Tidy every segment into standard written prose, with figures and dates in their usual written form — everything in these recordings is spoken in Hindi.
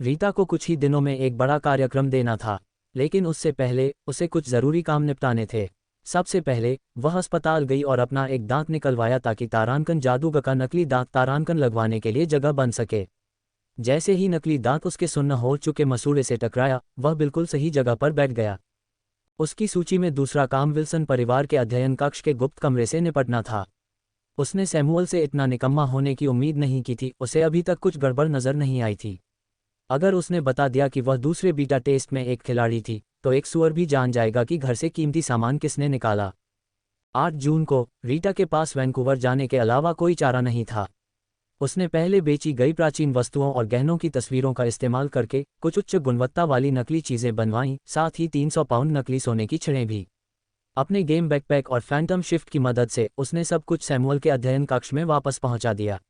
रीता को कुछ ही दिनों में एक बड़ा कार्यक्रम देना था, लेकिन उससे पहले उसे कुछ ज़रूरी काम निपटाने थे। सबसे पहले वह अस्पताल गई और अपना एक दांत निकलवाया ताकि तारांकन जादूगर का नकली दांत तारांकन लगवाने के लिए जगह बन सके। जैसे ही नकली दांत उसके सुन्न हो चुके मसूड़े से टकराया, वह बिल्कुल सही जगह पर बैठ गया। उसकी सूची में दूसरा काम विल्सन परिवार के अध्ययन कक्ष के गुप्त कमरे से निपटना था। उसने सैमुअल से इतना निकम्मा होने की उम्मीद नहीं की थी, उसे अभी तक कुछ गड़बड़ नजर नहीं आई थी। अगर उसने बता दिया कि वह दूसरे बीटा टेस्ट में एक खिलाड़ी थी, तो एक सुअर भी जान जाएगा कि घर से कीमती सामान किसने निकाला। 8 जून को रीटा के पास वैंकूवर जाने के अलावा कोई चारा नहीं था। उसने पहले बेची गई प्राचीन वस्तुओं और गहनों की तस्वीरों का इस्तेमाल करके कुछ उच्च गुणवत्ता वाली नकली चीज़ें बनवाईं, साथ ही 300 पाउंड नकली सोने की छड़ें भी। अपने गेम बैकपैक और फैंटम शिफ्ट की मदद से उसने सब कुछ सैमुअल के अध्ययन कक्ष में वापस पहुंचा दिया।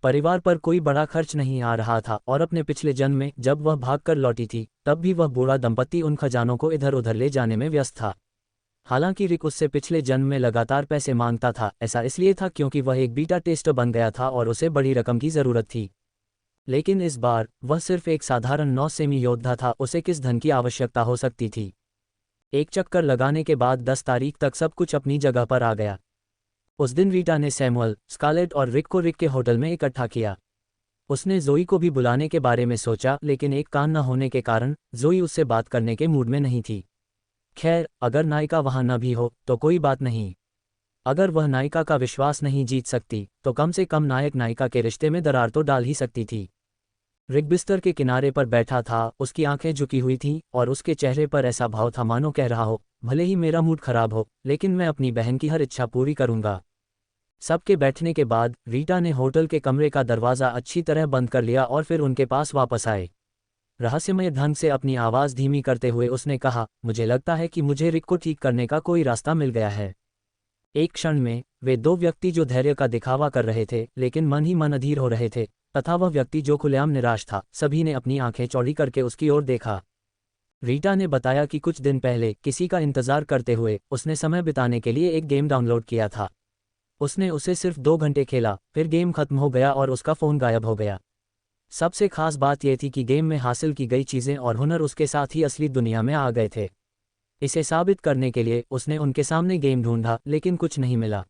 परिवार पर कोई बड़ा खर्च नहीं आ रहा था और अपने पिछले जन्म में जब वह भागकर लौटी थी, तब भी वह बूढ़ा दंपत्ति उन खजानों को इधर उधर ले जाने में व्यस्त था। हालांकि रिक उससे पिछले जन्म में लगातार पैसे मांगता था। ऐसा इसलिए था क्योंकि वह एक बीटा टेस्टर बन गया था और उसे बड़ी रकम की ज़रूरत थी। लेकिन इस बार वह सिर्फ एक साधारण 9 सेमी योद्धा था। उसे किस धन की आवश्यकता हो सकती थी? एक चक्कर लगाने के बाद 10 तारीख तक सब कुछ अपनी जगह पर आ गया। उस दिन रीटा ने सैमुअल, स्कारलेट और रिक को रिक के होटल में इकट्ठा किया। उसने जोई को भी बुलाने के बारे में सोचा, लेकिन एक कान न होने के कारण जोई उससे बात करने के मूड में नहीं थी। खैर, अगर नायिका वहां न भी हो तो कोई बात नहीं। अगर वह नायिका का विश्वास नहीं जीत सकती, तो कम से कम नायक नायिका के रिश्ते में दरार तो डाल ही सकती थी। रिक बिस्तर के किनारे पर बैठा था, उसकी आंखें झुकी हुई थीं और उसके चेहरे पर ऐसा भाव था मानो कह रहा हो, भले ही मेरा मूड खराब हो, लेकिन मैं अपनी बहन की हर इच्छा पूरी करूंगा। सबके बैठने के बाद रीटा ने होटल के कमरे का दरवाज़ा अच्छी तरह बंद कर लिया और फिर उनके पास वापस आए। रहस्यमय ढंग से अपनी आवाज़ धीमी करते हुए उसने कहा, मुझे लगता है कि मुझे रिक को ठीक करने का कोई रास्ता मिल गया है। एक क्षण में वे दो व्यक्ति जो धैर्य का दिखावा कर रहे थे लेकिन मन ही मन अधीर हो रहे थे, तथा वह व्यक्ति जो खुलेआम निराश था, सभी ने अपनी आंखें चौड़ी करके उसकी ओर देखा। रीटा ने बताया कि कुछ दिन पहले किसी का इंतजार करते हुए उसने समय बिताने के लिए एक गेम डाउनलोड किया था। उसने उसे सिर्फ 2 घंटे खेला, फिर गेम खत्म हो गया और उसका फ़ोन गायब हो गया। सबसे खास बात यह थी कि गेम में हासिल की गई चीज़ें और हुनर उसके साथ ही असली दुनिया में आ गए थे। इसे साबित करने के लिए उसने उनके सामने गेम ढूंढा, लेकिन कुछ नहीं मिला।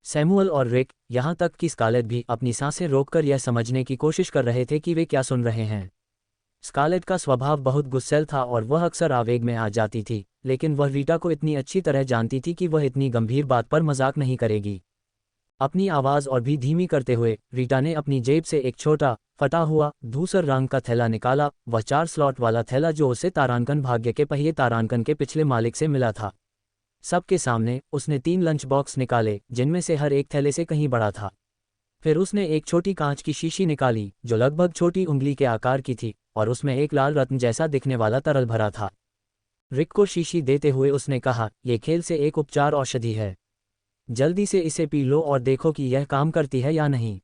सैमुअल और रिक, यहाँ तक कि स्कारलेट भी अपनी सांसें रोककर यह समझने की कोशिश कर रहे थे कि वे क्या सुन रहे हैं। स्कारलेट का स्वभाव बहुत गुस्सैल था और वह अक्सर आवेग में आ जाती थी, लेकिन वह रीटा को इतनी अच्छी तरह जानती थी कि वह इतनी गंभीर बात पर मजाक नहीं करेगी। अपनी आवाज़ और भी धीमी करते हुए रीटा ने अपनी जेब से एक छोटा, फटा हुआ, धूसर रंग का थैला निकाला। वह 4 स्लॉट वाला थैला जो उसे तारांकन भाग्य के पहिए तारांकन के पिछले मालिक से मिला था। सबके सामने उसने 3 लंच बॉक्स निकाले, जिनमें से हर एक थैले से कहीं बड़ा था। फिर उसने एक छोटी कांच की शीशी निकाली जो लगभग छोटी उंगली के आकार की थी और उसमें एक लाल रत्न जैसा दिखने वाला तरल भरा था। रिक को शीशी देते हुए उसने कहा, यह खेल से एक उपचार औषधि है। जल्दी से इसे पी लो और देखो कि यह काम करती है या नहीं।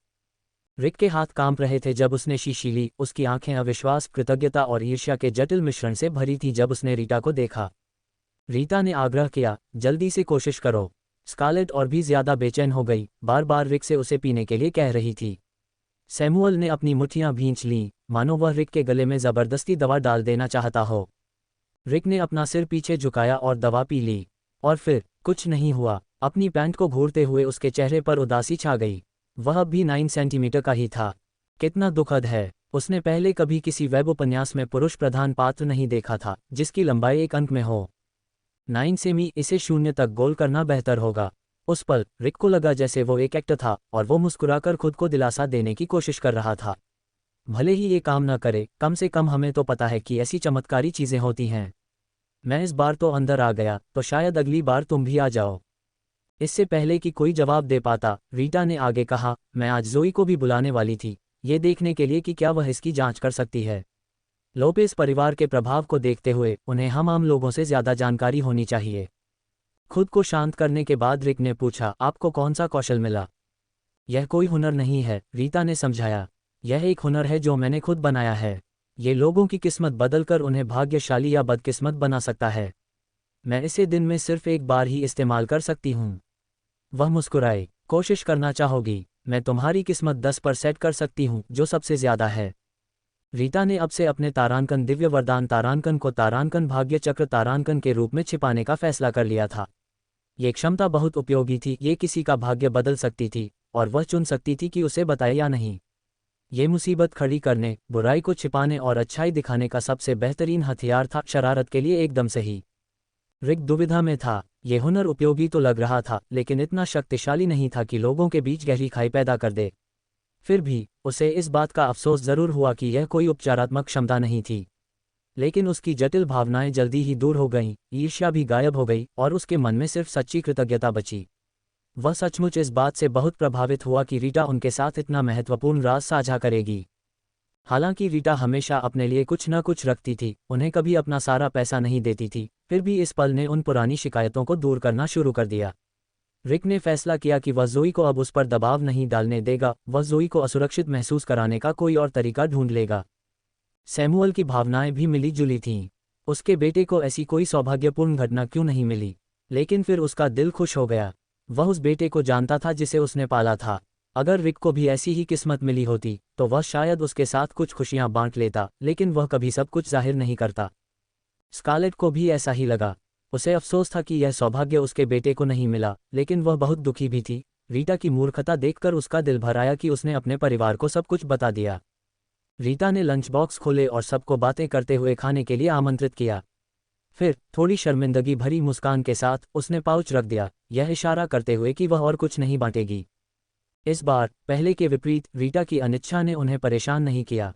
रिक के हाथ कांप रहे थे जब उसने शीशी ली। उसकी आंखें अविश्वास, कृतज्ञता और ईर्ष्या के जटिल मिश्रण से भरी थी जब उसने रीटा को देखा। रीटा ने आग्रह किया, जल्दी से कोशिश करो। स्कारलेट और भी ज्यादा बेचैन हो गई, बार बार रिक से उसे पीने के लिए कह रही थी। सैमुअल ने अपनी मुट्ठियां भींच लीं, मानो वह रिक के गले में जबरदस्ती दवा डाल देना चाहता हो। रिक ने अपना सिर पीछे झुकाया और दवा पी ली, और फिर कुछ नहीं हुआ। अपनी पैंट को घूरते हुए उसके चेहरे पर उदासी छा गई। वह अब भी 9 सेंटीमीटर का ही था। कितना दुखद है, उसने पहले कभी किसी वेब उपन्यास में पुरुष प्रधान पात्र नहीं देखा था जिसकी लंबाई 1 अंक में हो। 9 सेमी, इसे 0 तक गोल करना बेहतर होगा। उस पल रिक को लगा जैसे वो एक एक्टर था और वो मुस्कुराकर खुद को दिलासा देने की कोशिश कर रहा था। भले ही ये काम न करे, कम से कम हमें तो पता है कि ऐसी चमत्कारी चीज़ें होती हैं। मैं इस बार तो अंदर आ गया, तो शायद अगली बार तुम भी आ जाओ। इससे पहले कि कोई जवाब दे पाता, रीटा ने आगे कहा, मैं आज जोई को भी बुलाने वाली थी, ये देखने के लिए कि क्या वह इसकी जांच कर सकती है। लोपेस परिवार के प्रभाव को देखते हुए उन्हें हम आम लोगों से ज़्यादा जानकारी होनी चाहिए। खुद को शांत करने के बाद रिक ने पूछा, आपको कौन सा कौशल मिला? यह कोई हुनर नहीं है, रीटा ने समझाया। यह एक हुनर है जो मैंने खुद बनाया है। ये लोगों की किस्मत बदलकर उन्हें भाग्यशाली या बदकिस्मत बना सकता है। मैं इसे दिन में सिर्फ एक बार ही इस्तेमाल कर सकती हूँ। वह मुस्कुराए, कोशिश करना चाहोगी? मैं तुम्हारी किस्मत 10 पर सेट कर सकती हूँ, जो सबसे ज़्यादा है। रीटा ने अब से अपने तारांकन दिव्य वरदान तारांकन को तारांकन भाग्य चक्र तारांकन के रूप में छिपाने का फैसला कर लिया था। ये क्षमता बहुत उपयोगी थी, ये किसी का भाग्य बदल सकती थी और वह चुन सकती थी कि उसे बताए या नहीं। ये मुसीबत खड़ी करने, बुराई को छिपाने और अच्छाई दिखाने का सबसे बेहतरीन हथियार था, शरारत के लिए एकदम सही। रिक दुविधा में था। ये हुनर उपयोगी तो लग रहा था, लेकिन इतना शक्तिशाली नहीं था कि लोगों के बीच गहरी खाई पैदा कर दे। फिर भी उसे इस बात का अफसोस जरूर हुआ कि यह कोई उपचारात्मक क्षमता नहीं थी। लेकिन उसकी जटिल भावनाएं जल्दी ही दूर हो गईं, ईर्ष्या भी गायब हो गई और उसके मन में सिर्फ सच्ची कृतज्ञता बची। वह सचमुच इस बात से बहुत प्रभावित हुआ कि रीटा उनके साथ इतना महत्वपूर्ण राज साझा करेगी। हालांकि रीटा हमेशा अपने लिए कुछ न कुछ रखती थी, उन्हें कभी अपना सारा पैसा नहीं देती थी, फिर भी इस पल ने उन पुरानी शिकायतों को दूर करना शुरू कर दिया। रिक ने फैसला किया कि वह ज़ोई को अब उस पर दबाव नहीं डालने देगा, वह ज़ोई को असुरक्षित महसूस कराने का कोई और तरीका ढूंढ लेगा। सैमुअल की भावनाएं भी मिली जुली थीं। उसके बेटे को ऐसी कोई सौभाग्यपूर्ण घटना क्यों नहीं मिली, लेकिन फिर उसका दिल खुश हो गया। वह उस बेटे को जानता था जिसे उसने पाला था। अगर रिक को भी ऐसी ही किस्मत मिली होती तो वह शायद उसके साथ कुछ खुशियां बांट लेता, लेकिन वह कभी सब कुछ जाहिर नहीं करता। स्कारलेट को भी ऐसा ही लगा। उसे अफसोस था कि यह सौभाग्य उसके बेटे को नहीं मिला, लेकिन वह बहुत दुखी भी थी। रीटा की मूर्खता देखकर उसका दिल भर आया कि उसने अपने परिवार को सब कुछ बता दिया। रीटा ने लंच बॉक्स खोले और सबको बातें करते हुए खाने के लिए आमंत्रित किया। फिर थोड़ी शर्मिंदगी भरी मुस्कान के साथ उसने पाउच रख दिया, यह इशारा करते हुए कि वह और कुछ नहीं बांटेगी। इस बार पहले के विपरीत रीटा की अनिच्छा ने उन्हें परेशान नहीं किया।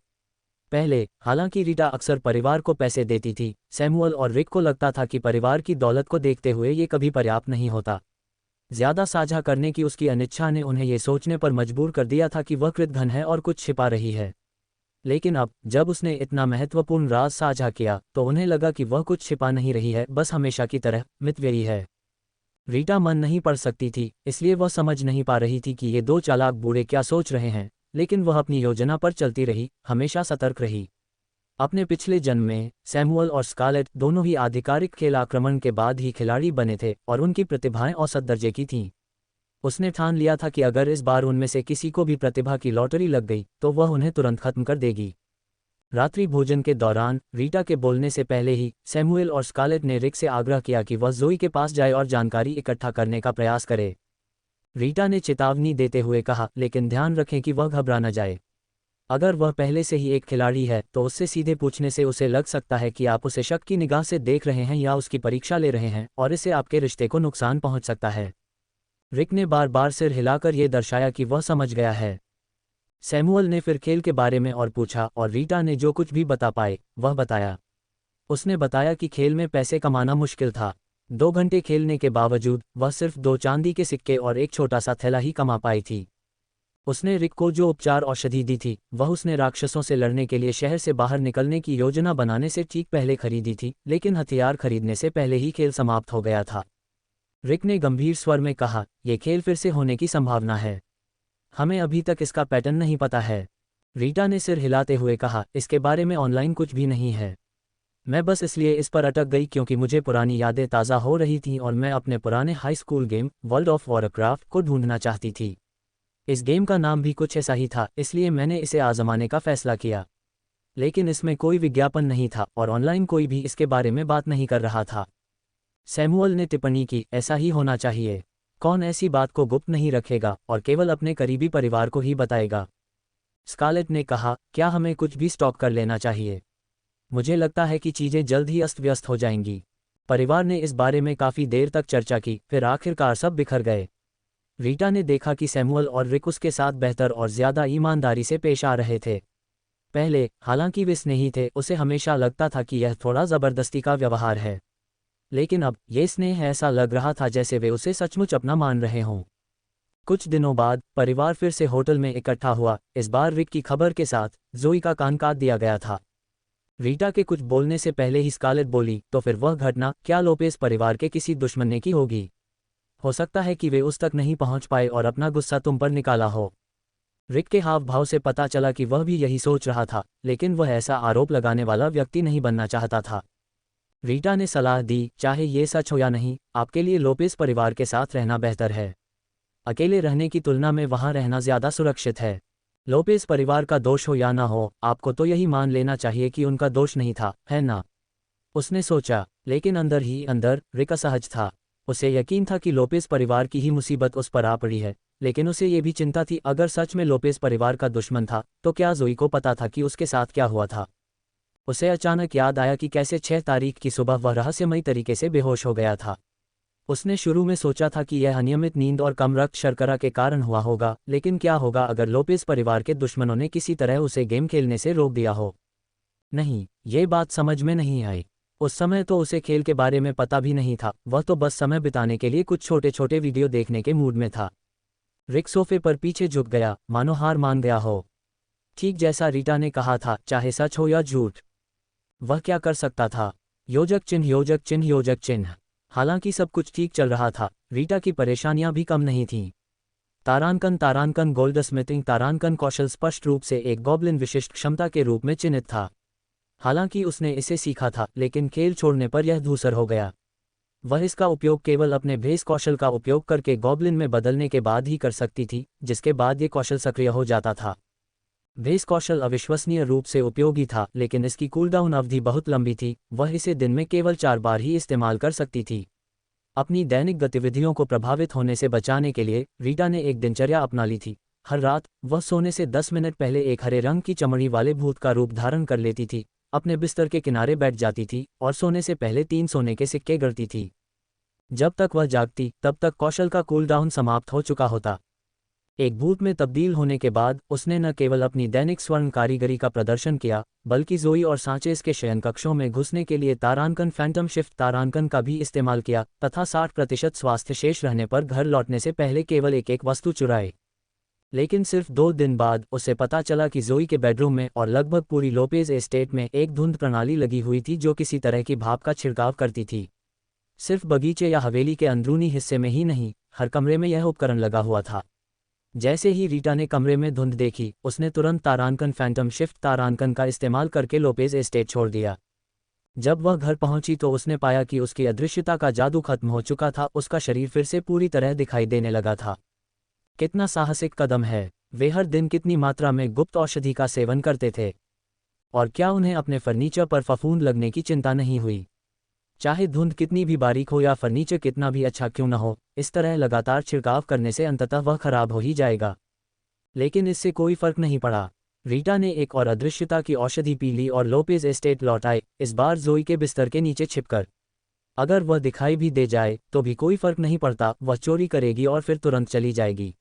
पहले हालांकि रीटा अक्सर परिवार को पैसे देती थी, सैमुअल और रिक को लगता था कि परिवार की दौलत को देखते हुए ये कभी पर्याप्त नहीं होता। ज्यादा साझा करने की उसकी अनिच्छा ने उन्हें ये सोचने पर मजबूर कर दिया था कि वह कृतघ्न है और कुछ छिपा रही है। लेकिन अब जब उसने इतना महत्वपूर्ण राज साझा किया तो उन्हें लगा कि वह कुछ छिपा नहीं रही है, बस हमेशा की तरह मितव्ययी है। रीटा मन नहीं पढ़ सकती थी, इसलिए वह समझ नहीं पा रही थी कि ये दो चालाक बूढ़े क्या सोच रहे हैं, लेकिन वह अपनी योजना पर चलती रही, हमेशा सतर्क रही। अपने पिछले जन्म में सैमुअल और स्कारलेट दोनों ही आधिकारिक खेल आक्रमण के बाद ही खिलाड़ी बने थे और उनकी प्रतिभाएं औसत दर्जे की थीं। उसने ठान लिया था कि अगर इस बार उनमें से किसी को भी प्रतिभा की लॉटरी लग गई तो वह उन्हें तुरंत खत्म कर देगी। रात्रि भोजन के दौरान रीटा के बोलने से पहले ही सैमुअल और स्कारलेट ने रिक से आग्रह किया कि वह ज़ोई के पास जाए और जानकारी इकट्ठा करने का प्रयास करे। रीटा ने चेतावनी देते हुए कहा, लेकिन ध्यान रखें कि वह घबरा न जाए। अगर वह पहले से ही एक खिलाड़ी है तो उससे सीधे पूछने से उसे लग सकता है कि आप उसे शक की निगाह से देख रहे हैं या उसकी परीक्षा ले रहे हैं, और इससे आपके रिश्ते को नुकसान पहुंच सकता है। रिक ने बार बार सिर हिलाकर यह दर्शाया कि वह समझ गया है। सैमुअल ने फिर खेल के बारे में और पूछा और रीटा ने जो कुछ भी बता पाए वह बताया। उसने बताया कि खेल में पैसे कमाना मुश्किल था। 2 घंटे खेलने के बावजूद वह सिर्फ 2 चांदी के सिक्के और एक छोटा सा थैला ही कमा पाई थी। उसने रिक को जो उपचार औषधि दी थी वह उसने राक्षसों से लड़ने के लिए शहर से बाहर निकलने की योजना बनाने से ठीक पहले खरीदी थी, लेकिन हथियार खरीदने से पहले ही खेल समाप्त हो गया था। रिक ने गंभीर स्वर में कहा, यह खेल फिर से होने की संभावना है। हमें अभी तक इसका पैटर्न नहीं पता है। रीटा ने सिर हिलाते हुए कहा, इसके बारे में ऑनलाइन कुछ भी नहीं है। मैं बस इसलिए इस पर अटक गई क्योंकि मुझे पुरानी यादें ताज़ा हो रही थीं और मैं अपने पुराने high school game world of Warcraft को ढूंढना चाहती थी। इस गेम का नाम भी कुछ ऐसा ही था, इसलिए मैंने इसे आजमाने का फैसला किया। लेकिन इसमें कोई विज्ञापन नहीं था और ऑनलाइन कोई भी इसके बारे में बात नहीं कर रहा था। सैमुअल ने टिप्पणी की, ऐसा ही होना चाहिए। कौन ऐसी बात को गुप्त नहीं रखेगा और केवल अपने करीबी परिवार को ही बताएगा। स्कारलेट ने कहा, क्या हमें कुछ भी स्टॉक कर लेना चाहिए? मुझे लगता है कि चीज़ें जल्द ही अस्त व्यस्त हो जाएंगी। परिवार ने इस बारे में काफ़ी देर तक चर्चा की, फिर आखिरकार सब बिखर गए। रीटा ने देखा कि सैमुअल और रिक उसके साथ बेहतर और ज़्यादा ईमानदारी से पेश आ रहे थे। पहले हालांकि वे स्नेही थे, उसे हमेशा लगता था कि यह थोड़ा ज़बरदस्ती का व्यवहार है, लेकिन अब ये स्नेह ऐसा लग रहा था जैसे वे उसे सचमुच अपना मान रहे हों। कुछ दिनों बाद परिवार फिर से होटल में इकट्ठा हुआ। इस बार रिक की खबर के साथ ज़ोई का कान काट दिया गया था। रीटा के कुछ बोलने से पहले ही स्कारलेट बोली, तो फिर वह घटना क्या लोपेस परिवार के किसी दुश्मन ने की होगी? हो सकता है कि वे उस तक नहीं पहुंच पाए और अपना गुस्सा तुम पर निकाला हो। रिक के हाव भाव से पता चला कि वह भी यही सोच रहा था, लेकिन वह ऐसा आरोप लगाने वाला व्यक्ति नहीं बनना चाहता था। रीटा ने सलाह दी, चाहे ये सच हो या नहीं, आपके लिए लोपेस परिवार के साथ रहना बेहतर है। अकेले रहने की तुलना में वहां रहना ज़्यादा सुरक्षित है। लोपेज परिवार का दोष हो या ना हो, आपको तो यही मान लेना चाहिए कि उनका दोष नहीं था, है ना? उसने सोचा, लेकिन अंदर ही अंदर रिक असहज था। उसे यकीन था कि लोपेज परिवार की ही मुसीबत उस पर आ पड़ी है, लेकिन उसे ये भी चिंता थी अगर सच में लोपेज परिवार का दुश्मन था तो क्या जोई को पता था कि उसके साथ क्या हुआ था। उसे अचानक याद आया कि कैसे 6 तारीख की सुबह वह रहस्यमयी तरीके से बेहोश हो गया था। उसने शुरू में सोचा था कि यह अनियमित नींद और कम रक्त शर्करा के कारण हुआ होगा, लेकिन क्या होगा अगर लोपेज परिवार के दुश्मनों ने किसी तरह उसे गेम खेलने से रोक दिया हो। नहीं, ये बात समझ में नहीं आई। उस समय तो उसे खेल के बारे में पता भी नहीं था, वह तो बस समय बिताने के लिए कुछ छोटे छोटे वीडियो देखने के मूड में था। रिक सोफे पर पीछे झुक गया, मानो हार मान गया हो। ठीक जैसा रीटा ने कहा था, चाहे सच हो या झूठ, वह क्या कर सकता था? योजक चिन्ह योजक चिन्ह योजक चिन्ह। हालांकि सब कुछ ठीक चल रहा था, रीटा की परेशानियां भी कम नहीं थीं। तारांकन तारांकन गोल्ड स्मिथिंग तारांकन कौशल स्पष्ट रूप से एक गॉब्लिन विशिष्ट क्षमता के रूप में चिन्हित था। हालांकि उसने इसे सीखा था, लेकिन खेल छोड़ने पर यह धूसर हो गया। वह इसका उपयोग केवल अपने भेष कौशल का उपयोग करके गॉब्लिन में बदलने के बाद ही कर सकती थी, जिसके बाद ये कौशल सक्रिय हो जाता था। भेष कौशल अविश्वसनीय रूप से उपयोगी था, लेकिन इसकी कूलडाउन अवधि बहुत लंबी थी, वह इसे दिन में केवल 4 बार ही इस्तेमाल कर सकती थी। अपनी दैनिक गतिविधियों को प्रभावित होने से बचाने के लिए रीटा ने एक दिनचर्या अपना ली थी। हर रात वह सोने से 10 मिनट पहले एक हरे रंग की चमड़ी वाले भूत का रूप धारण कर लेती थी, अपने बिस्तर के किनारे बैठ जाती थी और सोने से पहले 3 सोने के सिक्के गढ़ती थी। जब तक वह जागती तब तक कौशल का कूलडाउन समाप्त हो चुका होता। एक भूत में तब्दील होने के बाद उसने न केवल अपनी दैनिक स्वर्ण कारीगरी का प्रदर्शन किया, बल्कि जोई और सांचेज के शयन कक्षों में घुसने के लिए तारांकन फैंटम शिफ्ट तारांकन का भी इस्तेमाल किया तथा 60% स्वास्थ्य शेष रहने पर घर लौटने से पहले केवल एक एक वस्तु चुराए। लेकिन सिर्फ 2 दिन बाद उसे पता चला कि जोई के बेडरूम में और लगभग पूरी लोपेज एस्टेट में एक धुंध प्रणाली लगी हुई थी जो किसी तरह की भाप का छिड़काव करती थी। सिर्फ बगीचे या हवेली के अंदरूनी हिस्से में ही नहीं, हर कमरे में यह उपकरण लगा हुआ था। जैसे ही रीटा ने कमरे में धुंध देखी, उसने तुरंत तारांकन फैंटम शिफ्ट तारांकन का इस्तेमाल करके लोपेज एस्टेट छोड़ दिया। जब वह घर पहुंची तो उसने पाया कि उसकी अदृश्यता का जादू खत्म हो चुका था, उसका शरीर फिर से पूरी तरह दिखाई देने लगा था। कितना साहसिक कदम है! वे हर दिन कितनी मात्रा में गुप्त औषधि का सेवन करते थे, और क्या उन्हें अपने फर्नीचर पर फफूंद लगने की चिंता नहीं हुई? चाहे धुंध कितनी भी बारीक हो या फर्नीचर कितना भी अच्छा क्यों न हो, इस तरह लगातार छिड़काव करने से अंततः वह खराब हो ही जाएगा। लेकिन इससे कोई फर्क नहीं पड़ा। रीटा ने एक और अदृश्यता की औषधि पी ली और लोपेज एस्टेट लौट आए, इस बार जोई के बिस्तर के नीचे छिपकर। अगर वह दिखाई भी दे जाए तो भी कोई फर्क नहीं पड़ता, वह चोरी करेगी और फिर तुरंत चली जाएगी।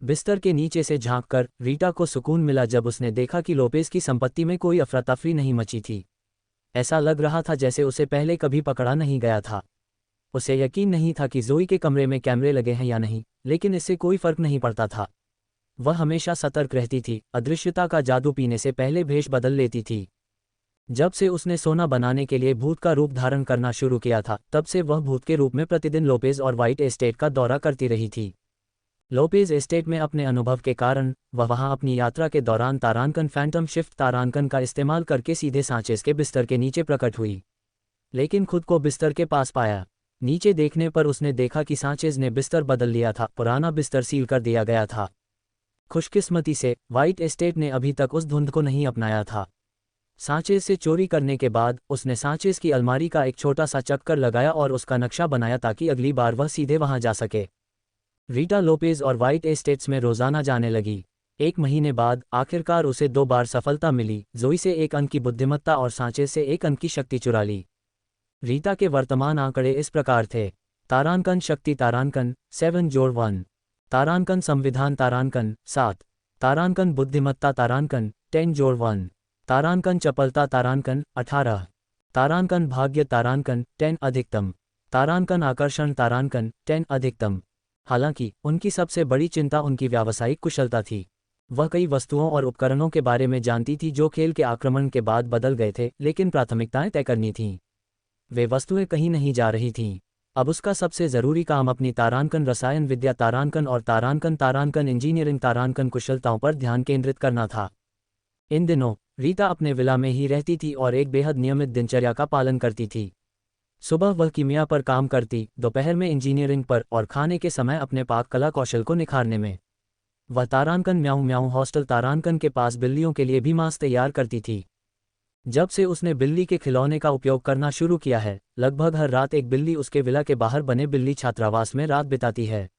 बिस्तर के नीचे से झांककर रीटा को सुकून मिला जब उसने देखा कि लोपेज की संपत्ति में कोई अफरा तफरी नहीं मची थी। ऐसा लग रहा था जैसे उसे पहले कभी पकड़ा नहीं गया था। उसे यकीन नहीं था कि जोई के कमरे में कैमरे लगे हैं या नहीं, लेकिन इससे कोई फर्क नहीं पड़ता था। वह हमेशा सतर्क रहती थी, अदृश्यता का जादू पीने से पहले भेष बदल लेती थी। जब से उसने सोना बनाने के लिए भूत का रूप धारण करना शुरू किया था, तब से वह भूत के रूप में प्रतिदिन लोपेज और व्हाइट एस्टेट का दौरा करती रही थी। लोपेज एस्टेट में अपने अनुभव के कारण वह वहां अपनी यात्रा के दौरान तारांकन फैंटम शिफ्ट तारांकन का इस्तेमाल करके सीधे सांचेज के बिस्तर के नीचे प्रकट हुई, लेकिन खुद को बिस्तर के पास पाया। नीचे देखने पर उसने देखा कि सांचेज ने बिस्तर बदल लिया था, पुराना बिस्तर सील कर दिया गया था। खुशकिस्मती से व्हाइट एस्टेट ने अभी तक उस धुंध को नहीं अपनाया था। सांचेज से चोरी करने के बाद उसने सांचेज की अलमारी का एक छोटा सा चक्कर लगाया और उसका नक्शा बनाया ताकि अगली बार वह सीधे वहां जा सके। रीटा लोपेज और व्हाइट एस्टेट्स में रोजाना जाने लगी। 1 महीने बाद आखिरकार उसे 2 बार सफलता मिली, जोई से 1 अंक की बुद्धिमत्ता और सांचेज से 1 अंक की शक्ति चुरा ली। रीटा के वर्तमान आंकड़े इस प्रकार थे: तारांकन शक्ति तारांकन 7 जोड़ 1, तारांकन संविधान तारांकन 7, तारांकन बुद्धिमत्ता तारांकन 10 जोड़ 1, तारांकन चपलता तारांकन 18, तारांकन भाग्य तारांकन 10 अधिकतम, तारांकन आकर्षण तारांकन 10 अधिकतम। हालांकि उनकी सबसे बड़ी चिंता उनकी व्यावसायिक कुशलता थी। वह कई वस्तुओं और उपकरणों के बारे में जानती थी जो खेल के आक्रमण के बाद बदल गए थे, लेकिन प्राथमिकताएं तय करनी थीं। वे वस्तुएं कहीं नहीं जा रही थीं। अब उसका सबसे ज़रूरी काम अपनी तारांकन रसायन विद्या तारांकन और तारांकन इंजीनियरिंग तारांकन कुशलताओं पर ध्यान केंद्रित करना था। इन दिनों रीटा अपने विला में ही रहती थी और एक बेहद नियमित दिनचर्या का पालन करती थी। सुबह वह कीमिया पर काम करती, दोपहर में इंजीनियरिंग पर और खाने के समय अपने पाक कला कौशल को निखारने में। वह तारांकन म्याऊं म्याऊं हॉस्टल तारांकन के पास बिल्लियों के लिए भी मांस तैयार करती थी। जब से उसने बिल्ली के खिलौने का उपयोग करना शुरू किया है, लगभग हर रात एक बिल्ली उसके विला के बाहर बने बिल्ली छात्रावास में रात बिताती है।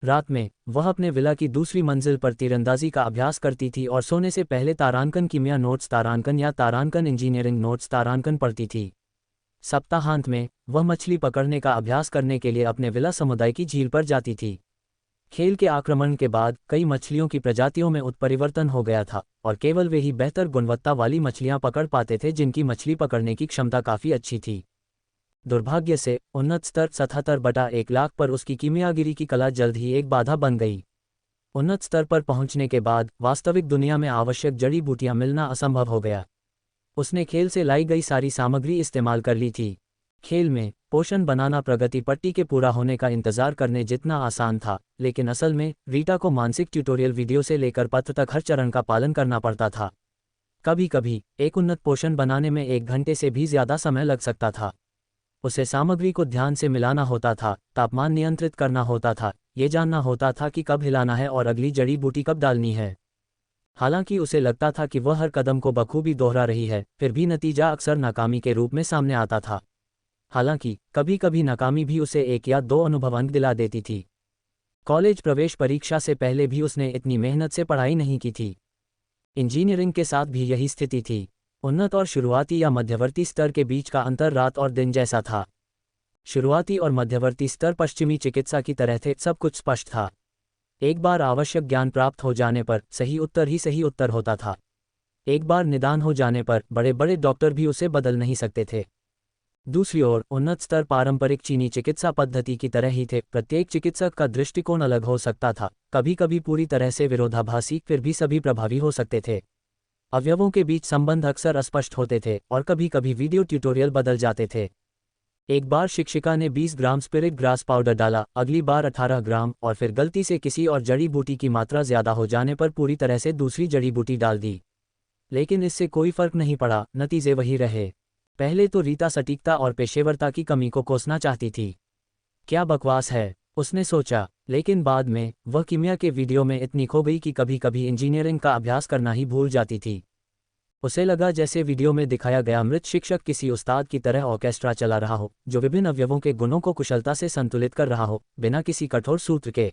रात में वह अपने विला की दूसरी मंजिल पर तीरंदाजी का अभ्यास करती थी और सोने से पहले तारांकन कीमिया नोट्स तारांकन या तारांकन इंजीनियरिंग नोट्स तारांकन पढ़ती थी। सप्ताहांत में वह मछली पकड़ने का अभ्यास करने के लिए अपने विला समुदाय की झील पर जाती थी। खेल के आक्रमण के बाद कई मछलियों की प्रजातियों में उत्परिवर्तन हो गया था और केवल वे ही बेहतर गुणवत्ता वाली मछलियां पकड़ पाते थे जिनकी मछली पकड़ने की क्षमता काफ़ी अच्छी थी। दुर्भाग्य से उन्नत स्तर 77/1,00,000 पर उसकी कीमियागिरी की कला जल्द ही एक बाधा बन गई। उन्नत स्तर पर पहुंचने के बाद वास्तविक दुनिया में आवश्यक जड़ी बूटियां मिलना असंभव हो गया। उसने खेल से लाई गई सारी सामग्री इस्तेमाल कर ली थी। खेल में पोषण बनाना प्रगति पट्टी के पूरा होने का इंतजार करने जितना आसान था, लेकिन असल में रीटा को मानसिक ट्यूटोरियल वीडियो से लेकर पत्र तक हर चरण का पालन करना पड़ता था। कभी कभी एक उन्नत पोषण बनाने में 1 घंटे से भी ज़्यादा समय लग सकता था। उसे सामग्री को ध्यान से मिलाना होता था, तापमान नियंत्रित करना होता था, ये जानना होता था कि कब हिलाना है और अगली जड़ी बूटी कब डालनी है। हालांकि उसे लगता था कि वह हर कदम को बखूबी दोहरा रही है, फिर भी नतीजा अक्सर नाकामी के रूप में सामने आता था। हालांकि कभी कभी नाकामी भी उसे 1 या 2 अनुभव अंक दिला देती थी। कॉलेज प्रवेश परीक्षा से पहले भी उसने इतनी मेहनत से पढ़ाई नहीं की थी। इंजीनियरिंग के साथ भी यही स्थिति थी। उन्नत और शुरुआती या मध्यवर्ती स्तर के बीच का अंतर रात और दिन जैसा था। शुरुआती और मध्यवर्ती स्तर पश्चिमी चिकित्सा की तरह थे, सब कुछ स्पष्ट था। एक बार आवश्यक ज्ञान प्राप्त हो जाने पर सही उत्तर ही सही उत्तर होता था। एक बार निदान हो जाने पर बड़े बड़े डॉक्टर भी उसे बदल नहीं सकते थे। दूसरी ओर उन्नत स्तर पारंपरिक चीनी चिकित्सा पद्धति की तरह ही थे। प्रत्येक चिकित्सक का दृष्टिकोण अलग हो सकता था, कभी कभी पूरी तरह से विरोधाभासी, फिर भी सभी प्रभावी हो सकते थे। अवयवों के बीच संबंध अक्सर अस्पष्ट होते थे और कभी कभी वीडियो ट्यूटोरियल बदल जाते थे। एक बार शिक्षिका ने 20 ग्राम स्पिरिट ग्रास पाउडर डाला, अगली बार 18 ग्राम और फिर गलती से किसी और जड़ी बूटी की मात्रा ज़्यादा हो जाने पर पूरी तरह से दूसरी जड़ी बूटी डाल दी। लेकिन इससे कोई फर्क नहीं पड़ा, नतीजे वही रहे। पहले तो रीता सटीकता और पेशेवरता की कमी को कोसना चाहती थी। क्या बकवास है, उसने सोचा, लेकिन बाद में वह कीमिया के वीडियो में इतनी खो गई कि कभी कभी इंजीनियरिंग का अभ्यास करना ही भूल जाती थी। उसे लगा जैसे वीडियो में दिखाया गया मृत शिक्षक किसी उस्ताद की तरह ऑर्केस्ट्रा चला रहा हो, जो विभिन्न अवयवों के गुणों को कुशलता से संतुलित कर रहा हो, बिना किसी कठोर सूत्र के।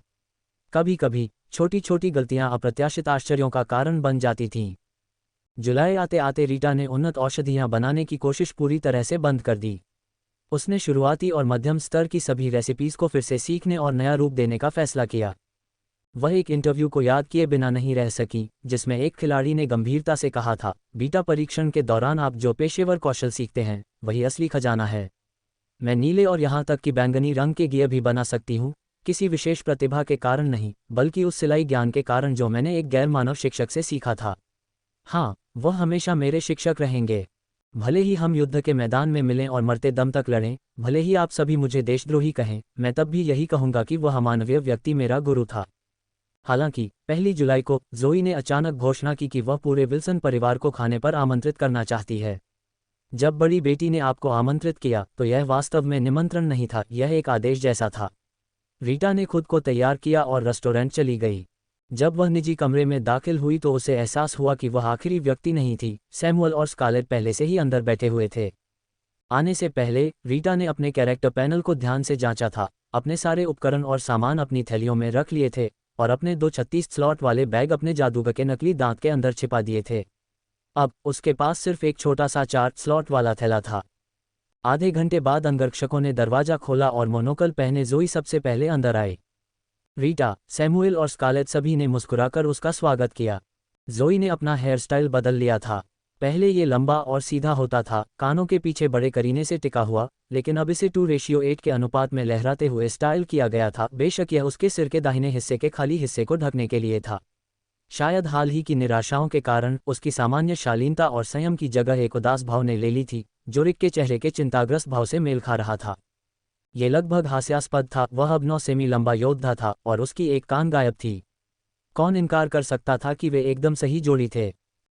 कभी कभी छोटी छोटी गलतियां अप्रत्याशित आश्चर्यों का कारण बन जाती थीं। जुलाई आते आते रीटा ने उन्नत औषधियां बनाने की कोशिश पूरी तरह से बंद कर दी। उसने शुरुआती और मध्यम स्तर की सभी रेसिपीज को फिर से सीखने और नया रूप देने का फैसला किया। वह एक इंटरव्यू को याद किए बिना नहीं रह सकी, जिसमें एक खिलाड़ी ने गंभीरता से कहा था, बीटा परीक्षण के दौरान आप जो पेशेवर कौशल सीखते हैं वही असली खजाना है। मैं नीले और यहाँ तक कि बैंगनी रंग के गियर भी बना सकती हूँ, किसी विशेष प्रतिभा के कारण नहीं, बल्कि उस सिलाई ज्ञान के कारण जो मैंने एक गैर मानव शिक्षक से सीखा था। हाँ, वह हमेशा मेरे शिक्षक रहेंगे। भले ही हम युद्ध के मैदान में मिलें और मरते दम तक लड़ें, भले ही आप सभी मुझे देशद्रोही कहें, मैं तब भी यही कहूँगा कि वह अमानवीय व्यक्ति मेरा गुरु था। हालांकि 1 जुलाई को ज़ोई ने अचानक घोषणा की कि वह पूरे विल्सन परिवार को खाने पर आमंत्रित करना चाहती है। जब बड़ी बेटी ने आपको आमंत्रित किया तो यह वास्तव में निमंत्रण नहीं था, यह एक आदेश जैसा था। रीटा ने खुद को तैयार किया और रेस्टोरेंट चली गई। जब वह निजी कमरे में दाखिल हुई तो उसे एहसास हुआ कि वह आखिरी व्यक्ति नहीं थी। सैमुअल और स्कारलेट पहले से ही अंदर बैठे हुए थे। आने से पहले रीटा ने अपने कैरेक्टर पैनल को ध्यान से जांचा था, अपने सारे उपकरण और सामान अपनी थैलियों में रख लिए थे और अपने 2 36 स्लॉट वाले बैग अपने जादूगर के नकली दांत के अंदर छिपा दिए थे। अब उसके पास सिर्फ एक छोटा सा 4 स्लॉट वाला थैला था। आधे घंटे बाद अंगरक्षकों ने दरवाजा खोला और मोनोकल पहने ज़ोई सबसे पहले अंदर आए। रीटा, सैमुएल और स्कारलेट सभी ने मुस्कुराकर उसका स्वागत किया। ज़ोई ने अपना हेयर स्टाइल बदल लिया था। पहले ये लंबा और सीधा होता था, कानों के पीछे बड़े करीने से टिका हुआ, लेकिन अब इसे 2:8 के अनुपात में लहराते हुए स्टाइल किया गया था। बेशक यह उसके सिर के दाहिने हिस्से के खाली हिस्से को ढकने के लिए था। शायद हाल ही की निराशाओं के कारण उसकी सामान्य शालीनता और संयम की जगह एक उदास भाव ने ले ली थी, जो रिक के चेहरे के चिंताग्रस्त भाव से मेल खा रहा था। ये लगभग हास्यास्पद था। वह अब 9 सेमी लंबा योद्धा था और उसकी एक कान गायब थी। कौन इनकार कर सकता था कि वे एकदम सही जोड़ी थे।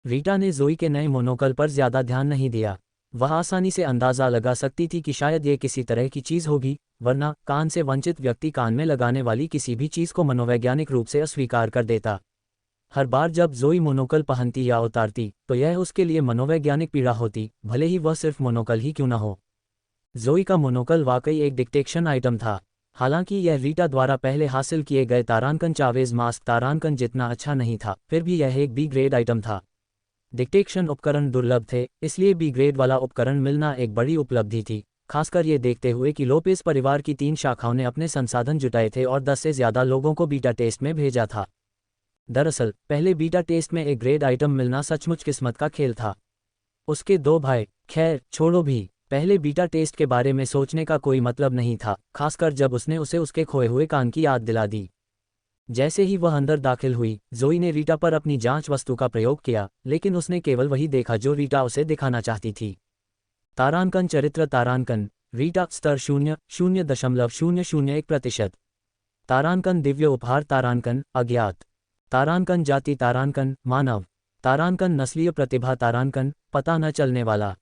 रीटा ने ज़ोई के नए मोनोकल पर ज्यादा ध्यान नहीं दिया। वह आसानी से अंदाज़ा लगा सकती थी कि शायद ये किसी तरह की चीज़ होगी, वरना कान से वंचित व्यक्ति कान में लगाने वाली किसी भी चीज़ को मनोवैज्ञानिक रूप से अस्वीकार कर देता। हर बार जब जोई मोनोकल पहनती या उतारती तो यह उसके लिए मनोवैज्ञानिक पीड़ा होती, भले ही वह सिर्फ मोनोकल ही क्यों न हो। जोई का मोनोकल वाकई एक डिटेक्शन आइटम था। हालांकि यह रीटा द्वारा पहले हासिल किए गए तारांकन चावेज मास्क तारांकन जितना अच्छा नहीं था, फिर भी यह एक बी ग्रेड आइटम था। डिटेक्शन उपकरण दुर्लभ थे, इसलिए बी ग्रेड वाला उपकरण मिलना एक बड़ी उपलब्धि थी, खासकर ये देखते हुए कि लोपेस परिवार की 3 शाखाओं ने अपने संसाधन जुटाए थे और 10 से ज़्यादा लोगों को बीटा टेस्ट में भेजा था। दरअसल पहले बीटा टेस्ट में एक ग्रेड आइटम मिलना सचमुच किस्मत का खेल था। उसके 2 भाई, खैर छोड़ो भी, पहले बीटा टेस्ट के बारे में सोचने का कोई मतलब नहीं था, खासकर जब उसने उसे उसके खोए हुए कान की याद दिला दी। जैसे ही वह अंदर दाखिल हुई, जोई ने रीटा पर अपनी जांच वस्तु का प्रयोग किया, लेकिन उसने केवल वही देखा जो रीटा उसे दिखाना चाहती थी। तारांकन चरित्र तारांकन, रीटा स्तर 0.001%। तारांकन दिव्य उपहार तारांकन, अज्ञात। तारांकन जाति तारांकन, मानव। तारांकन नस्लीय प्रतिभा तारांकन, पता न चलने वाला।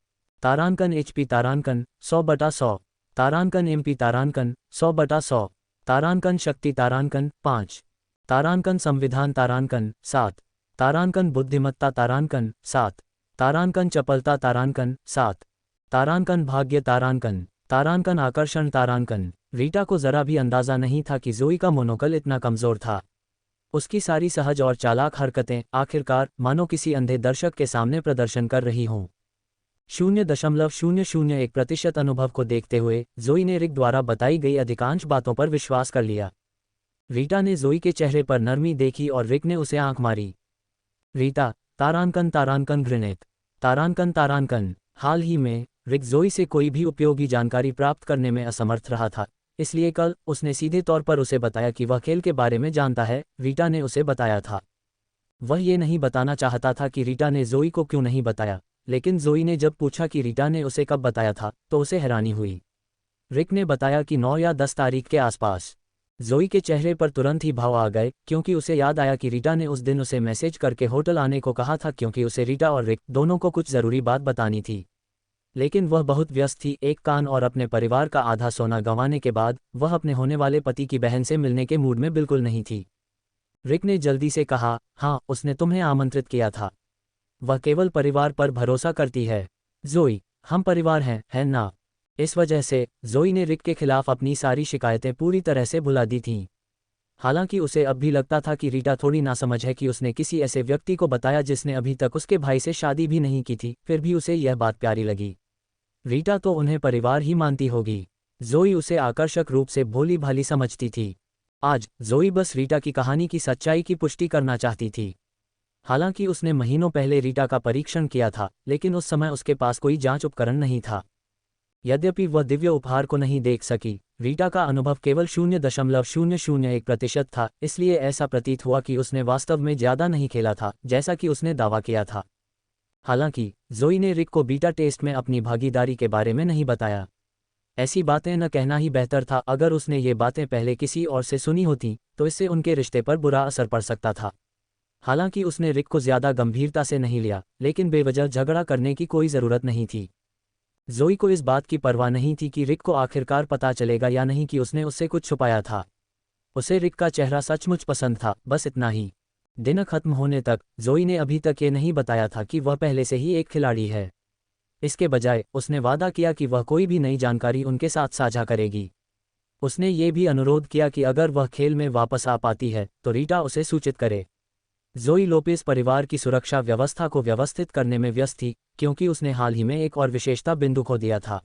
तारांकन एचपी तारांकन, 100/100। तारांकन एमपी तारांकन, 100/100। तारांकन शक्ति तारांकन, 5। तारांकन संविधान तारांकन, 7। तारांकन बुद्धिमत्ता तारांकन, 7। तारांकन चपलता तारांकन, 7। तारांकन भाग्य तारांकन। तारांकन आकर्षण तारांकन। रीटा को जरा भी अंदाजा नहीं था कि जोई का मोनोकल इतना कमजोर था। उसकी सारी सहज और चालाक हरकतें आखिरकार मानो किसी अंधे दर्शक के सामने प्रदर्शन कर रही हों। 0.001% अनुभव को देखते हुए जोई ने रिक द्वारा बताई गई अधिकांश बातों पर विश्वास कर लिया। रीटा ने जोई के चेहरे पर नरमी देखी और रिक ने उसे आंख मारी। रीटा, तारांकन तारांकन घृणित। तारांकन तारांकन। हाल ही में रिक जोई से कोई भी उपयोगी जानकारी प्राप्त करने में असमर्थ रहा था, इसलिए कल उसने सीधे तौर पर उसे बताया कि वह खेल के बारे में जानता है। रीटा ने उसे बताया था। वह ये नहीं बताना चाहता था कि रीटा ने जोई को क्यों नहीं बताया, लेकिन जोई ने जब पूछा कि रीटा ने उसे कब बताया था तो उसे हैरानी हुई। रिक ने बताया कि 9 या 10 तारीख के आसपास। जोई के चेहरे पर तुरंत ही भाव आ गए, क्योंकि उसे याद आया कि रीटा ने उस दिन उसे मैसेज करके होटल आने को कहा था, क्योंकि उसे रीटा और रिक दोनों को कुछ ज़रूरी बात बतानी थी। लेकिन वह बहुत व्यस्त थी, एक कान और अपने परिवार का आधा सोना गंवाने के बाद वह अपने होने वाले पति की बहन से मिलने के मूड में बिल्कुल नहीं थी। रिक ने जल्दी से कहा, हाँ, उसने तुम्हें आमंत्रित किया था। वह केवल परिवार पर भरोसा करती है। जोई, हम परिवार हैं, है ना? इस वजह से जोई ने रिक के खिलाफ अपनी सारी शिकायतें पूरी तरह से भुला दी थीं। हालांकि उसे अब भी लगता था कि रीटा थोड़ी नासमझ है कि उसने किसी ऐसे व्यक्ति को बताया जिसने अभी तक उसके भाई से शादी भी नहीं की थी, फिर भी उसे यह बात प्यारी लगी। रीटा तो उन्हें परिवार ही मानती होगी। जोई उसे आकर्षक रूप से भोली भाली समझती थी। आज जोई बस रीटा की कहानी की सच्चाई की पुष्टि करना चाहती थी। हालांकि उसने महीनों पहले रीटा का परीक्षण किया था, लेकिन उस समय उसके पास कोई जांच उपकरण नहीं था। यद्यपि वह दिव्य उपहार को नहीं देख सकी, रीटा का अनुभव केवल 0.001% था, इसलिए ऐसा प्रतीत हुआ कि उसने वास्तव में ज़्यादा नहीं खेला था, जैसा कि उसने दावा किया था। हालांकि जोई ने रिक को बीटा टेस्ट में अपनी भागीदारी के बारे में नहीं बताया। ऐसी बातें न कहना ही बेहतर था। अगर उसने ये बातें पहले किसी और से सुनी होती तो इससे उनके रिश्ते पर बुरा असर पड़ सकता था। हालांकि उसने रिक को ज़्यादा गंभीरता से नहीं लिया, लेकिन बेवजह झगड़ा करने की कोई ज़रूरत नहीं थी। जोई को इस बात की परवाह नहीं थी कि रिक को आखिरकार पता चलेगा या नहीं कि उसने उससे कुछ छुपाया था। उसे रिक का चेहरा सचमुच पसंद था, बस इतना ही। दिन खत्म होने तक जोई ने अभी तक ये नहीं बताया था कि वह पहले से ही एक खिलाड़ी है। इसके बजाय उसने वादा किया कि वह कोई भी नई जानकारी उनके साथ साझा करेगी। उसने ये भी अनुरोध किया कि अगर वह खेल में वापस आ पाती है तो रीटा उसे सूचित करे। जोई लोपेस परिवार की सुरक्षा व्यवस्था को व्यवस्थित करने में व्यस्त थी, क्योंकि उसने हाल ही में एक और विशेषता बिंदु खो दिया था।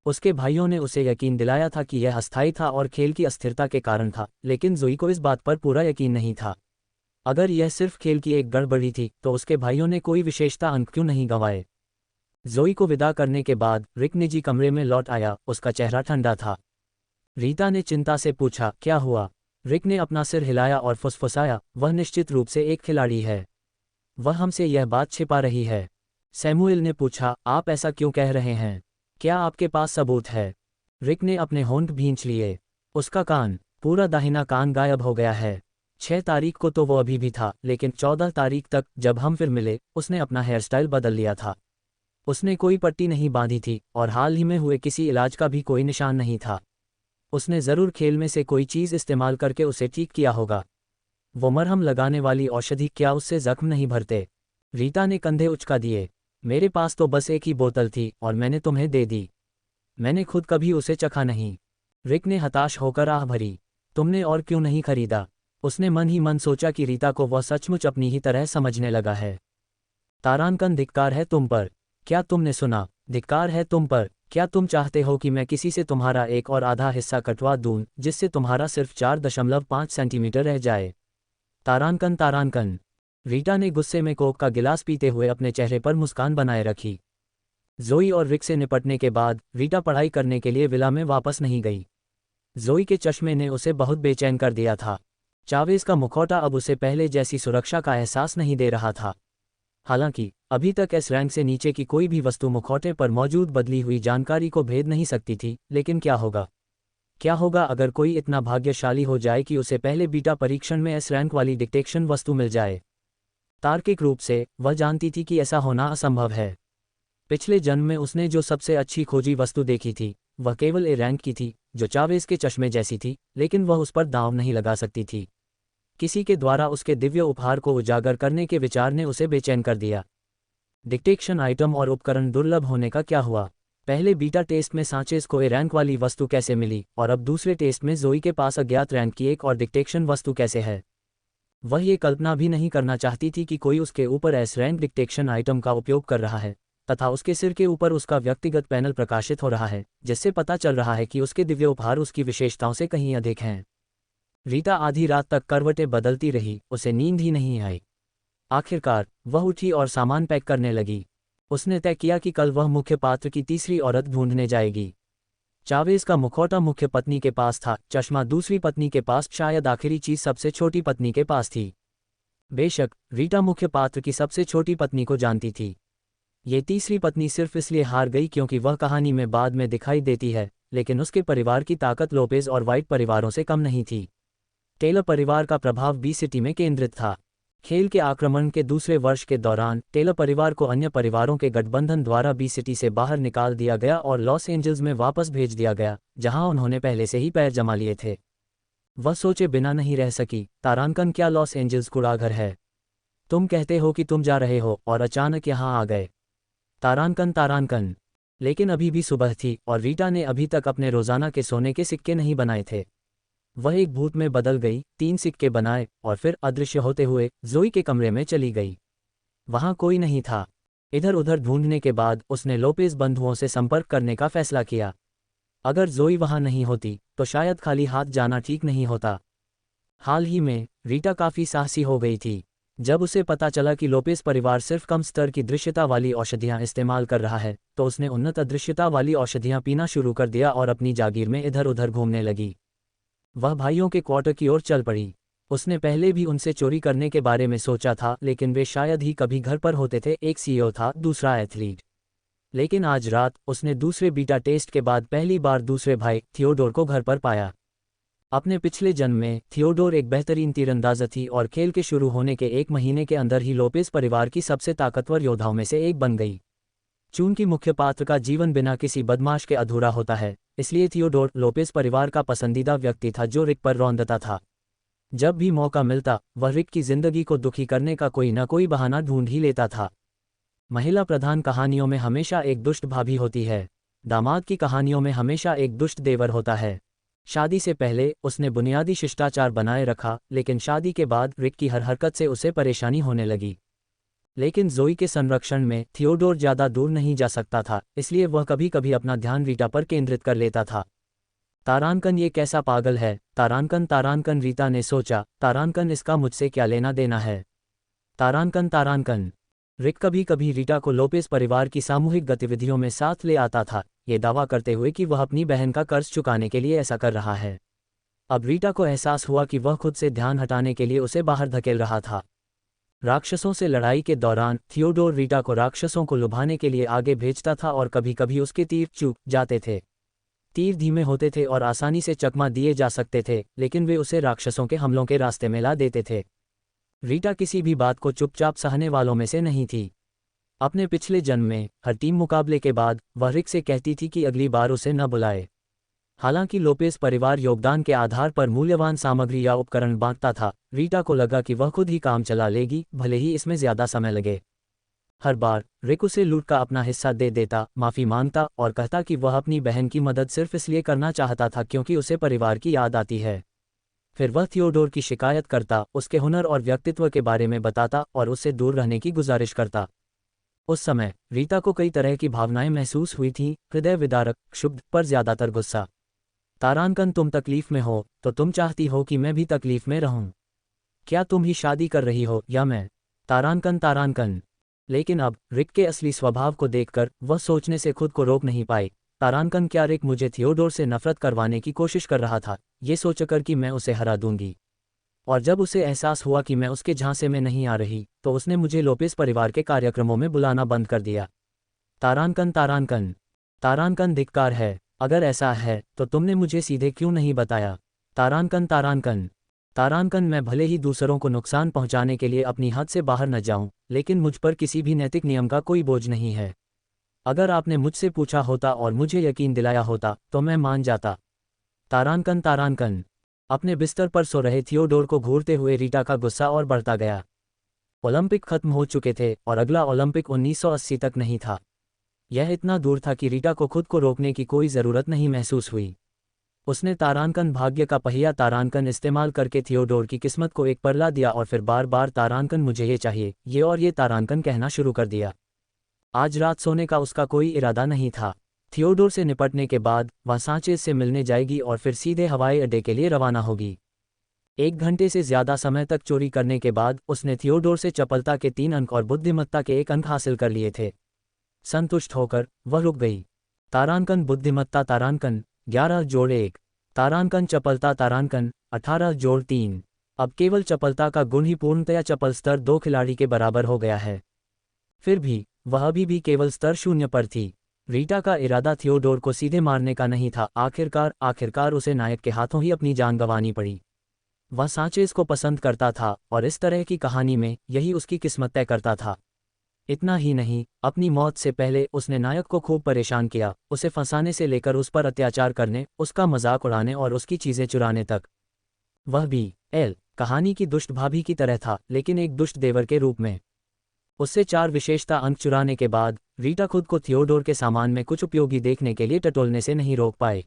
उसके भाइयों ने उसे यकीन दिलाया था कि यह अस्थायी था और खेल की अस्थिरता के कारण था, लेकिन जोई को इस बात पर पूरा यकीन नहीं था। अगर यह सिर्फ खेल की एक गड़बड़ी थी तो उसके भाइयों ने कोई विशेषता अंक क्यों नहीं गंवाए। जोई को विदा करने के बाद रिक निजी कमरे में लौट आया, उसका चेहरा ठंडा था। रीटा ने चिंता से पूछा, क्या हुआ? रिक ने अपना सिर हिलाया और फुसफुसाया, वह निश्चित रूप से एक खिलाड़ी है। वह हमसे यह बात छिपा रही है। सैमुएल ने पूछा, आप ऐसा क्यों कह रहे हैं? क्या आपके पास सबूत है? रिक ने अपने होंठ भींच लिए। उसका कान, पूरा दाहिना कान गायब हो गया है। 6 तारीख को तो वो अभी भी था, लेकिन 14 तारीख तक जब हम फिर मिले उसने अपना हेयर स्टाइल बदल लिया था। उसने कोई पट्टी नहीं बांधी थी और हाल ही में हुए किसी इलाज का भी कोई निशान नहीं था। उसने ज़रूर खेल में से कोई चीज़ इस्तेमाल करके उसे ठीक किया होगा। वो मरहम लगाने वाली औषधि क्या उससे जख्म नहीं भरते? रीता ने कंधे उचका दिए। मेरे पास तो बस एक ही बोतल थी और मैंने तुम्हें दे दी। मैंने खुद कभी उसे चखा नहीं। रिक ने हताश होकर आह भरी। तुमने और क्यों नहीं खरीदा? उसने मन ही मन सोचा कि रीता को वह सचमुच अपनी ही तरह समझने लगा है। तारानकन, धिक्कार है तुम पर। क्या तुमने सुना? धिक्कार है तुम पर। क्या तुम चाहते हो कि मैं किसी से तुम्हारा एक और आधा हिस्सा कटवा दूं, जिससे तुम्हारा सिर्फ 4.5 सेंटीमीटर रह जाए? तारानकन, तारानकन। रीटा ने गुस्से में कोक का गिलास पीते हुए अपने चेहरे पर मुस्कान बनाए रखी। जोई और रिक से निपटने के बाद रीटा पढ़ाई करने के लिए विला में वापस नहीं गई। जोई के चश्मे ने उसे बहुत बेचैन कर दिया था। चावेज़ का मुखौटा अब उसे पहले जैसी सुरक्षा का एहसास नहीं दे रहा था। हालांकि अभी तक एस रैंक से नीचे की कोई भी वस्तु मुखौटे पर मौजूद बदली हुई जानकारी को भेद नहीं सकती थी, लेकिन क्या होगा? क्या होगा अगर कोई इतना भाग्यशाली हो जाए कि उसे पहले बीटा परीक्षण में एस रैंक वाली डिटेक्शन वस्तु मिल जाए? तार्किक रूप से वह जानती थी कि ऐसा होना असंभव है। पिछले जन्म में उसने जो सबसे अच्छी खोजी वस्तु देखी थी वह केवल ए रैंक की थी, जो चावेज़ के चश्मे जैसी थी, लेकिन वह उस पर दांव नहीं लगा सकती थी। किसी के द्वारा उसके दिव्य उपहार को उजागर करने के विचार ने उसे बेचैन कर दिया। डिटेक्शन आइटम और उपकरण दुर्लभ होने का क्या हुआ? पहले बीटा टेस्ट में सांचेज़ को ए रैंक वाली वस्तु कैसे मिली, और अब दूसरे टेस्ट में जोई के पास अज्ञात रैंक की एक और डिटेक्शन वस्तु कैसे है? वह ये कल्पना भी नहीं करना चाहती थी कि कोई उसके ऊपर एस रैंक डिटेक्शन आइटम का उपयोग कर रहा है, तथा उसके सिर के ऊपर उसका व्यक्तिगत पैनल प्रकाशित हो रहा है, जिससे पता चल रहा है कि उसके दिव्य उपहार उसकी विशेषताओं से कहीं अधिक हैं। रीता आधी रात तक करवटें बदलती रही, उसे नींद ही नहीं आई। आखिरकार वह उठी और सामान पैक करने लगी। उसने तय किया कि कल वह मुख्य पात्र की तीसरी औरत ढूंढने जाएगी। चावेज़ का मुखौटा मुख्य पत्नी के पास था, चश्मा दूसरी पत्नी के पास, शायद आखिरी चीज सबसे छोटी पत्नी के पास थी। बेशक रीटा मुख्य पात्र की सबसे छोटी पत्नी को जानती थी। ये तीसरी पत्नी सिर्फ इसलिए हार गई क्योंकि वह कहानी में बाद में दिखाई देती है, लेकिन उसके परिवार की ताकत लोपेज और वाइट परिवारों से कम नहीं थी। टेलर परिवार का प्रभाव बी सिटी में केंद्रित था। खेल के आक्रमण के दूसरे वर्ष के दौरान टेलर परिवार को अन्य परिवारों के गठबंधन द्वारा बी सिटी से बाहर निकाल दिया गया और लॉस एंजल्स में वापस भेज दिया गया, जहां उन्होंने पहले से ही पैर जमा लिए थे। वह सोचे बिना नहीं रह सकी, तारानकन, क्या लॉस एंजल्स कूड़ाघर है? तुम कहते हो कि तुम जा रहे हो और अचानक यहां आ गए। तारानकन, तारानकन। लेकिन अभी भी सुबह थी और रीटा ने अभी तक अपने रोजाना के सोने के सिक्के नहीं बनाए थे। वह एक भूत में बदल गई, 3 सिक्के बनाए और फिर अदृश्य होते हुए जोई के कमरे में चली गई। वहां कोई नहीं था। इधर उधर ढूंढने के बाद उसने लोपेज बंधुओं से संपर्क करने का फैसला किया। अगर जोई वहां नहीं होती तो शायद खाली हाथ जाना ठीक नहीं होता। हाल ही में रीटा काफी साहसी हो गई थी। जब उसे पता चला कि लोपेज परिवार सिर्फ कम स्तर की दृश्यता वाली औषधियां इस्तेमाल कर रहा है, तो उसने उन्नत अदृश्यता वाली औषधियां पीना शुरू कर दिया और अपनी जागीर में इधर उधर घूमने लगी। वह भाइयों के क्वार्टर की ओर चल पड़ी। उसने पहले भी उनसे चोरी करने के बारे में सोचा था, लेकिन वे शायद ही कभी घर पर होते थे। एक सीईओ था, दूसरा एथलीट। लेकिन आज रात उसने दूसरे बीटा टेस्ट के बाद पहली बार दूसरे भाई थियोडोर को घर पर पाया। अपने पिछले जन्म में थियोडोर एक बेहतरीन तीरंदाज थी और खेल के शुरू होने के 1 महीने के अंदर ही लोपेज परिवार की सबसे ताकतवर योद्धाओं में से एक बन गई। चूंकि मुख्य पात्र का जीवन बिना किसी बदमाश के अधूरा होता है, इसलिए थियोडोर लोपेज परिवार का पसंदीदा व्यक्ति था जो रिक पर रौंदता था। जब भी मौका मिलता वह रिक की जिंदगी को दुखी करने का कोई न कोई बहाना ढूंढ ही लेता था। महिला प्रधान कहानियों में हमेशा एक दुष्ट भाभी होती है। दामाद की कहानियों में हमेशा एक दुष्ट देवर होता है। शादी से पहले उसने बुनियादी शिष्टाचार बनाए रखा, लेकिन शादी के बाद रिक की हर हरकत से उसे परेशानी होने लगी। लेकिन जोई के संरक्षण में थियोडोर ज्यादा दूर नहीं जा सकता था, इसलिए वह कभी कभी अपना ध्यान रीटा पर केंद्रित कर लेता था। तारानकन, ये कैसा पागल है? तारानकन, तारानकन, रीता ने सोचा। तारानकन, इसका मुझसे क्या लेना देना है? तारानकन, तारानकन। रिक कभी कभी रीटा को लोपेज परिवार की सामूहिक गतिविधियों में साथ ले आता था, ये दावा करते हुए कि वह अपनी बहन का कर्ज चुकाने के लिए ऐसा कर रहा है। अब रीटा को एहसास हुआ कि वह खुद से ध्यान हटाने के लिए उसे बाहर धकेल रहा था। राक्षसों से लड़ाई के दौरान थियोडोर रीटा को राक्षसों को लुभाने के लिए आगे भेजता था और कभी कभी उसके तीर चूक जाते थे। तीर धीमे होते थे और आसानी से चकमा दिए जा सकते थे, लेकिन वे उसे राक्षसों के हमलों के रास्ते में ला देते थे। रीटा किसी भी बात को चुपचाप सहने वालों में से नहीं थी। अपने पिछले जन्म में हर टीम मुकाबले के बाद वह रिक से कहती थी कि अगली बार उसे न बुलाए। हालांकि लोपेज परिवार योगदान के आधार पर मूल्यवान सामग्री या उपकरण बांटता था, रीटा को लगा कि वह खुद ही काम चला लेगी, भले ही इसमें ज्यादा समय लगे। हर बार रिक उसे लूट का अपना हिस्सा दे देता, माफी मांगता और कहता कि वह अपनी बहन की मदद सिर्फ इसलिए करना चाहता था क्योंकि उसे परिवार की याद आती है। फिर वह थियोडोर की शिकायत करता, उसके हुनर और व्यक्तित्व के बारे में बताता और उससे दूर रहने की गुजारिश करता। उस समय रीटा को कई तरह की भावनाएं महसूस हुई थीं, हृदय विदारक, क्षुब्ध, पर ज्यादातर गुस्सा। तारांकन, तुम तकलीफ में हो तो तुम चाहती हो कि मैं भी तकलीफ में रहूं। क्या तुम ही शादी कर रही हो या मैं? तारांकन तारांकन। लेकिन अब रिक के असली स्वभाव को देखकर वह सोचने से खुद को रोक नहीं पाई। तारांकन, क्या रिक मुझे थियोडोर से नफरत करवाने की कोशिश कर रहा था, ये सोचकर कि मैं उसे हरा दूंगी? और जब उसे एहसास हुआ कि मैं उसके झांसे में नहीं आ रही, तो उसने मुझे लोपेज परिवार के कार्यक्रमों में बुलाना बंद कर दिया। तारांकन तारांकन। तारांकन, धिक्कार है। अगर ऐसा है तो तुमने मुझे सीधे क्यों नहीं बताया? तारांकन तारांकन। तारांकन, मैं भले ही दूसरों को नुकसान पहुंचाने के लिए अपनी हद से बाहर न जाऊं, लेकिन मुझ पर किसी भी नैतिक नियम का कोई बोझ नहीं है। अगर आपने मुझसे पूछा होता और मुझे यकीन दिलाया होता तो मैं मान जाता। तारांकन तारांकन। अपने बिस्तर पर सो रहे थियोडोर को घूरते हुए रीटा का गुस्सा और बढ़ता गया। ओलंपिक खत्म हो चुके थे और अगला ओलंपिक 1980 तक नहीं था। यह इतना दूर था कि रीटा को खुद को रोकने की कोई ज़रूरत नहीं महसूस हुई। उसने तारांकन भाग्य का पहिया तारांकन इस्तेमाल करके थियोडोर की किस्मत को एक परला दिया और फिर बार बार तारांकन, मुझे ये चाहिए, ये और ये तारांकन कहना शुरू कर दिया। आज रात सोने का उसका कोई इरादा नहीं था। थियोडोर से निपटने के बाद वह सांचेज से मिलने जाएगी और फिर सीधे हवाई अड्डे के लिए रवाना होगी। 1 घंटे से ज्यादा समय तक चोरी करने के बाद उसने थियोडोर से चपलता के 3 अंक और बुद्धिमत्ता के 1 अंक हासिल कर लिए थे। संतुष्ट होकर वह रुक गई। तारांकन बुद्धिमत्ता तारांकन 11 जोड़ 1, तारांकन चपलता तारांकन 18 जोड़ 3। अब केवल चपलता का गुण ही पूर्णतया चपल स्तर 2 खिलाड़ी के बराबर हो गया है। फिर भी वह अभी भी केवल स्तर 0 पर थी। रीटा का इरादा थियोडोर को सीधे मारने का नहीं था। आखिरकार उसे नायक के हाथों ही अपनी जान गंवानी पड़ी। वह सांचेज को पसंद करता था और इस तरह की कहानी में यही उसकी किस्मत तय करता था। इतना ही नहीं, अपनी मौत से पहले उसने नायक को खूब परेशान किया, उसे फंसाने से लेकर उस पर अत्याचार करने, उसका मजाक उड़ाने और उसकी चीजें चुराने तक। वह भी कहानी की दुष्ट भाभी की तरह था, लेकिन एक दुष्ट देवर के रूप में। उससे 4 विशेषता अंक चुराने के बाद रीटा खुद को थियोडोर के सामान में कुछ उपयोगी देखने के लिए टटोलने से नहीं रोक पाए।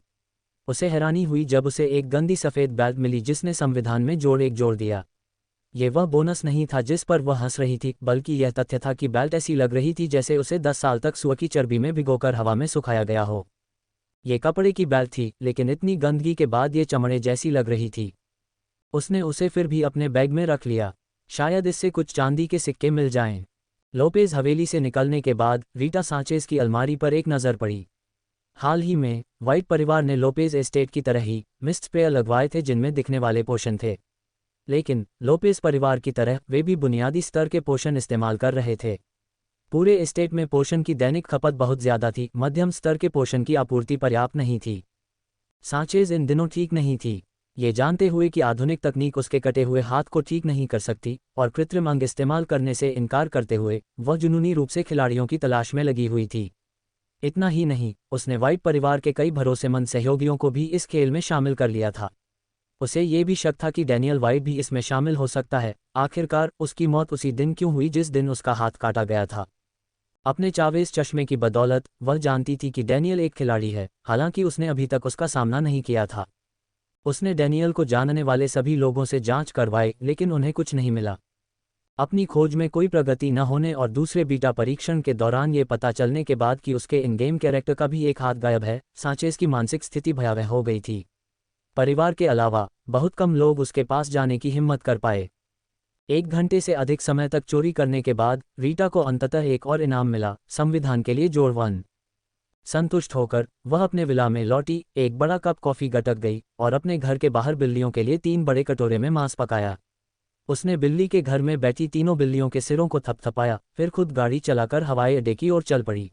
उसे हैरानी हुई जब उसे एक गंदी सफ़ेद बेल्ट मिली जिसने संविधान में जोड़ 1 जोड़ दिया। ये वह बोनस नहीं था जिस पर वह हंस रही थी, बल्कि यह तथ्य था कि बेल्ट ऐसी लग रही थी जैसे उसे 10 साल तक सुअर की चर्बी में भिगोकर हवा में सुखाया गया हो। ये कपड़े की बेल्ट थी, लेकिन इतनी गंदगी के बाद ये चमड़े जैसी लग रही थी। उसने उसे फिर भी अपने बैग में रख लिया, शायद इससे कुछ चांदी के सिक्के मिल जाएं। लोपेज हवेली से निकलने के बाद रीटा सांचेज की अलमारी पर एक नज़र पड़ी। हाल ही में व्हाइट परिवार ने लोपेज एस्टेट की तरह ही मिस्ट स्प्रे लगवाए थे जिनमें दिखने वाले पोषण थे, लेकिन लोपेज परिवार की तरह वे भी बुनियादी स्तर के पोषण इस्तेमाल कर रहे थे। पूरे एस्टेट में पोषण की दैनिक खपत बहुत ज्यादा थी, मध्यम स्तर के पोषण की आपूर्ति पर्याप्त नहीं थी। सांचेज इन दिनों ठीक नहीं थी, ये जानते हुए कि आधुनिक तकनीक उसके कटे हुए हाथ को ठीक नहीं कर सकती, और कृत्रिम अंग इस्तेमाल करने से इनकार करते हुए वह जुनूनी रूप से खिलाड़ियों की तलाश में लगी हुई थी। इतना ही नहीं, उसने व्हाइट परिवार के कई भरोसेमंद सहयोगियों को भी इस खेल में शामिल कर लिया था। उसे ये भी शक था कि डैनियल व्हाइट भी इसमें शामिल हो सकता है। आखिरकार उसकी मौत उसी दिन क्यों हुई जिस दिन उसका हाथ काटा गया था? अपने चावेज चश्मे की बदौलत वह जानती थी कि डैनियल एक खिलाड़ी है, हालांकि उसने अभी तक उसका सामना नहीं किया था। उसने डैनियल को जानने वाले सभी लोगों से जांच करवाई, लेकिन उन्हें कुछ नहीं मिला। अपनी खोज में कोई प्रगति न होने और दूसरे बीटा परीक्षण के दौरान ये पता चलने के बाद कि उसके इन गेम कैरेक्टर का भी एक हाथ गायब है, सांचेज की मानसिक स्थिति भयावह हो गई थी। परिवार के अलावा बहुत कम लोग उसके पास जाने की हिम्मत कर पाए। 1 घंटे से अधिक समय तक चोरी करने के बाद रीटा को अंततः एक और इनाम मिला, संविधान के लिए जोड़ 1। संतुष्ट होकर वह अपने विला में लौटी, एक बड़ा कप कॉफी गटक गई और अपने घर के बाहर बिल्लियों के लिए 3 बड़े कटोरे में मांस पकाया। उसने बिल्ली के घर में बैठी तीनों बिल्लियों के सिरों को थपथपाया, फिर खुद गाड़ी चलाकर हवाई अड्डे की ओर चल पड़ी।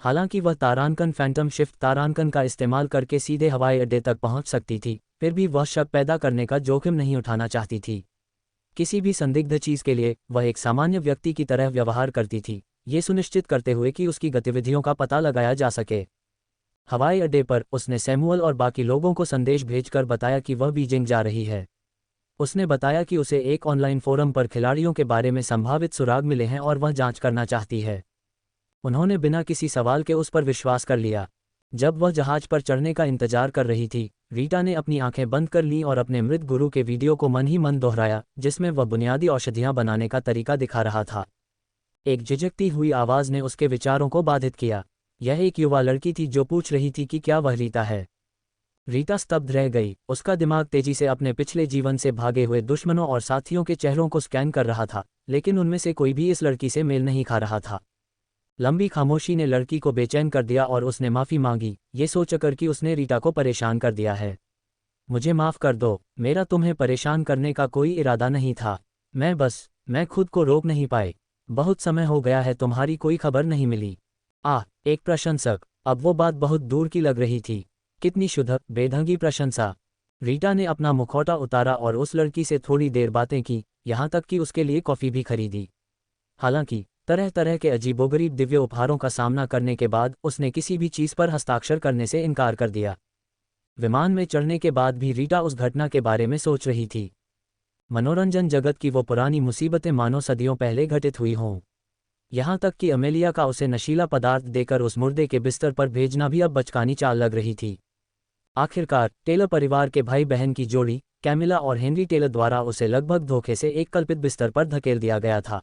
हालांकि वह तारांकन फैंटम शिफ्ट तारांकन का इस्तेमाल करके सीधे हवाई अड्डे तक पहुंच सकती थी, फिर भी वह शक पैदा करने का जोखिम नहीं उठाना चाहती थी। किसी भी संदिग्ध चीज के लिए वह एक सामान्य व्यक्ति की तरह व्यवहार करती थी। ये सुनिश्चित करते हुए कि उसकी गतिविधियों का पता लगाया जा सके। हवाई अड्डे पर उसने सैमुअल और बाकी लोगों को संदेश भेजकर बताया कि वह बीजिंग जा रही है। उसने बताया कि उसे एक ऑनलाइन फोरम पर खिलाड़ियों के बारे में संभावित सुराग मिले हैं और वह जांच करना चाहती है। उन्होंने बिना किसी सवाल के उस पर विश्वास कर लिया। जब वह जहाज पर चढ़ने का इंतजार कर रही थी, रीटा ने अपनी आंखें बंद कर लीं और अपने मृत गुरु के वीडियो को मन ही मन दोहराया, जिसमें वह बुनियादी औषधियां बनाने का तरीका दिखा रहा था। एक झिझकती हुई आवाज़ ने उसके विचारों को बाधित किया। यह एक युवा लड़की थी जो पूछ रही थी कि क्या वह रीटा है। रीटा स्तब्ध रह गई। उसका दिमाग तेजी से अपने पिछले जीवन से भागे हुए दुश्मनों और साथियों के चेहरों को स्कैन कर रहा था, लेकिन उनमें से कोई भी इस लड़की से मेल नहीं खा रहा था। लंबी खामोशी ने लड़की को बेचैन कर दिया और उसने माफ़ी मांगी, ये सोचकर कि उसने रीटा को परेशान कर दिया है। मुझे माफ़ कर दो, मेरा तुम्हें परेशान करने का कोई इरादा नहीं था। मैं खुद को रोक नहीं पाई। बहुत समय हो गया है, तुम्हारी कोई खबर नहीं मिली। एक प्रशंसक। अब वो बात बहुत दूर की लग रही थी। कितनी शुद्ध, बेढंगी प्रशंसा। रीटा ने अपना मुखौटा उतारा और उस लड़की से थोड़ी देर बातें की, यहाँ तक कि उसके लिए कॉफ़ी भी खरीदी। हालांकि तरह तरह के अजीबोगरीब दिव्य उपहारों का सामना करने के बाद उसने किसी भी चीज़ पर हस्ताक्षर करने से इनकार कर दिया। विमान में चढ़ने के बाद भी रीटा उस घटना के बारे में सोच रही थी। मनोरंजन जगत की वो पुरानी मुसीबतें मानो सदियों पहले घटित हुई हों। यहाँ तक कि अमेलिया का उसे नशीला पदार्थ देकर उस मुर्दे के बिस्तर पर भेजना भी अब बचकानी चाल लग रही थी। आखिरकार टेलर परिवार के भाई बहन की जोड़ी कैमिला और हेनरी टेलर द्वारा उसे लगभग धोखे से एक कल्पित बिस्तर पर धकेल दिया गया था।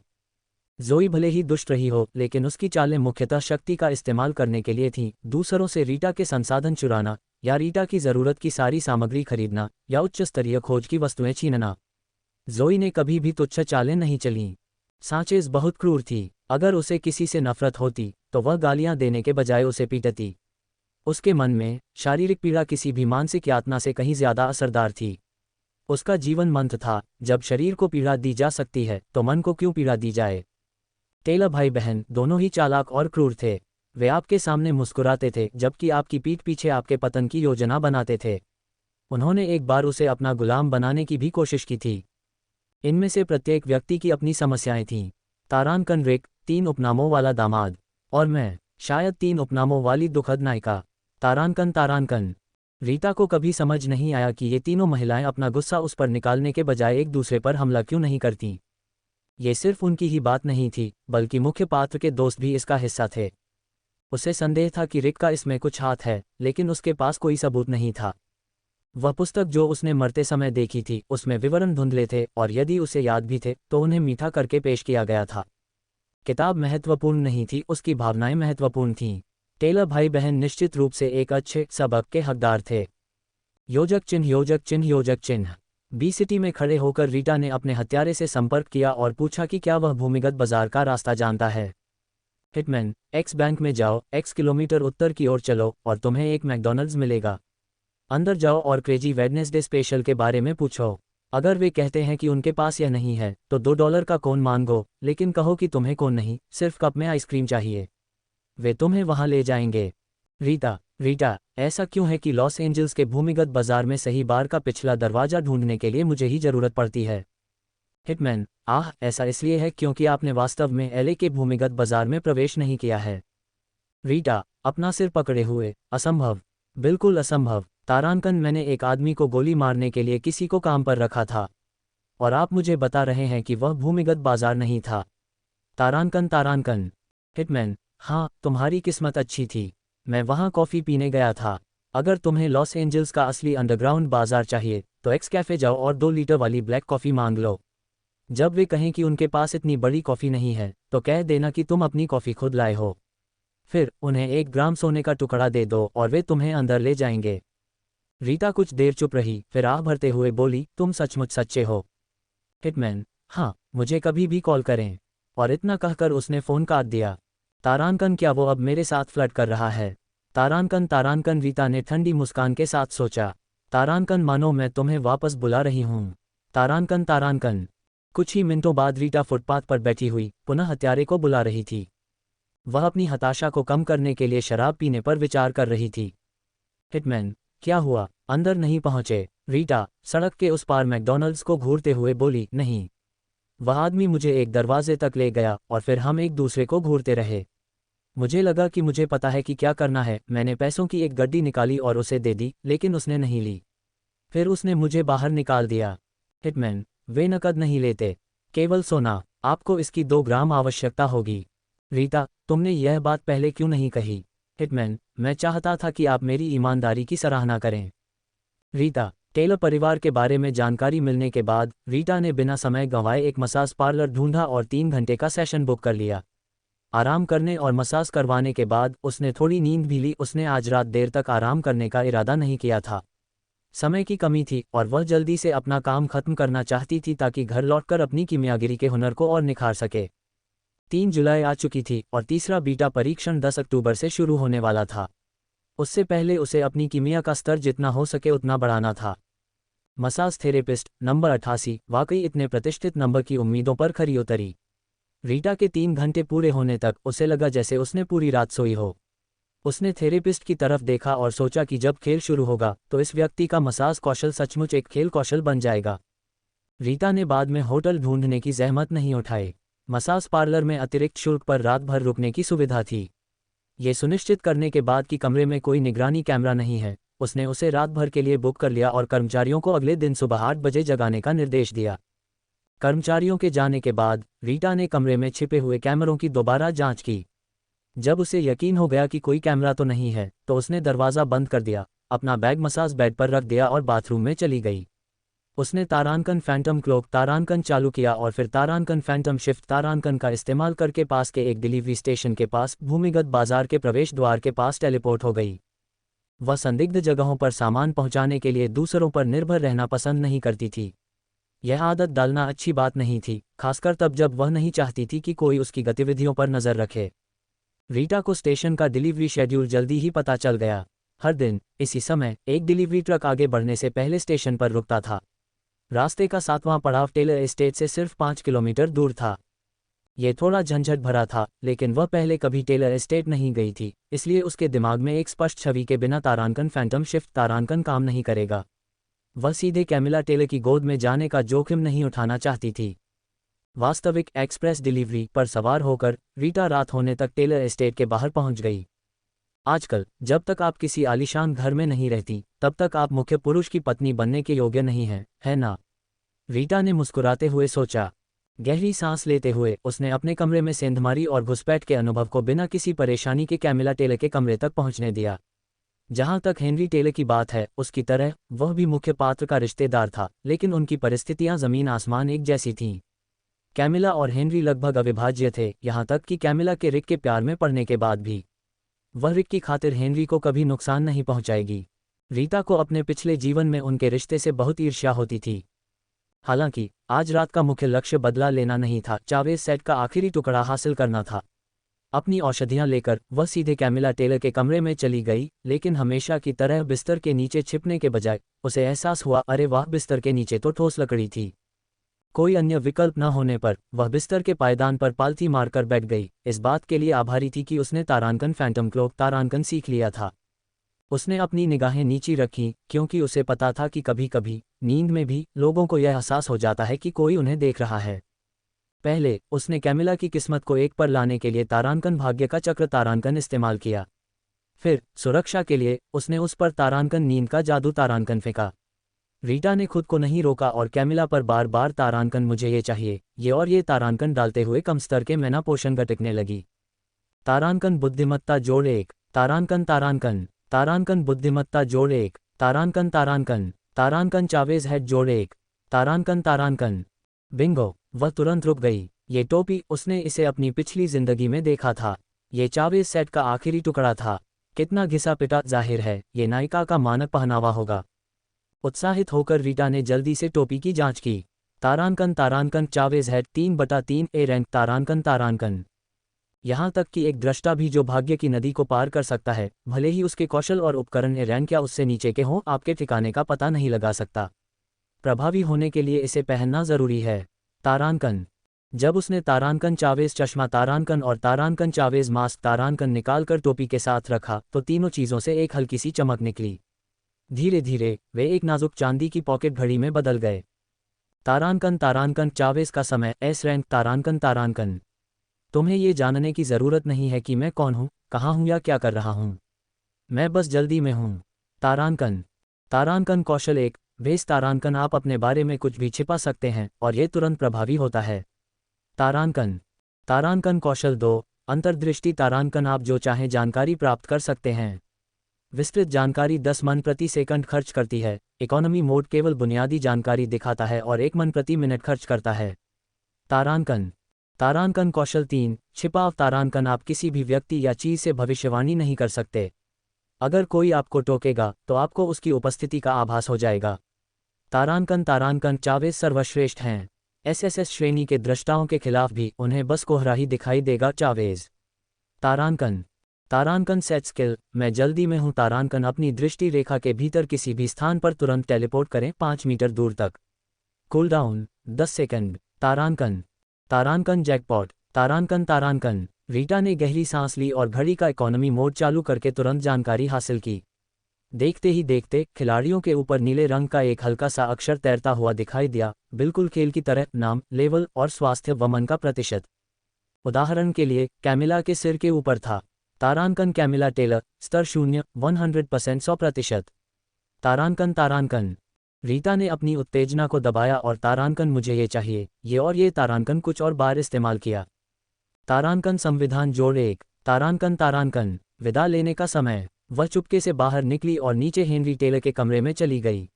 ज़ोई भले ही दुष्ट रही हो, लेकिन उसकी चालें मुख्यतः शक्ति का इस्तेमाल करने के लिए थीं, दूसरों से रीटा के संसाधन चुराना, या रीटा की ज़रूरत की सारी सामग्री खरीदना, या उच्च स्तरीय खोज की वस्तुएं छीनना। ज़ोई ने कभी भी तुच्छ चालें नहीं चलीं। सांचेज़ बहुत क्रूर थी। अगर उसे किसी से नफरत होती तो वह गालियां देने के बजाय उसे पीटती। उसके मन में शारीरिक पीड़ा किसी भी मानसिक यातना से कहीं ज्यादा असरदार थी। उसका जीवन मंत्र था, जब शरीर को पीड़ा दी जा सकती है तो मन को क्यों पीड़ा दी जाए। टेलर भाई बहन दोनों ही चालाक और क्रूर थे। वे आपके सामने मुस्कुराते थे जबकि आपकी पीठ पीछे आपके पतन की योजना बनाते थे। उन्होंने एक बार उसे अपना गुलाम बनाने की भी कोशिश की थी। इनमें से प्रत्येक व्यक्ति की अपनी समस्याएं थीं। तारानकन रिक, 3 उपनामों वाला दामाद, और मैं, शायद 3 उपनामों वाली दुखद नायिका। तारानकन। रीटा को कभी समझ नहीं आया कि ये तीनों महिलाएं अपना गुस्सा उस पर निकालने के बजाय एक दूसरे पर हमला क्यों नहीं करतीं। ये सिर्फ उनकी ही बात नहीं थी, बल्कि मुख्य पात्र के दोस्त भी इसका हिस्सा थे। उसे संदेह था कि रिक का इसमें कुछ हाथ है, लेकिन उसके पास कोई सबूत नहीं था। वह पुस्तक जो उसने मरते समय देखी थी, उसमें विवरण धुंधले थे, और यदि उसे याद भी थे तो उन्हें मीठा करके पेश किया गया था। किताब महत्वपूर्ण नहीं थी, उसकी भावनाएं महत्वपूर्ण थीं। टेलर भाई बहन निश्चित रूप से एक अच्छे सबक के हकदार थे। योजक चिन्ह। बी सिटी में खड़े होकर रीटा ने अपने हत्यारे से संपर्क किया और पूछा कि क्या वह भूमिगत बाजार का रास्ता जानता है। हिटमैन, एक्स बैंक में जाओ, एक्स किलोमीटर उत्तर की ओर चलो और तुम्हें एक मैकडॉनल्ड्स मिलेगा। अंदर जाओ और क्रेजी वेडनेसडे स्पेशल के बारे में पूछो। अगर वे कहते हैं कि उनके पास यह नहीं है तो $2 का कोन मांगो, लेकिन कहो कि तुम्हें कोन नहीं, सिर्फ कप में आइसक्रीम चाहिए। वे तुम्हें वहां ले जाएंगे। रीटा, ऐसा क्यों है कि लॉस एंजल्स के भूमिगत बाजार में सही बार का पिछला दरवाजा ढूंढने के लिए मुझे ही जरूरत पड़ती है। हिटमैन, ऐसा इसलिए है क्योंकि आपने वास्तव में एलए के भूमिगत बाजार में प्रवेश नहीं किया है। रीटा, अपना सिर पकड़े हुए, असंभव, बिल्कुल असंभव। तारानकन, मैंने एक आदमी को गोली मारने के लिए किसी को काम पर रखा था, और आप मुझे बता रहे हैं कि वह भूमिगत बाजार नहीं था। तारानकन। हिटमैन, हाँ, तुम्हारी किस्मत अच्छी थी। मैं वहाँ कॉफ़ी पीने गया था। अगर तुम्हें लॉस एंजल्स का असली अंडरग्राउंड बाजार चाहिए तो एक्स कैफ़े जाओ और 2 लीटर वाली ब्लैक कॉफ़ी मांग लो। जब वे कहें कि उनके पास इतनी बड़ी कॉफ़ी नहीं है तो कह देना कि तुम अपनी कॉफ़ी खुद लाए हो। फिर उन्हें 1 ग्राम सोने का टुकड़ा दे दो और वे तुम्हें अंदर ले जाएंगे। रीटा कुछ देर चुप रही, फिर आह भरते हुए बोली, तुम सचमुच सच्चे हो। हिटमैन, हाँ, मुझे कभी भी कॉल करें। और इतना कहकर उसने फ़ोन काट दिया। तारानकन, क्या वो अब मेरे साथ फ्लर्ट कर रहा है? तारानकन, रीता ने ठंडी मुस्कान के साथ सोचा। तारानकन, मानो मैं तुम्हें वापस बुला रही हूँ। तारानकन। कुछ ही मिनटों बाद रीटा फुटपाथ पर बैठी हुई पुनः हत्यारे को बुला रही थी। वह अपनी हताशा को कम करने के लिए शराब पीने पर विचार कर रही थी। हिटमैन, क्या हुआ, अंदर नहीं पहुंचे? रीटा सड़क के उस पार मैकडॉनल्ड्स को घूरते हुए बोली। नहीं। वह आदमी मुझे एक दरवाजे तक ले गया और फिर हम एक दूसरे को घूरते रहे। मुझे लगा कि मुझे पता है कि क्या करना है। मैंने पैसों की एक गड्डी निकाली और उसे दे दी, लेकिन उसने नहीं ली। फिर उसने मुझे बाहर निकाल दिया। हिटमैन, वे नकद नहीं लेते, केवल सोना। आपको इसकी 2 ग्राम आवश्यकता होगी। रीता, तुमने यह बात पहले क्यों नहीं कही? हिटमैन, मैं चाहता था कि आप मेरी ईमानदारी की सराहना करें। रीता, टेलर परिवार के बारे में जानकारी मिलने के बाद रीटा ने बिना समय गंवाए एक मसाज पार्लर ढूंढा और 3 घंटे का सेशन बुक कर लिया। आराम करने और मसाज करवाने के बाद उसने थोड़ी नींद भी ली। उसने आज रात देर तक आराम करने का इरादा नहीं किया था। समय की कमी थी और वह जल्दी से अपना काम खत्म करना चाहती थी ताकि घर लौटकर अपनी कीमियागिरी के हुनर को और निखार सके। 3 जुलाई आ चुकी थी और तीसरा बीटा परीक्षण 10 अक्टूबर से शुरू होने वाला था। उससे पहले उसे अपनी कीमिया का स्तर जितना हो सके उतना बढ़ाना था। मसाज थेरेपिस्ट नंबर 88 वाकई इतने प्रतिष्ठित नंबर की उम्मीदों पर खरी उतरी। रीटा के 3 घंटे पूरे होने तक उसे लगा जैसे उसने पूरी रात सोई हो। उसने थेरेपिस्ट की तरफ देखा और सोचा कि जब खेल शुरू होगा तो इस व्यक्ति का मसाज कौशल सचमुच एक खेल कौशल बन जाएगा। रीता ने बाद में होटल ढूंढने की जहमत नहीं उठाई। मसाज पार्लर में अतिरिक्त शुल्क पर रात भर रुकने की सुविधा थी। ये सुनिश्चित करने के बाद कि कमरे में कोई निगरानी कैमरा नहीं है, उसने उसे रात भर के लिए बुक कर लिया और कर्मचारियों को अगले दिन सुबह 8 बजे जगाने का निर्देश दिया। कर्मचारियों के जाने के बाद रीटा ने कमरे में छिपे हुए कैमरों की दोबारा जांच की। जब उसे यकीन हो गया कि कोई कैमरा तो नहीं है तो उसने दरवाज़ा बंद कर दिया, अपना बैग मसाज बेड पर रख दिया और बाथरूम में चली गई। उसने तारांकन फैंटम क्लॉक तारांकन चालू किया और फिर तारांकन फैंटम शिफ्ट तारांकन का इस्तेमाल करके पास के एक डिलीवरी स्टेशन के पास भूमिगत बाजार के प्रवेश द्वार के पास टेलीपोर्ट हो गई। वह संदिग्ध जगहों पर सामान पहुंचाने के लिए दूसरों पर निर्भर रहना पसंद नहीं करती थी। यह आदत डालना अच्छी बात नहीं थी, खासकर तब जब वह नहीं चाहती थी कि कोई उसकी गतिविधियों पर नज़र रखे। रीटा को स्टेशन का डिलीवरी शेड्यूल जल्दी ही पता चल गया। हर दिन इसी समय एक डिलीवरी ट्रक आगे बढ़ने से पहले स्टेशन पर रुकता था। रास्ते का 7वां पड़ाव टेलर एस्टेट से सिर्फ 5 किलोमीटर दूर था। यह थोड़ा झंझट भरा था, लेकिन वह पहले कभी टेलर एस्टेट नहीं गई थी, इसलिए उसके दिमाग में एक स्पष्ट छवि के बिना तारांकन फैंटम शिफ्ट तारांकन काम नहीं करेगा। वह सीधे कैमिला टेलर की गोद में जाने का जोखिम नहीं उठाना चाहती थी। वास्तविक एक्सप्रेस डिलीवरी पर सवार होकर रीटा रात होने तक टेलर एस्टेट के बाहर पहुंच गई। आजकल जब तक आप किसी आलीशान घर में नहीं रहती तब तक आप मुख्य पुरुष की पत्नी बनने के योग्य नहीं हैं, है ना? रीटा ने मुस्कुराते हुए सोचा। गहरी सांस लेते हुए उसने अपने कमरे में सेंध मारी और घुसपैठ के अनुभव को बिना किसी परेशानी के कैमिला टेलर के कमरे तक पहुंचने दिया। जहां तक हेनरी टेलर की बात है, उसकी तरह वह भी मुख्य पात्र का रिश्तेदार था, लेकिन उनकी परिस्थितियां जमीन आसमान एक जैसी थीं। कैमिला और हेनरी लगभग अविभाज्य थे, यहां तक कि कैमिला के रिक के प्यार में पड़ने के बाद भी वह रिक की खातिर हेनरी को कभी नुकसान नहीं पहुंचाएगी। रीता को अपने पिछले जीवन में उनके रिश्ते से बहुत ईर्ष्या होती थी। हालांकि आज रात का मुख्य लक्ष्य बदला लेना नहीं था, चावेज सेट का आखिरी टुकड़ा हासिल करना था। अपनी औषधियां लेकर वह सीधे कैमिला टेलर के कमरे में चली गई, लेकिन हमेशा की तरह बिस्तर के नीचे छिपने के बजाय उसे एहसास हुआ, अरे वाह, बिस्तर के नीचे तो ठोस लकड़ी थी। कोई अन्य विकल्प न होने पर वह बिस्तर के पायदान पर पालथी मारकर बैठ गई। इस बात के लिए आभारी थी कि उसने तारांकन फैंटम क्लॉक तारांकन सीख लिया था। उसने अपनी निगाहें नीची रखीं, क्योंकि उसे पता था कि कभी कभी नींद में भी लोगों को यह एहसास हो जाता है कि कोई उन्हें देख रहा है। पहले उसने कैमिला की किस्मत को एक पर लाने के लिए तारांकन भाग्य का चक्र तारांकन इस्तेमाल किया। फिर सुरक्षा के लिए उसने उस पर तारांकन नींद का जादू तारांकन फेंका। रीटा ने खुद को नहीं रोका और कैमिला पर बार बार तारांकन मुझे ये चाहिए, ये और ये तारांकन डालते हुए कम स्तर के मैना पोषण गटकने लगी। तारांकन बुद्धिमत्ता जोड़ 1, तारांकन तारांकन तारांकन बुद्धिमत्ता जोड़ 1, तारांकन तारांकन तारांकन चावेज हेड जोड़ 1, तारांकन तारांकन। बिंगो, वह तुरंत रुक गई। ये टोपी, उसने इसे अपनी पिछली जिंदगी में देखा था। ये चावेज सेट का आखिरी टुकड़ा था। कितना घिसा पिटा, जाहिर है ये नायिका का मानक पहनावा होगा। उत्साहित होकर रीटा ने जल्दी से टोपी की जांच की। तारांकन तारांकन चावेज हेड 3/3 ए रैंक तारांकन तारांकन। यहां तक कि एक दृष्टा भी जो भाग्य की नदी को पार कर सकता है, भले ही उसके कौशल और उपकरण ए रैंक या उससे नीचे के हों, आपके ठिकाने का पता नहीं लगा सकता। प्रभावी होने के लिए इसे पहनना जरूरी है। तारांकन। जब उसने तारांकन चावेज चश्मा तारांकन और तारांकन चावेज मास्क तारांकन निकालकर टोपी के साथ रखा तो तीनों चीजों से एक हल्की सी चमक निकली। धीरे धीरे वे एक नाजुक चांदी की पॉकेट घड़ी में बदल गए। तारानकन चावेस का समय एस रैंक तारानकन। तुम्हें ये जानने की ज़रूरत नहीं है कि मैं कौन हूँ, कहाँ हूँ या क्या कर रहा हूँ। मैं बस जल्दी में हूँ। तारानकन कौशल 1 भेस तारानकन आप अपने बारे में कुछ भी छिपा सकते हैं और ये तुरंत प्रभावी होता है। तारानकन कौशल 2 अंतर्दृष्टि तारानकन आप जो चाहें जानकारी प्राप्त कर सकते हैं। विस्तृत जानकारी 10 मन प्रति सेकंड खर्च करती है। इकोनॉमी मोड केवल बुनियादी जानकारी दिखाता है और 1 मन प्रति मिनट खर्च करता है। तारानकन कौशल 3 छिपाव तारानकन आप किसी भी व्यक्ति या चीज़ से भविष्यवाणी नहीं कर सकते। अगर कोई आपको टोकेगा तो आपको उसकी उपस्थिति का आभास हो जाएगा। तारानकन चावेस सर्वश्रेष्ठ हैं। एसएसएस श्रेणी के द्रष्टाओं के खिलाफ भी उन्हें बस कोहरा ही दिखाई देगा। चावेज तारानकन सेट स्किल मैं जल्दी में हूँ। तारानकन अपनी दृष्टि रेखा के भीतर किसी भी स्थान पर तुरंत टेलीपोर्ट करें 5 मीटर दूर तक। Cooldown 10 second. तारानकन जैकपॉट तारानकन रीटा ने गहरी सांस ली और घड़ी का इकोनॉमी मोड चालू करके तुरंत जानकारी हासिल की। देखते ही देखते खिलाड़ियों के ऊपर नीले रंग का एक हल्का सा अक्षर तैरता हुआ दिखाई दिया, बिल्कुल खेल की तरह। नाम, लेवल और स्वास्थ्य व मन का प्रतिशत। उदाहरण के लिए कैमिला के सिर के ऊपर था। तारानकन कैमिला टेलर स्तर 0 100% 100%। तारानकन रीटा ने अपनी उत्तेजना को दबाया और तारानकन मुझे ये चाहिए, ये और ये तारानकन कुछ और बार इस्तेमाल किया। तारानकन संविधान जोड़ 1 तारानकन विदा लेने का समय। वह चुपके से बाहर निकली और नीचे हेनरी टेलर के कमरे में चली गई।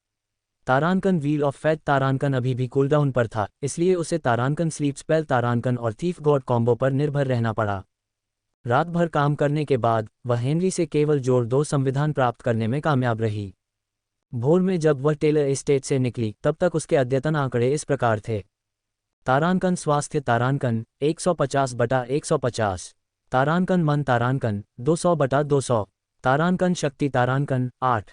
तारानकन व्हील ऑफ फैट तारानकन अभी भी कूलडाउन पर था, इसलिए उसे तारानकन स्लीप स्पेल तारानकन और थीफ गॉड कॉम्बो पर निर्भर रहना पड़ा। रात भर काम करने के बाद वह हेनरी से केवल जोड़ 2 संविधान प्राप्त करने में कामयाब रही। भोर में जब वह टेलर एस्टेट से निकली तब तक उसके अद्यतन आंकड़े इस प्रकार थे। तारानकन स्वास्थ्य तारानकन 150/150। तारानकन मन तारानकन 200/200। तारानकन शक्ति तारानकन 8।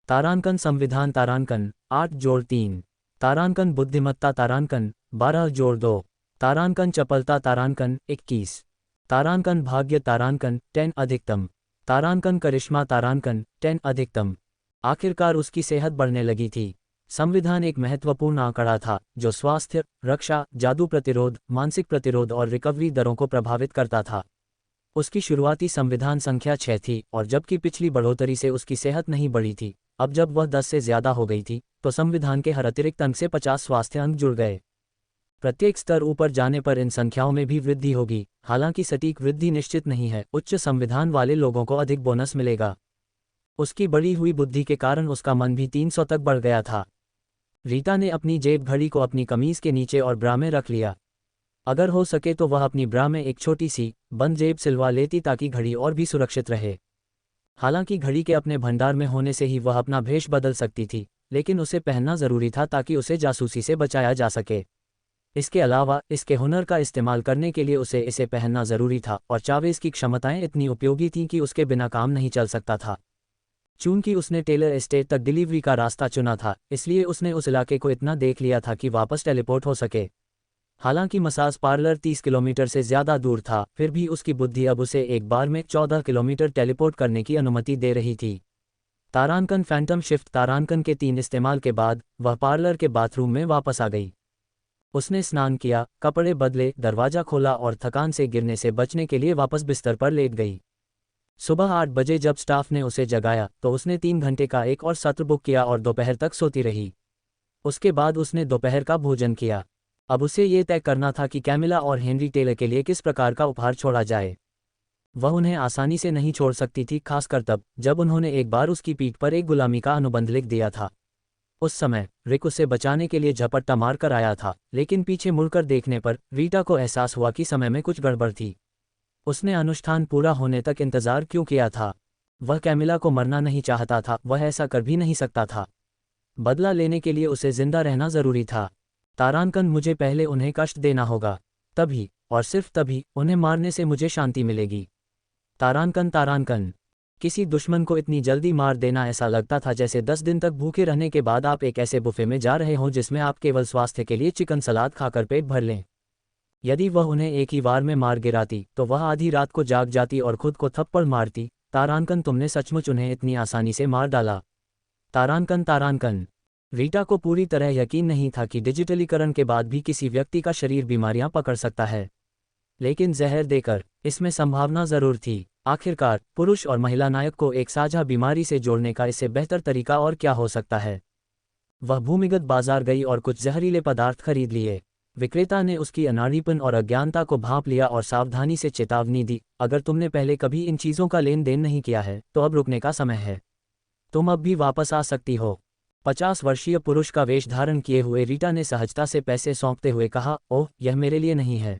तारानकन संविधान तारानकन 8+3। तारानकन बुद्धिमत्ता तारानकन 12+2। तारानकन चपलता तारानकन 21। तारानकन भाग्य तारानकन 10 अधिकतम। तारानकन करिश्मा तारानकन 10 अधिकतम। आखिरकार उसकी सेहत बढ़ने लगी थी। संविधान एक महत्वपूर्ण आंकड़ा था जो स्वास्थ्य, रक्षा, जादू प्रतिरोध, मानसिक प्रतिरोध और रिकवरी दरों को प्रभावित करता था। उसकी शुरुआती संविधान संख्या 6 थी और जबकि पिछली बढ़ोतरी से उसकी सेहत नहीं बढ़ी थी, अब जब वह 10 से ज़्यादा हो गई थी तो संविधान के हर अतिरिक्त अंक से 50 स्वास्थ्य अंक जुड़ गए। प्रत्येक स्तर ऊपर जाने पर इन संख्याओं में भी वृद्धि होगी, हालांकि सटीक वृद्धि निश्चित नहीं है। उच्च संविधान वाले लोगों को अधिक बोनस मिलेगा। उसकी बढ़ी हुई बुद्धि के कारण उसका मन भी 300 तक बढ़ गया था। रीटा ने अपनी जेब घड़ी को अपनी कमीज के नीचे और ब्रा में रख लिया। अगर हो सके तो वह अपनी ब्रा में एक छोटी सी बंद जेब सिलवा लेती ताकि घड़ी और भी सुरक्षित रहे। हालांकि घड़ी के अपने भंडार में होने से ही वह अपना भेष बदल सकती थी, लेकिन उसे पहनना जरूरी था ताकि उसे जासूसी से बचाया जा सके। इसके अलावा इसके हुनर का इस्तेमाल करने के लिए उसे इसे पहनना जरूरी था और चावेज की क्षमताएं इतनी उपयोगी थीं कि उसके बिना काम नहीं चल सकता था। चूंकि उसने टेलर एस्टेट तक डिलीवरी का रास्ता चुना था, इसलिए उसने उस इलाके को इतना देख लिया था कि वापस टेलीपोर्ट हो सके। हालांकि मसाज पार्लर 30 किलोमीटर से ज़्यादा दूर था, फिर भी उसकी बुद्धि अब उसे एक बार में 14 किलोमीटर टेलीपोर्ट करने की अनुमति दे रही थी। तारानकन फैंटम शिफ्ट तारानकन के 3 इस्तेमाल के बाद वह पार्लर के बाथरूम में वापस आ गई। उसने स्नान किया, कपड़े बदले, दरवाज़ा खोला और थकान से गिरने से बचने के लिए वापस बिस्तर पर लेट गई। सुबह 8 बजे जब स्टाफ ने उसे जगाया तो उसने 3 घंटे का एक और सत्र बुक किया और दोपहर तक सोती रही। उसके बाद उसने दोपहर का भोजन किया। अब उसे ये तय करना था कि कैमिला और हेनरी टेलर के लिए किस प्रकार का उपहार छोड़ा जाए। वह उन्हें आसानी से नहीं छोड़ सकती थी, खासकर तब जब उन्होंने एक बार उसकी पीठ पर एक गुलामी का अनुबंध लिख दिया था। उस समय रिक उसे बचाने के लिए झपट्टा मार कर आया था, लेकिन पीछे मुड़कर देखने पर रीटा को एहसास हुआ कि समय में कुछ गड़बड़ थी। उसने अनुष्ठान पूरा होने तक इंतजार क्यों किया था? वह कैमिला को मरना नहीं चाहता था, वह ऐसा कर भी नहीं सकता था। बदला लेने के लिए उसे जिंदा रहना जरूरी था। तारानकन मुझे पहले उन्हें कष्ट देना होगा, तभी और सिर्फ तभी उन्हें मारने से मुझे शांति मिलेगी। तारानकन किसी दुश्मन को इतनी जल्दी मार देना ऐसा लगता था जैसे 10 दिन तक भूखे रहने के बाद आप एक ऐसे बुफे में जा रहे हों जिसमें आप केवल स्वास्थ्य के लिए चिकन सलाद खाकर पेट भर लें। यदि वह उन्हें एक ही वार में मार गिराती तो वह आधी रात को जाग जाती और खुद को थप्पड़ मारती। तारानकन तुमने सचमुच उन्हें इतनी आसानी से मार डाला। तारानकन रीटा को पूरी तरह यकीन नहीं था कि डिजिटलीकरण के बाद भी किसी व्यक्ति का शरीर बीमारियां पकड़ सकता है, लेकिन जहर देकर इसमें संभावना जरूर थी। आखिरकार पुरुष और महिला नायक को एक साझा बीमारी से जोड़ने का इससे बेहतर तरीका और क्या हो सकता है। वह भूमिगत बाजार गई और कुछ जहरीले पदार्थ खरीद लिए। विक्रेता ने उसकी अनाड़ीपन और अज्ञानता को भांप लिया और सावधानी से चेतावनी दी, अगर तुमने पहले कभी इन चीज़ों का लेन देन नहीं किया है तो अब रुकने का समय है। तुम अब भी वापस आ सकती हो। 50 वर्षीय पुरुष का वेश धारण किए हुए रीटा ने सहजता से पैसे सौंपते हुए कहा, ओह, यह मेरे लिए नहीं है,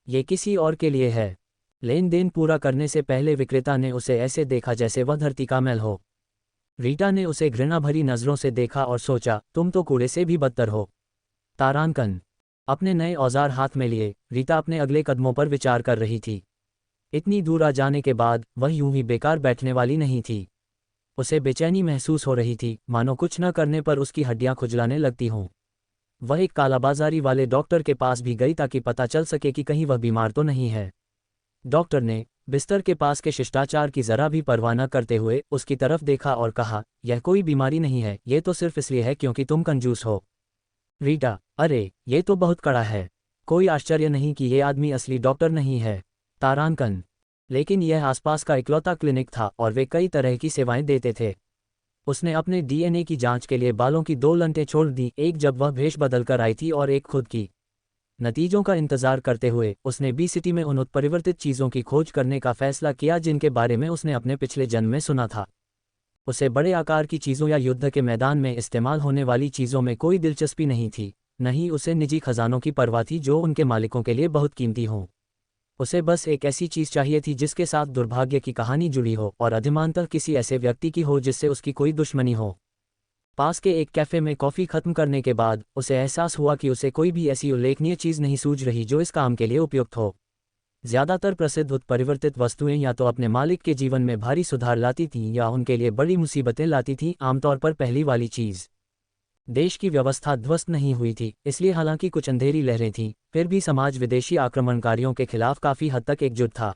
ये किसी और के लिए है। लेन देन पूरा करने से पहले विक्रेता ने उसे ऐसे देखा जैसे वह धरती का मैल हो। रीटा ने उसे घृणा भरी नज़रों से देखा और सोचा, तुम तो कूड़े से भी बदतर हो। तारांकन। अपने नए औजार हाथ में लिए रीटा अपने अगले कदमों पर विचार कर रही थी। इतनी दूर आ जाने के बाद वह यूं ही बेकार बैठने वाली नहीं थी। उसे बेचैनी महसूस हो रही थी, मानो कुछ न करने पर उसकी हड्डियां खुजलाने लगती हों। वह एक कालाबाजारी वाले डॉक्टर के पास भी गई ताकि पता चल सके कि कहीं वह बीमार तो नहीं है। डॉक्टर ने बिस्तर के पास के शिष्टाचार की जरा भी परवाह न करते हुए उसकी तरफ देखा और कहा, यह कोई बीमारी नहीं है, ये तो सिर्फ इसलिए है क्योंकि तुम कंजूस हो। रीटा, अरे ये तो बहुत कड़ा है। कोई आश्चर्य नहीं कि ये आदमी असली डॉक्टर नहीं है। तारांकन। लेकिन यह आसपास का इकलौता क्लिनिक था और वे कई तरह की सेवाएं देते थे। उसने अपने डीएनए की जांच के लिए बालों की 2 लंटें छोड़ दी, एक जब वह भेष बदलकर आई थी और एक खुद की। नतीजों का इंतजार करते हुए उसने बी सिटी में उन उत्परिवर्तित चीज़ों की खोज करने का फैसला किया जिनके बारे में उसने अपने पिछले जन्म में सुना था। उसे बड़े आकार की चीज़ों या युद्ध के मैदान में इस्तेमाल होने वाली चीज़ों में कोई दिलचस्पी नहीं थी, न ही उसे निजी खजानों की परवाह थी जो उनके मालिकों के लिए बहुत कीमती हों। उसे बस एक ऐसी चीज़ चाहिए थी जिसके साथ दुर्भाग्य की कहानी जुड़ी हो और अधिमानतः किसी ऐसे व्यक्ति की हो जिससे उसकी कोई दुश्मनी हो। पास के एक कैफ़े में कॉफ़ी खत्म करने के बाद उसे एहसास हुआ कि उसे कोई भी ऐसी उल्लेखनीय चीज़ नहीं सूझ रही जो इस काम के लिए उपयुक्त हो। ज़्यादातर प्रसिद्ध उत्परिवर्तित वस्तुएं या तो अपने मालिक के जीवन में भारी सुधार लाती थीं या उनके लिए बड़ी मुसीबतें लाती थीं, आमतौर पर पहली वाली चीज़। देश की व्यवस्था ध्वस्त नहीं हुई थी, इसलिए हालांकि कुछ अंधेरी लहरें थीं, फिर भी समाज विदेशी आक्रमणकारियों के खिलाफ काफ़ी हद तक एकजुट था।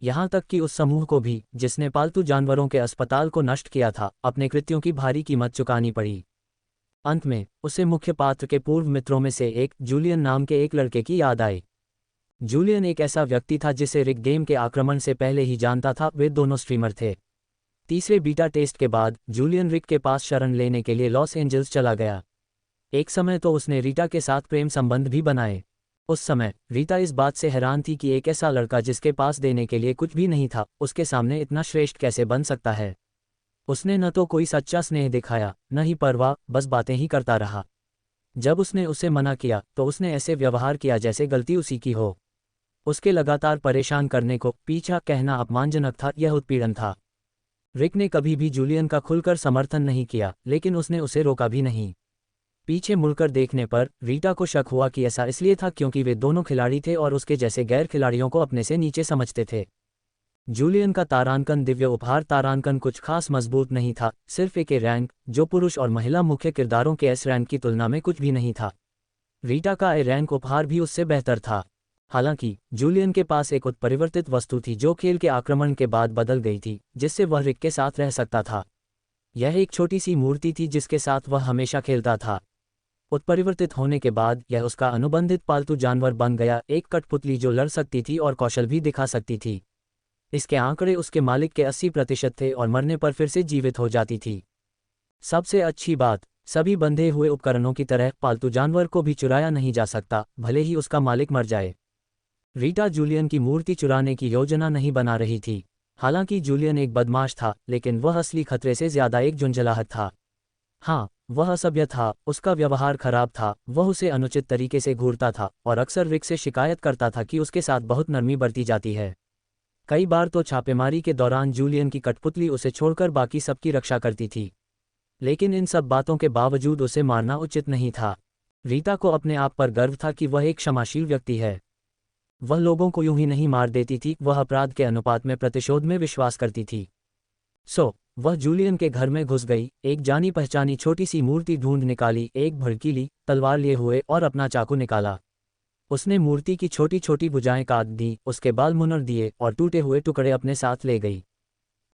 यहाँ तक कि उस समूह को भी, जिसने पालतू जानवरों के अस्पताल को नष्ट किया था, अपने कृत्यों की भारी कीमत चुकानी पड़ी। अंत में उसे मुख्य पात्र के पूर्व मित्रों में से एक, जूलियन नाम के एक लड़के की याद आई। जूलियन एक ऐसा व्यक्ति था जिसे रिक गेम के आक्रमण से पहले ही जानता था। वे दोनों स्ट्रीमर थे। तीसरे बीटा टेस्ट के बाद जूलियन रिक के पास शरण लेने के लिए लॉस एंजल्स चला गया। एक समय तो उसने रीटा के साथ प्रेम संबंध भी बनाए। उस समय रीटा इस बात से हैरान थी कि एक ऐसा लड़का जिसके पास देने के लिए कुछ भी नहीं था, उसके सामने इतना श्रेष्ठ कैसे बन सकता है। उसने न तो कोई सच्चा स्नेह दिखाया, न ही परवाह, बस बातें ही करता रहा। जब उसने उसे मना किया तो उसने ऐसे व्यवहार किया जैसे गलती उसी की हो। उसके लगातार परेशान करने को पीछा कहना अपमानजनक था, यह उत्पीड़न था। रिक ने कभी भी जूलियन का खुलकर समर्थन नहीं किया, लेकिन उसने उसे रोका भी नहीं। पीछे मुड़कर देखने पर रीटा को शक हुआ कि ऐसा इसलिए था क्योंकि वे दोनों खिलाड़ी थे और उसके जैसे गैर खिलाड़ियों को अपने से नीचे समझते थे। जूलियन का तारांकन दिव्य उपहार तारांकन कुछ खास मजबूत नहीं था, सिर्फ एक ए रैंक जो पुरुष और महिला मुख्य किरदारों के एस रैंक की तुलना में कुछ भी नहीं था। रीटा का ए रैंक उपहार भी उससे बेहतर था। हालांकि जूलियन के पास एक उत्परिवर्तित वस्तु थी जो खेल के आक्रमण के बाद बदल गई थी, जिससे वह रिक के साथ रह सकता था। यह एक छोटी सी मूर्ति थी जिसके साथ वह हमेशा खेलता था। उत्परिवर्तित होने के बाद यह उसका अनुबंधित पालतू जानवर बन गया, एक कठपुतली जो लड़ सकती थी और कौशल भी दिखा सकती थी। इसके आंकड़े उसके मालिक के 80% थे और मरने पर फिर से जीवित हो जाती थी। सबसे अच्छी बात, सभी बंधे हुए उपकरणों की तरह पालतू जानवर को भी चुराया नहीं जा सकता, भले ही उसका मालिक मर जाए। रीटा जूलियन की मूर्ति चुराने की योजना नहीं बना रही थी। हालांकि जूलियन एक बदमाश था, लेकिन वह असली खतरे से ज्यादा एक झुंझलाहट था। हाँ, वह असभ्य था, उसका व्यवहार खराब था, वह उसे अनुचित तरीके से घूरता था और अक्सर रिक से शिकायत करता था कि उसके साथ बहुत नरमी बरती जाती है। कई बार तो छापेमारी के दौरान जूलियन की कठपुतली उसे छोड़कर बाकी सबकी रक्षा करती थी। लेकिन इन सब बातों के बावजूद उसे मारना उचित नहीं था। रीटा को अपने आप पर गर्व था कि वह एक क्षमाशील व्यक्ति है। वह लोगों को यूं ही नहीं मार देती थी, वह अपराध के अनुपात में प्रतिशोध में विश्वास करती थी। वह जूलियन के घर में घुस गई, एक जानी पहचानी छोटी सी मूर्ति ढूंढ निकाली, एक भड़कीली तलवार लिए हुए और अपना चाकू निकाला। उसने मूर्ति की छोटी छोटी भुजाएं काट दी, उसके बाल मुनर दिए और टूटे हुए टुकड़े अपने साथ ले गई।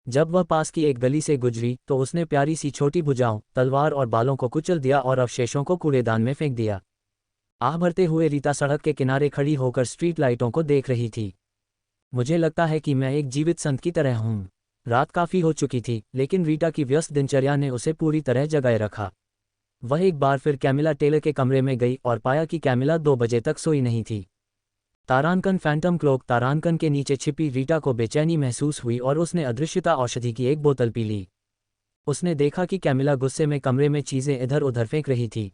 जब वह पास की एक गली से गुजरी तो उसने प्यारी सी छोटी भुजाओं, तलवार और बालों को कुचल दिया और अवशेषों को कूड़ेदान में फेंक दिया। आह भरते हुए रीता सड़क के किनारे खड़ी होकर स्ट्रीट लाइटों को देख रही थी। मुझे लगता है कि मैं एक जीवित संत की तरह हूँ। रात काफ़ी हो चुकी थी, लेकिन रीटा की व्यस्त दिनचर्या ने उसे पूरी तरह जगाए रखा। वह एक बार फिर कैमिला टेलर के कमरे में गई और पाया कि कैमिला 2 बजे तक सोई नहीं थी। तारांकन फैंटम क्लोक तारांकन के नीचे छिपी रीटा को बेचैनी महसूस हुई और उसने अदृश्यता औषधि की एक बोतल पी ली। उसने देखा कि कैमिला गुस्से में कमरे में चीज़ें इधर उधर फेंक रही थी।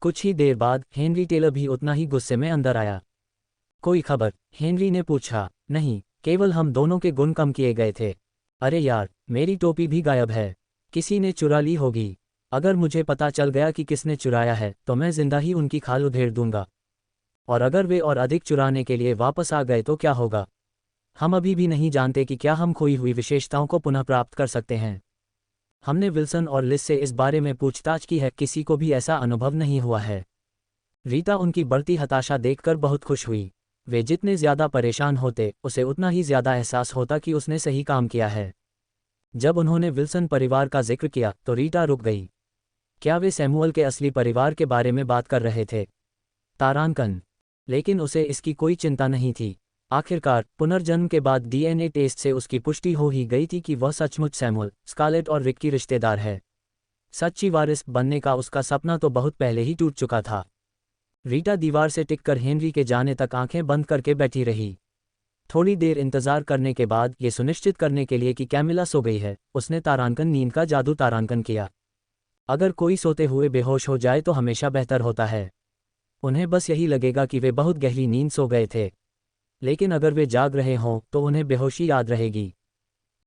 कुछ ही देर बाद हेनरी टेलर भी उतना ही गुस्से में अंदर आया। कोई खबर? हेनरी ने पूछा। नहीं, केवल हम दोनों के गुण कम किए गए थे। अरे यार, मेरी टोपी भी गायब है। किसी ने चुरा ली होगी। अगर मुझे पता चल गया कि किसने चुराया है तो मैं जिंदा ही उनकी खाल उधेड़ दूंगा। और अगर वे और अधिक चुराने के लिए वापस आ गए तो क्या होगा? हम अभी भी नहीं जानते कि क्या हम खोई हुई विशेषताओं को पुनः प्राप्त कर सकते हैं। हमने विल्सन और लिस से इस बारे में पूछताछ की है, किसी को भी ऐसा अनुभव नहीं हुआ है। रीता उनकी बढ़ती हताशा देखकर बहुत खुश हुई। वे जितने ज्यादा परेशान होते उसे उतना ही ज्यादा एहसास होता कि उसने सही काम किया है। जब उन्होंने विल्सन परिवार का जिक्र किया तो रीटा रुक गई। क्या वे सैमुअल के असली परिवार के बारे में बात कर रहे थे? तारांकन। लेकिन उसे इसकी कोई चिंता नहीं थी। आखिरकार पुनर्जन्म के बाद डीएनए टेस्ट से उसकी पुष्टि हो ही गई थी कि वह सचमुच सैमुअल, स्कारलेट और रिक की रिश्तेदार है। सच्ची वारिस बनने का उसका सपना तो बहुत पहले ही टूट चुका था। रीटा दीवार से टिककर हेनरी के जाने तक आंखें बंद करके बैठी रही। थोड़ी देर इंतजार करने के बाद ये सुनिश्चित करने के लिए कि कैमिला सो गई है, उसने तारांकन नींद का जादू तारांकन किया। अगर कोई सोते हुए बेहोश हो जाए तो हमेशा बेहतर होता है। उन्हें बस यही लगेगा कि वे बहुत गहरी नींद सो गए थे। लेकिन अगर वे जाग रहे हों तो उन्हें बेहोशी याद रहेगी।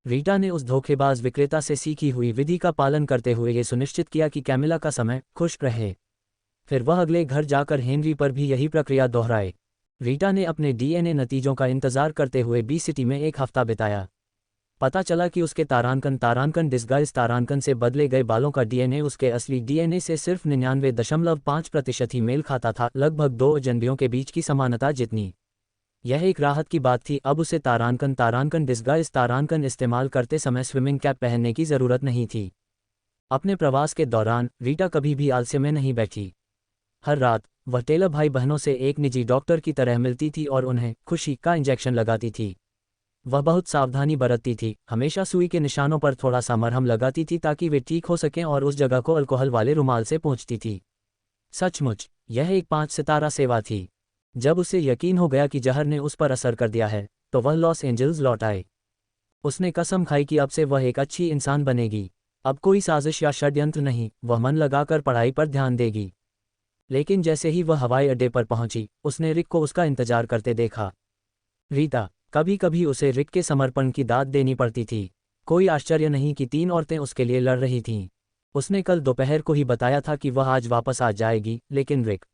रीटा ने उस धोखेबाज विक्रेता से सीखी हुई विधि का पालन करते हुए ये सुनिश्चित किया कि कैमिला का समय खुश रहे। फिर वह अगले घर जाकर हेनरी पर भी यही प्रक्रिया दोहराए। रीटा ने अपने डीएनए नतीजों का इंतजार करते हुए बी सिटी में एक हफ्ता बिताया। पता चला कि उसके तारांकन डिस्गाइज तारांकन से बदले गए बालों का डीएनए उसके असली डीएनए से सिर्फ 99.5% ही मेल खाता था, लगभग 2 अजनबियों के बीच की समानता जितनी। यह एक राहत की बात थी। अब उसे तारांकन डिस्गाइज तारांकन इस्तेमाल करते समय स्विमिंग कैप पहनने की ज़रूरत नहीं थी। अपने प्रवास के दौरान रीटा कभी भी आलस्य में नहीं बैठी। हर रात वह टेलर भाई बहनों से एक निजी डॉक्टर की तरह मिलती थी और उन्हें खुशी का इंजेक्शन लगाती थी। वह बहुत सावधानी बरतती थी, हमेशा सुई के निशानों पर थोड़ा सा मरहम लगाती थी ताकि वे ठीक हो सकें और उस जगह को अल्कोहल वाले रुमाल से पोंछती थी। सचमुच यह एक 5 सितारा सेवा थी। जब उसे यकीन हो गया कि जहर ने उस पर असर कर दिया है तो वह लॉस एंजल्स लौट आए। उसने कसम खाई कि अब से वह एक अच्छी इंसान बनेगी। अब कोई साजिश या षड्यंत्र नहीं, वह मन लगाकर पढ़ाई पर ध्यान देगी। लेकिन जैसे ही वह हवाई अड्डे पर पहुंची उसने रिक को उसका इंतजार करते देखा। रीता, कभी कभी उसे रिक के समर्पण की दाद देनी पड़ती थी। कोई आश्चर्य नहीं कि 3 औरतें उसके लिए लड़ रही थीं। उसने कल दोपहर को ही बताया था कि वह आज वापस आ जाएगी, लेकिन रिक,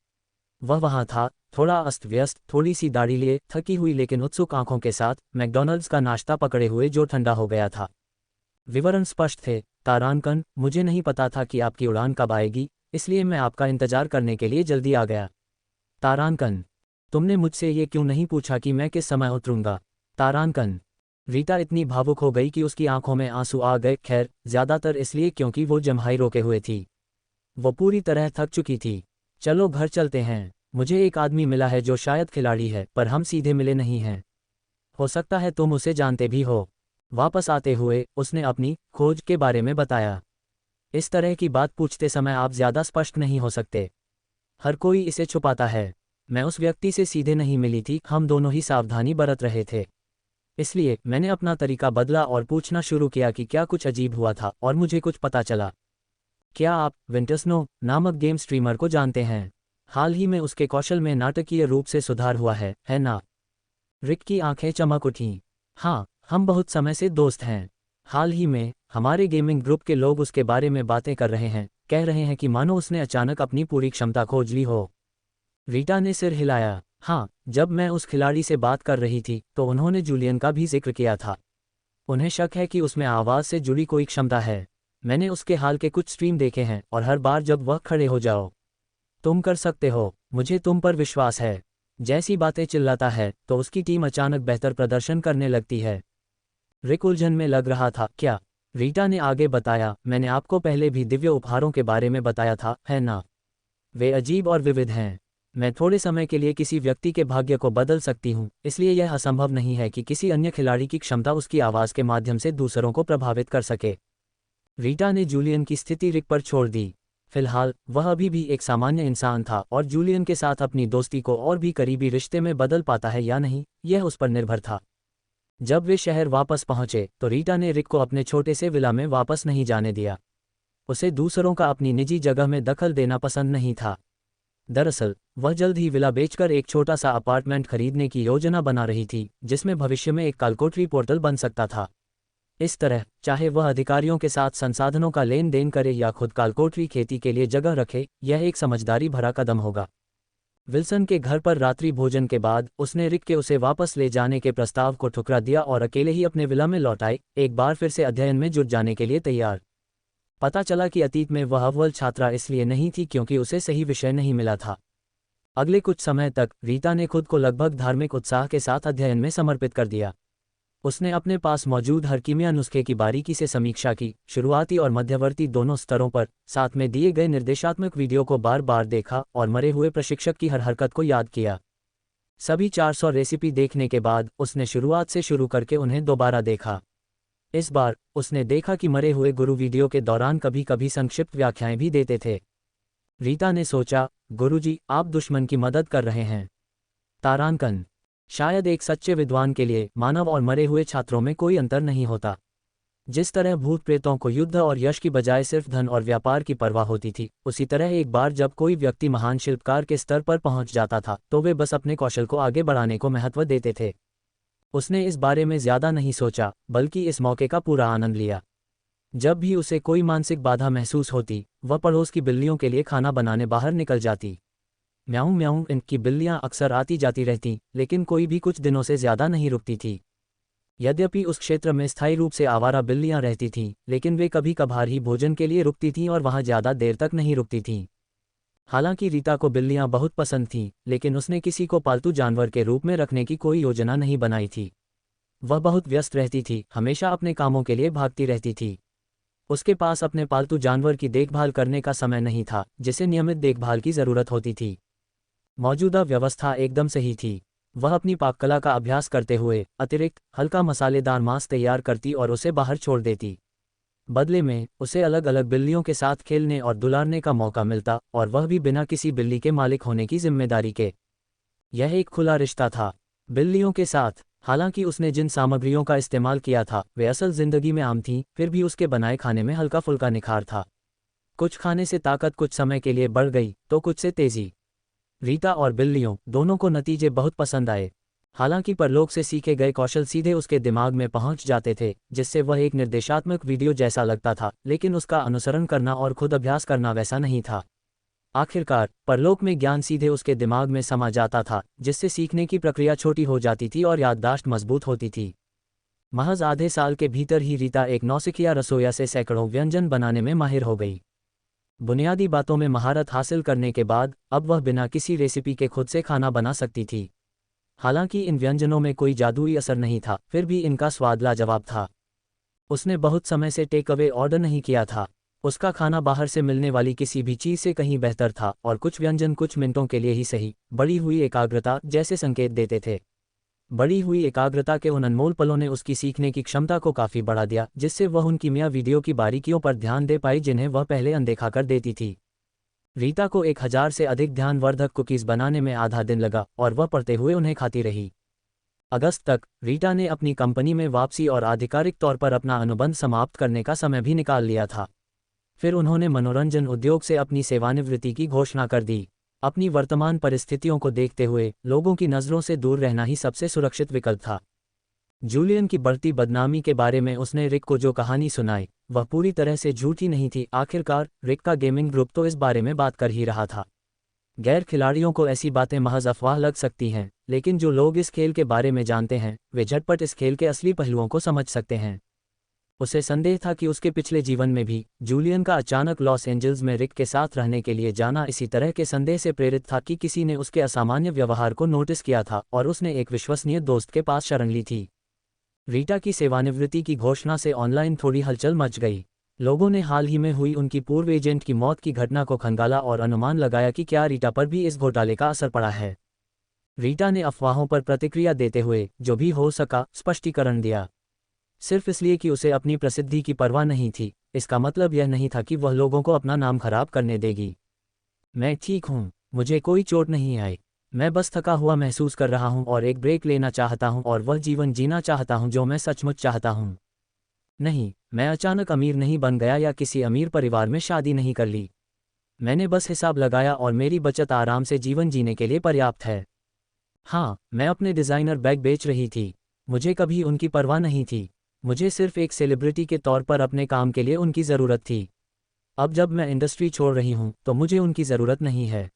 वह वहां था, थोड़ा अस्त व्यस्त, थोड़ी सी दाढ़ी लिए, थकी हुई लेकिन उत्सुक आंखों के साथ, मैकडॉनल्ड्स का नाश्ता पकड़े हुए जो ठंडा हो गया था। विवरण स्पष्ट थे। तारांकन, मुझे नहीं पता था कि आपकी उड़ान कब आएगी, इसलिए मैं आपका इंतजार करने के लिए जल्दी आ गया। तारांकन, तुमने मुझसे ये क्यों नहीं पूछा कि मैं किस समय उतरूंगा? तारांकन। रीटा इतनी भावुक हो गई कि उसकी आंखों में आंसू आ गए। खैर, ज्यादातर इसलिए क्योंकि वो जम्हाई रोके हुए थी। वो पूरी तरह थक चुकी थी। चलो घर चलते हैं। मुझे एक आदमी मिला है जो शायद खिलाड़ी है, पर हम सीधे मिले नहीं हैं। हो सकता है तुम उसे जानते भी हो। वापस आते हुए उसने अपनी खोज के बारे में बताया। इस तरह की बात पूछते समय आप ज्यादा स्पष्ट नहीं हो सकते। हर कोई इसे छुपाता है। मैं उस व्यक्ति से सीधे नहीं मिली थी, हम दोनों ही सावधानी बरत रहे थे। इसलिए मैंने अपना तरीका बदला और पूछना शुरू किया कि क्या कुछ अजीब हुआ था, और मुझे कुछ पता चला। क्या आप विंटरस्नो नामक गेम स्ट्रीमर को जानते हैं? हाल ही में उसके कौशल में नाटकीय रूप से सुधार हुआ है ना? रिक की आंखें चमक उठीं। हाँ, हम बहुत समय से दोस्त हैं। हाल ही में हमारे गेमिंग ग्रुप के लोग उसके बारे में बातें कर रहे हैं, कह रहे हैं कि मानो उसने अचानक अपनी पूरी क्षमता खोज ली हो। रीटा ने सिर हिलाया। हाँ, जब मैं उस खिलाड़ी से बात कर रही थी तो उन्होंने जूलियन का भी जिक्र किया था। उन्हें शक है कि उसमें आवाज़ से जुड़ी कोई क्षमता है। मैंने उसके हाल के कुछ स्ट्रीम देखे हैं और हर बार जब वह खड़े हो जाओ, तुम कर सकते हो, मुझे तुम पर विश्वास है, जैसी बातें चिल्लाता है तो उसकी टीम अचानक बेहतर प्रदर्शन करने लगती है। रिक उलझन में लग रहा था। क्या? रीटा ने आगे बताया, मैंने आपको पहले भी दिव्य उपहारों के बारे में बताया था, है ना? वे अजीब और विविध हैं। मैं थोड़े समय के लिए किसी व्यक्ति के भाग्य को बदल सकती हूँ, इसलिए यह असंभव नहीं है कि किसी अन्य खिलाड़ी की क्षमता उसकी आवाज़ के माध्यम से दूसरों को प्रभावित कर सके। रीटा ने जूलियन की स्थिति रिक पर छोड़ दी। फिलहाल वह अभी भी एक सामान्य इंसान था और जूलियन के साथ अपनी दोस्ती को और भी करीबी रिश्ते में बदल पाता है या नहीं, यह उस पर निर्भर था। जब वे शहर वापस पहुंचे तो रीटा ने रिक को अपने छोटे से विला में वापस नहीं जाने दिया। उसे दूसरों का अपनी निजी जगह में दखल देना पसंद नहीं था। दरअसल वह जल्द ही विला बेचकर एक छोटा सा अपार्टमेंट खरीदने की योजना बना रही थी, जिसमें भविष्य में एक कालकोटरी पोर्टल बन सकता था। इस तरह चाहे वह अधिकारियों के साथ संसाधनों का लेन देन करे या खुद कालकोटरी खेती के लिए जगह रखे, यह एक समझदारी भरा कदम होगा। विल्सन के घर पर रात्रि भोजन के बाद उसने रिक के उसे वापस ले जाने के प्रस्ताव को ठुकरा दिया और अकेले ही अपने विला में लौट आए, एक बार फिर से अध्ययन में जुट जाने के लिए तैयार। पता चला कि अतीत में वह अव्वल छात्रा इसलिए नहीं थी क्योंकि उसे सही विषय नहीं मिला था। अगले कुछ समय तक रीटा ने खुद को लगभग धार्मिक उत्साह के साथ अध्ययन में समर्पित कर दिया। उसने अपने पास मौजूद हर कीमिया नुस्खे की बारीकी से समीक्षा की, शुरुआती और मध्यवर्ती दोनों स्तरों पर, साथ में दिए गए निर्देशात्मक वीडियो को बार बार देखा और मरे हुए प्रशिक्षक की हर हरकत को याद किया। सभी 400 रेसिपी देखने के बाद उसने शुरुआत से शुरू करके उन्हें दोबारा देखा। इस बार उसने देखा कि मरे हुए गुरु वीडियो के दौरान कभी कभी संक्षिप्त व्याख्याएं भी देते थे। रीटा ने सोचा, गुरुजी, आप दुश्मन की मदद कर रहे हैं। तारांकन। शायद एक सच्चे विद्वान के लिए मानव और मरे हुए छात्रों में कोई अंतर नहीं होता। जिस तरह भूत प्रेतों को युद्ध और यश की बजाय सिर्फ धन और व्यापार की परवाह होती थी, उसी तरह एक बार जब कोई व्यक्ति महान शिल्पकार के स्तर पर पहुंच जाता था तो वे बस अपने कौशल को आगे बढ़ाने को महत्व देते थे। उसने इस बारे में ज्यादा नहीं सोचा, बल्कि इस मौके का पूरा आनंद लिया। जब भी उसे कोई मानसिक बाधा महसूस होती, वह पड़ोस की बिल्लियों के लिए खाना बनाने बाहर निकल जाती। म्याऊं म्याऊं इनकी बिल्लियां अक्सर आती जाती रहती, लेकिन कोई भी कुछ दिनों से ज्यादा नहीं रुकती थी। यद्यपि उस क्षेत्र में स्थायी रूप से आवारा बिल्लियां रहती थीं, लेकिन वे कभी कभार ही भोजन के लिए रुकती थीं और वहां ज्यादा देर तक नहीं रुकती थीं। हालांकि रीता को बिल्लियां बहुत पसंद थीं, लेकिन उसने किसी को पालतू जानवर के रूप में रखने की कोई योजना नहीं बनाई थी। वह बहुत व्यस्त रहती थी, हमेशा अपने कामों के लिए भागती रहती थी। उसके पास अपने पालतू जानवर की देखभाल करने का समय नहीं था, जिसे नियमित देखभाल की जरूरत होती थी। मौजूदा व्यवस्था एकदम सही थी। वह अपनी पाककला का अभ्यास करते हुए अतिरिक्त हल्का मसालेदार मांस तैयार करती और उसे बाहर छोड़ देती। बदले में उसे अलग अलग बिल्लियों के साथ खेलने और दुलारने का मौका मिलता, और वह भी बिना किसी बिल्ली के मालिक होने की जिम्मेदारी के। यह एक खुला रिश्ता था बिल्लियों के साथ। हालांकि उसने जिन सामग्रियों का इस्तेमाल किया था वे असल जिंदगी में आम थीं, फिर भी उसके बनाए खाने में हल्का फुल्का निखार था। कुछ खाने से ताकत कुछ समय के लिए बढ़ गई तो कुछ से तेजी। रीता और बिल्लियों दोनों को नतीजे बहुत पसंद आए। हालांकि परलोक से सीखे गए कौशल सीधे उसके दिमाग में पहुंच जाते थे, जिससे वह एक निर्देशात्मक वीडियो जैसा लगता था, लेकिन उसका अनुसरण करना और खुद अभ्यास करना वैसा नहीं था। आखिरकार परलोक में ज्ञान सीधे उसके दिमाग में समा जाता था, जिससे सीखने की प्रक्रिया छोटी हो जाती थी और याददाश्त मजबूत होती थी। महज आधे साल के भीतर ही रीता एक नौसिखिया रसोइया से सैकड़ों व्यंजन बनाने में माहिर हो गई। बुनियादी बातों में महारत हासिल करने के बाद अब वह बिना किसी रेसिपी के खुद से खाना बना सकती थी। हालांकि इन व्यंजनों में कोई जादुई असर नहीं था, फिर भी इनका स्वाद लाजवाब था। उसने बहुत समय से टेक अवे ऑर्डर नहीं किया था। उसका खाना बाहर से मिलने वाली किसी भी चीज़ से कहीं बेहतर था, और कुछ व्यंजन कुछ मिनटों के लिए ही सही बढ़ी हुई एकाग्रता जैसे संकेत देते थे। बढ़ी हुई एकाग्रता के उन अनमोल पलों ने उसकी सीखने की क्षमता को काफ़ी बढ़ा दिया, जिससे वह उन कीमिया वीडियो की बारीकियों पर ध्यान दे पाई जिन्हें वह पहले अनदेखा कर देती थी। रीता को 1000 से अधिक ध्यानवर्धक कुकीज़ बनाने में आधा दिन लगा, और वह पढ़ते हुए उन्हें खाती रही। अगस्त तक रीटा ने अपनी कंपनी में वापसी और आधिकारिक तौर पर अपना अनुबंध समाप्त करने का समय भी निकाल लिया था। फिर उन्होंने मनोरंजन उद्योग से अपनी सेवानिवृत्ति की घोषणा कर दी। अपनी वर्तमान परिस्थितियों को देखते हुए लोगों की नज़रों से दूर रहना ही सबसे सुरक्षित विकल्प था। जूलियन की बढ़ती बदनामी के बारे में उसने रिक को जो कहानी सुनाई, वह पूरी तरह से झूठी नहीं थी। आखिरकार रिक का गेमिंग ग्रुप तो इस बारे में बात कर ही रहा था। गैर खिलाड़ियों को ऐसी बातें महज अफवाह लग सकती हैं, लेकिन जो लोग इस खेल के बारे में जानते हैं वे झटपट इस खेल के असली पहलुओं को समझ सकते हैं। उसे संदेह था कि उसके पिछले जीवन में भी जूलियन का अचानक लॉस एंजल्स में रिक के साथ रहने के लिए जाना इसी तरह के संदेह से प्रेरित था कि किसी ने उसके असामान्य व्यवहार को नोटिस किया था और उसने एक विश्वसनीय दोस्त के पास शरण ली थी। रीटा की सेवानिवृत्ति की घोषणा से ऑनलाइन थोड़ी हलचल मच गई। लोगों ने हाल ही में हुई उनकी पूर्व एजेंट की मौत की घटना को खंगाला और अनुमान लगाया कि क्या रीटा पर भी इस घोटाले का असर पड़ा है। रीटा ने अफवाहों पर प्रतिक्रिया देते हुए जो भी हो सका स्पष्टीकरण दिया। सिर्फ इसलिए कि उसे अपनी प्रसिद्धि की परवाह नहीं थी, इसका मतलब यह नहीं था कि वह लोगों को अपना नाम खराब करने देगी। मैं ठीक हूँ, मुझे कोई चोट नहीं आई। मैं बस थका हुआ महसूस कर रहा हूँ और एक ब्रेक लेना चाहता हूँ और वह जीवन जीना चाहता हूँ जो मैं सचमुच चाहता हूँ। नहीं, मैं अचानक अमीर नहीं बन गया या किसी अमीर परिवार में शादी नहीं कर ली। मैंने बस हिसाब लगाया और मेरी बचत आराम से जीवन जीने के लिए पर्याप्त है। हाँ, मैं अपने डिज़ाइनर बैग बेच रही थी। मुझे कभी उनकी परवाह नहीं थी। मुझे सिर्फ एक सेलिब्रिटी के तौर पर अपने काम के लिए उनकी ज़रूरत थी। अब जब मैं इंडस्ट्री छोड़ रही हूँ तो मुझे उनकी ज़रूरत नहीं है।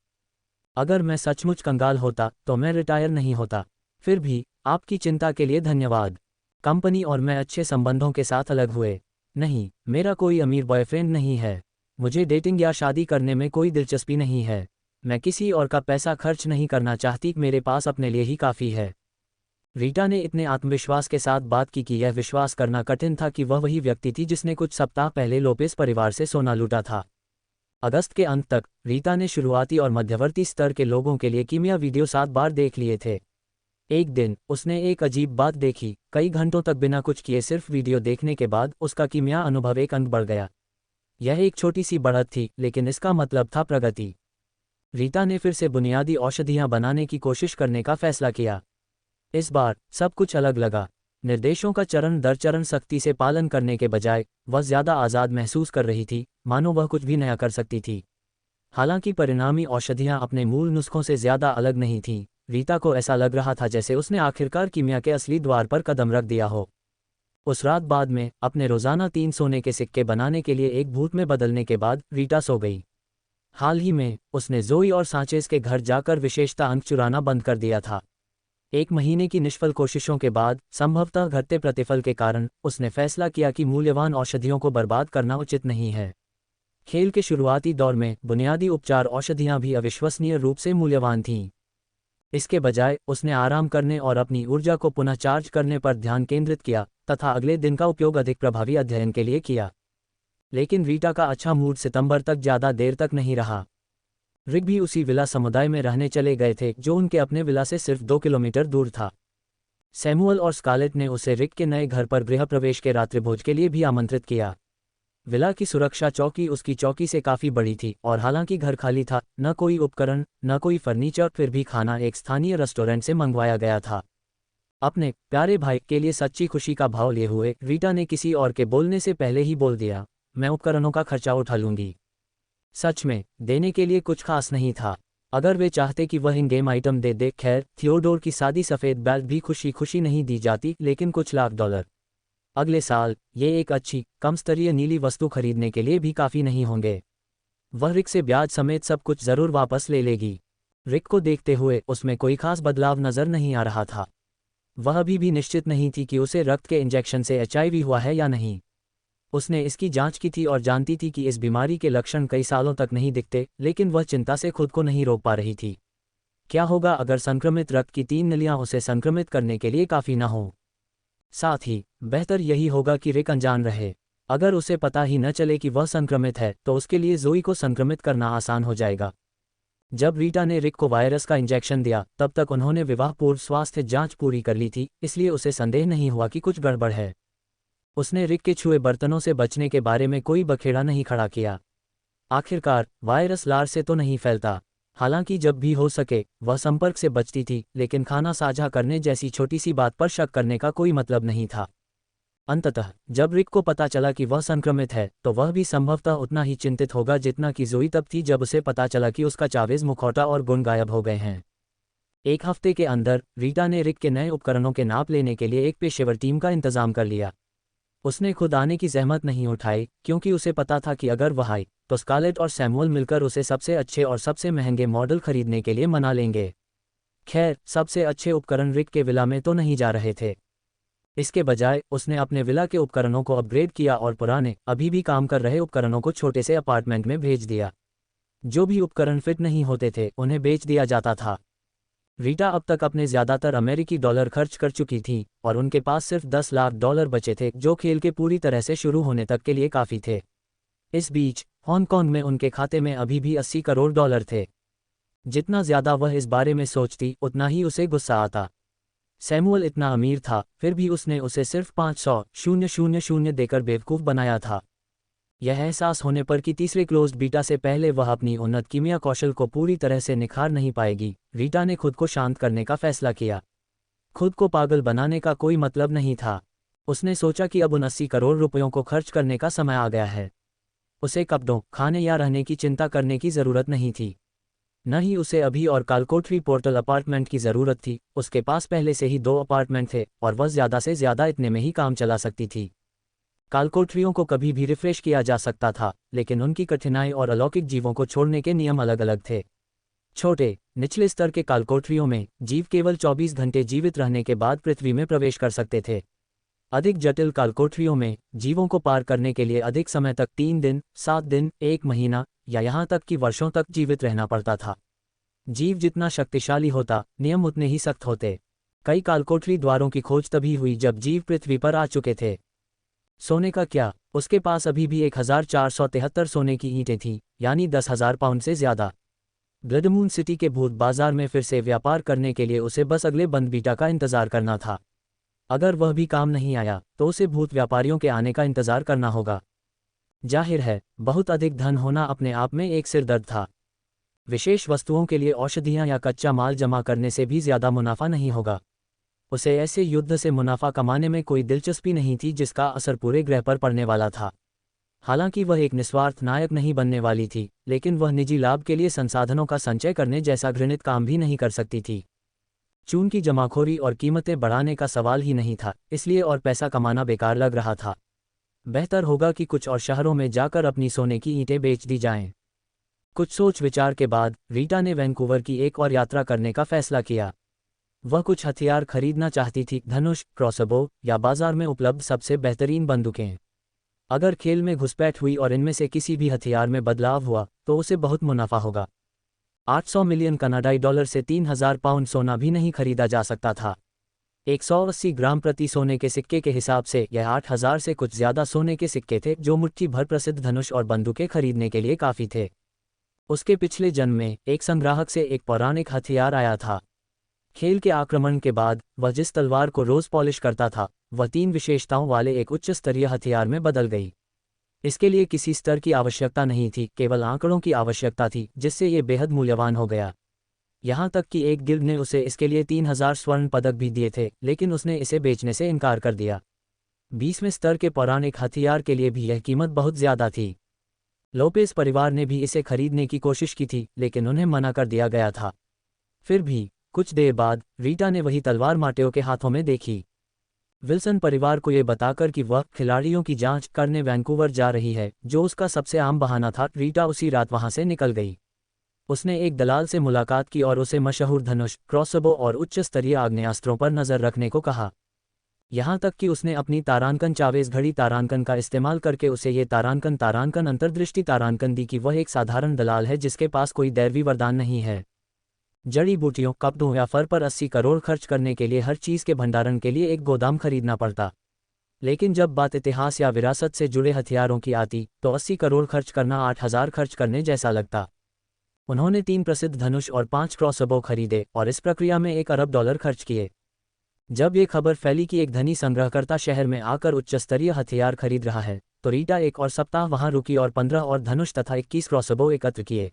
अगर मैं सचमुच कंगाल होता तो मैं रिटायर नहीं होता। फिर भी आपकी चिंता के लिए धन्यवाद। कंपनी और मैं अच्छे संबंधों के साथ अलग हुए। नहीं, मेरा कोई अमीर बॉयफ्रेंड नहीं है। मुझे डेटिंग या शादी करने में कोई दिलचस्पी नहीं है। मैं किसी और का पैसा खर्च नहीं करना चाहती, मेरे पास अपने लिए ही काफ़ी है। रीटा ने इतने आत्मविश्वास के साथ बात की कि यह विश्वास करना कठिन था कि वह वही व्यक्ति थी जिसने कुछ सप्ताह पहले लोपेस परिवार से सोना लूटा था। अगस्त के अंत तक रीटा ने शुरुआती और मध्यवर्ती स्तर के लोगों के लिए कीमिया वीडियो 7 बार देख लिए थे। एक दिन उसने एक अजीब बात देखी। कई घंटों तक बिना कुछ किए सिर्फ वीडियो देखने के बाद उसका कीमिया अनुभव एक अंक बढ़ गया। यह एक छोटी सी बढ़त थी, लेकिन इसका मतलब था प्रगति। रीटा ने फिर से बुनियादी औषधियां बनाने की कोशिश करने का फैसला किया। इस बार सब कुछ अलग लगा। निर्देशों का चरण दर चरण सख्ती से पालन करने के बजाय वह ज़्यादा आज़ाद महसूस कर रही थी, मानो वह कुछ भी नया कर सकती थी। हालांकि परिणामी औषधियां अपने मूल नुस्खों से ज़्यादा अलग नहीं थीं। रीटा को ऐसा लग रहा था जैसे उसने आखिरकार कीमिया के असली द्वार पर कदम रख दिया हो। उस रात बाद में अपने रोज़ाना 3 सोने के सिक्के बनाने के लिए एक भूत में बदलने के बाद रीटा सो गई। हाल ही में उसने जोई और सांचेज के घर जाकर विशेषता अंक चुराना बंद कर दिया था। 1 महीने की निष्फल कोशिशों के बाद, संभवतः घटते प्रतिफल के कारण, उसने फैसला किया कि मूल्यवान औषधियों को बर्बाद करना उचित नहीं है। खेल के शुरुआती दौर में बुनियादी उपचार औषधियां भी अविश्वसनीय रूप से मूल्यवान थीं। इसके बजाय उसने आराम करने और अपनी ऊर्जा को पुनः चार्ज करने पर ध्यान केंद्रित किया तथा अगले दिन का उपयोग अधिक प्रभावी अध्ययन के लिए किया। लेकिन रीटा का अच्छा मूड सितंबर तक ज़्यादा देर तक नहीं रहा। रिक भी उसी विला समुदाय में रहने चले गए थे जो उनके अपने विला से सिर्फ 2 किलोमीटर दूर था। सैमुअल और स्कारलेट ने उसे रिक के नए घर पर गृह प्रवेश के रात्रिभोज के लिए भी आमंत्रित किया। विला की सुरक्षा चौकी उसकी चौकी से काफ़ी बड़ी थी और हालांकि घर खाली था, न कोई उपकरण, न कोई फर्नीचर, फिर भी खाना एक स्थानीय रेस्टोरेंट से मंगवाया गया था। अपने प्यारे भाई के लिए सच्ची खुशी का भाव लिए हुए रीटा ने किसी और के बोलने से पहले ही बोल दिया, मैं उपकरणों का खर्चा उठा लूंगी। सच में देने के लिए कुछ खास नहीं था। अगर वे चाहते कि वह इन गेम आइटम दे दे। खैर, थियोडोर की सादी सफ़ेद बेल्ट भी खुशी खुशी नहीं दी जाती, लेकिन कुछ लाख डॉलर अगले साल ये एक अच्छी कम स्तरीय नीली वस्तु खरीदने के लिए भी काफ़ी नहीं होंगे। वह रिक से ब्याज समेत सब कुछ ज़रूर वापस ले लेगी। रिक को देखते हुए उसमें कोई खास बदलाव नज़र नहीं आ रहा था। वह अभी भी निश्चित नहीं थी कि उसे रक्त के इंजेक्शन से एचआईवी हुआ है या नहीं। उसने इसकी जांच की थी और जानती थी कि इस बीमारी के लक्षण कई सालों तक नहीं दिखते, लेकिन वह चिंता से खुद को नहीं रोक पा रही थी। क्या होगा अगर संक्रमित रक्त की 3 नलियां उसे संक्रमित करने के लिए काफ़ी न हो? साथ ही बेहतर यही होगा कि रिक अनजान रहे। अगर उसे पता ही न चले कि वह संक्रमित है तो उसके लिए जोई को संक्रमित करना आसान हो जाएगा। जब रीटा ने रिक को वायरस का इंजेक्शन दिया तब तक उन्होंने विवाह पूर्व स्वास्थ्य जांच पूरी कर ली थी, इसलिए उसे संदेह नहीं हुआ कि कुछ गड़बड़ है। उसने रिक के छुए बर्तनों से बचने के बारे में कोई बखेड़ा नहीं खड़ा किया। आखिरकार वायरस लार से तो नहीं फैलता। हालांकि जब भी हो सके वह संपर्क से बचती थी, लेकिन खाना साझा करने जैसी छोटी सी बात पर शक करने का कोई मतलब नहीं था। अंततः जब रिक को पता चला कि वह संक्रमित है तो वह भी संभवतः उतना ही चिंतित होगा जितना कि जोई तब थी जब उसे पता चला कि उसका चावेज मुखौटा और गुण गायब हो गए हैं। 1 हफ्ते के अंदर रीटा ने रिक के नए उपकरणों के नाप लेने के लिए एक पेशेवर टीम का इंतजाम कर लिया। उसने खुद आने की जहमत नहीं उठाई, क्योंकि उसे पता था कि अगर वह आई तो स्कारलेट और सैमुअल मिलकर उसे सबसे अच्छे और सबसे महंगे मॉडल खरीदने के लिए मना लेंगे। खैर, सबसे अच्छे उपकरण रिक के विला में तो नहीं जा रहे थे। इसके बजाय उसने अपने विला के उपकरणों को अपग्रेड किया और पुराने, अभी भी काम कर रहे उपकरणों को छोटे से अपार्टमेंट में भेज दिया। जो भी उपकरण फिट नहीं होते थे उन्हें बेच दिया जाता था। रीटा अब तक अपने ज़्यादातर अमेरिकी डॉलर खर्च कर चुकी थी और उनके पास सिर्फ 10 लाख डॉलर बचे थे, जो खेल के पूरी तरह से शुरू होने तक के लिए काफ़ी थे। इस बीच हांगकांग में उनके खाते में अभी भी 80 करोड़ डॉलर थे। जितना ज़्यादा वह इस बारे में सोचती, उतना ही उसे गुस्सा आता। सैमुअल इतना अमीर था, फिर भी उसने उसे सिर्फ 500,000 देकर बेवकूफ़ बनाया था। यह एहसास होने पर कि तीसरे क्लोज्ड बीटा से पहले वह अपनी उन्नत कीमिया कौशल को पूरी तरह से निखार नहीं पाएगी, रीटा ने खुद को शांत करने का फैसला किया। खुद को पागल बनाने का कोई मतलब नहीं था। उसने सोचा कि अब उन 80 करोड़ रुपयों को खर्च करने का समय आ गया है। उसे कपड़ों, खाने या रहने की चिंता करने की ज़रूरत नहीं थी। न ही उसे अभी और कालकोठरी पोर्टल अपार्टमेंट की ज़रूरत थी। उसके पास पहले से ही 2 अपार्टमेंट थे और वह ज़्यादा से ज़्यादा इतने में ही काम चला सकती थी। कालकोठरियों को कभी भी रिफ्रेश किया जा सकता था, लेकिन उनकी कठिनाई और अलौकिक जीवों को छोड़ने के नियम अलग अलग थे। छोटे, निचले स्तर के कालकोठरियों में जीव केवल 24 घंटे जीवित रहने के बाद पृथ्वी में प्रवेश कर सकते थे। अधिक जटिल कालकोठरियों में जीवों को पार करने के लिए अधिक समय तक 3 दिन, 7 दिन, 1 महीना या यहाँ तक कि वर्षों तक जीवित रहना पड़ता था। जीव जितना शक्तिशाली होता, नियम उतने ही सख्त होते। कई कालकोठरी द्वारों की खोज तभी हुई जब जीव पृथ्वी पर आ चुके थे। सोने का क्या? उसके पास अभी भी 1473 सोने की ईंटें थीं, यानी 10,000 पाउंड से ज़्यादा। ब्लडमून सिटी के भूत बाजार में फिर से व्यापार करने के लिए उसे बस अगले बंद बीटा का इंतज़ार करना था। अगर वह भी काम नहीं आया तो उसे भूत व्यापारियों के आने का इंतज़ार करना होगा। जाहिर है, बहुत अधिक धन होना अपने आप में एक सिरदर्द था। विशेष वस्तुओं के लिए औषधियाँ या कच्चा माल जमा करने से भी ज़्यादा मुनाफा नहीं होगा। उसे ऐसे युद्ध से मुनाफा कमाने में कोई दिलचस्पी नहीं थी जिसका असर पूरे ग्रह पर पड़ने वाला था। हालांकि वह एक निस्वार्थ नायक नहीं बनने वाली थी, लेकिन वह निजी लाभ के लिए संसाधनों का संचय करने जैसा घृणित काम भी नहीं कर सकती थी। चून की जमाखोरी और कीमतें बढ़ाने का सवाल ही नहीं था, इसलिए और पैसा कमाना बेकार लग रहा था। बेहतर होगा कि कुछ और शहरों में जाकर अपनी सोने की ईंटें बेच दी जाएं। कुछ सोच विचार के बाद रीटा ने वैंकूवर की एक और यात्रा करने का फैसला किया। वह कुछ हथियार खरीदना चाहती थी, धनुष, क्रॉसबो या बाजार में उपलब्ध सबसे बेहतरीन बंदूकें। अगर खेल में घुसपैठ हुई और इनमें से किसी भी हथियार में बदलाव हुआ तो उसे बहुत मुनाफा होगा। 800 मिलियन कनाडाई डॉलर से 3,000 पाउंड सोना भी नहीं खरीदा जा सकता था। 180 ग्राम प्रति सोने के सिक्के के हिसाब से यह 8,000 से कुछ ज़्यादा सोने के सिक्के थे, जो मुट्ठी भर प्रसिद्ध धनुष और बंदूकें खरीदने के लिए काफ़ी थे। उसके पिछले जन्म में एक संग्राहक से एक पौराणिक हथियार आया था। खेल के आक्रमण के बाद वह जिस तलवार को रोज़ पॉलिश करता था, वह 3 विशेषताओं वाले एक उच्च स्तरीय हथियार में बदल गई। इसके लिए किसी स्तर की आवश्यकता नहीं थी, केवल आंकड़ों की आवश्यकता थी, जिससे ये बेहद मूल्यवान हो गया। यहाँ तक कि एक गिल्ड ने उसे इसके लिए 3,000 स्वर्ण पदक भी दिए थे, लेकिन उसने इसे बेचने से इनकार कर दिया। 20वें स्तर के पौराणिक हथियार के लिए भी यह कीमत बहुत ज़्यादा थी। लोपेस परिवार ने भी इसे खरीदने की कोशिश की थी, लेकिन उन्हें मना कर दिया गया था। फिर भी कुछ देर बाद रीटा ने वही तलवार माटेओ के हाथों में देखी। विल्सन परिवार को ये बताकर कि वह खिलाड़ियों की जांच करने वैंकूवर जा रही है, जो उसका सबसे आम बहाना था, रीटा उसी रात वहां से निकल गई। उसने एक दलाल से मुलाकात की और उसे मशहूर धनुष, क्रॉसबो और उच्च स्तरीय आग्नेयास्त्रों पर नज़र रखने को कहा। यहाँ तक कि उसने अपनी तारांकन चावेज़ घड़ी तारांकन का इस्तेमाल करके उसे ये तारांकन अंतर्दृष्टि तारांकन दी कि वह एक साधारण दलाल है जिसके पास कोई दैवी वरदान नहीं है। जड़ी बूटियों, कपड़ों या फर पर 80 करोड़ खर्च करने के लिए हर चीज़ के भंडारण के लिए एक गोदाम खरीदना पड़ता। लेकिन जब बात इतिहास या विरासत से जुड़े हथियारों की आती तो 80 करोड़ खर्च करना 8,000 खर्च करने जैसा लगता। उन्होंने 3 प्रसिद्ध धनुष और 5 क्रॉसबो खरीदे और इस प्रक्रिया में $1 अरब खर्च किए। जब ये खबर फैली कि एक धनी संग्रहकर्ता शहर में आकर उच्च स्तरीय हथियार खरीद रहा है, तो रीटा एक और सप्ताह वहां रुकी और 15 और धनुष तथा 21 क्रॉसबो एकत्र किए।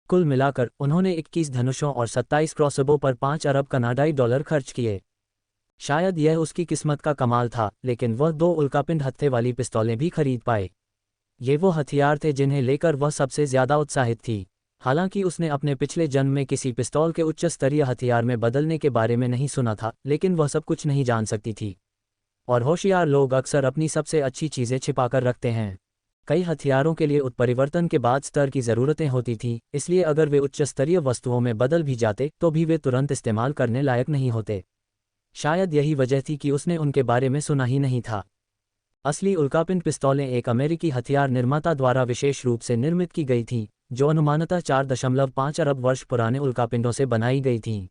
कुल मिलाकर उन्होंने 21 धनुषों और 27 क्रॉसबो पर 5 अरब कनाडाई डॉलर खर्च किए। शायद यह उसकी किस्मत का कमाल था, लेकिन वह 2 उल्कापिंड हत्थे वाली पिस्तौलें भी खरीद पाए। ये वो हथियार थे जिन्हें लेकर वह सबसे ज़्यादा उत्साहित थी। हालांकि उसने अपने पिछले जन्म में किसी पिस्तौल के उच्च स्तरीय हथियार में बदलने के बारे में नहीं सुना था, लेकिन वह सब कुछ नहीं जान सकती थी। और होशियार लोग अक्सर अपनी सबसे अच्छी चीज़ें छिपाकर रखते हैं। कई हथियारों के लिए उत्परिवर्तन के बाद स्तर की ज़रूरतें होती थीं, इसलिए अगर वे उच्च स्तरीय वस्तुओं में बदल भी जाते तो भी वे तुरंत इस्तेमाल करने लायक नहीं होते। शायद यही वजह थी कि उसने उनके बारे में सुना ही नहीं था। असली उल्कापिंड पिस्तौलें एक अमेरिकी हथियार निर्माता द्वारा विशेष रूप से निर्मित की गई थीं, जो अनुमानतः 4.5 अरब वर्ष पुराने उल्कापिंडों से बनाई गई थीं।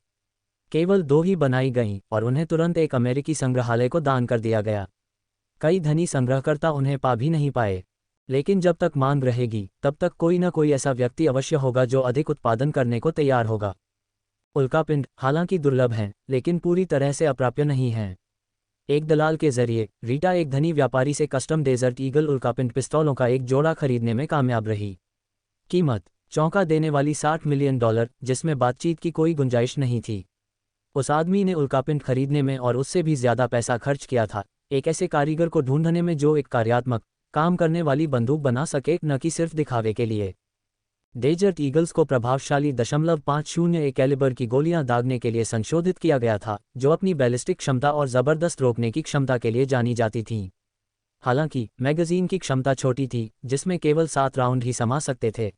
केवल 2 ही बनाई गईं और उन्हें तुरंत एक अमेरिकी संग्रहालय को दान कर दिया गया। कई धनी संग्रहकर्ता उन्हें पा भी नहीं पाए। लेकिन जब तक मांग रहेगी तब तक कोई न कोई ऐसा व्यक्ति अवश्य होगा जो अधिक उत्पादन करने को तैयार होगा। उल्कापिंड हालांकि दुर्लभ हैं, लेकिन पूरी तरह से अप्राप्य नहीं हैं। एक दलाल के जरिए रीटा एक धनी व्यापारी से कस्टम डेजर्ट ईगल उल्कापिंड पिस्तौलों का एक जोड़ा खरीदने में कामयाब रही। कीमत चौंका देने वाली $60 मिलियन, जिसमें बातचीत की कोई गुंजाइश नहीं थी। उस आदमी ने उल्कापिंड खरीदने में और उससे भी ज्यादा पैसा खर्च किया था, एक ऐसे कारीगर को ढूंढने में जो एक कार्यात्मक काम करने वाली बंदूक बना सके, न कि सिर्फ दिखावे के लिए। डेजर्ट ईगल्स को प्रभावशाली 0.50 कैलिबर की गोलियां दागने के लिए संशोधित किया गया था, जो अपनी बैलिस्टिक क्षमता और ज़बरदस्त रोकने की क्षमता के लिए जानी जाती थीं। हालांकि मैगजीन की क्षमता छोटी थी, जिसमें केवल 7 राउंड ही समा सकते थे।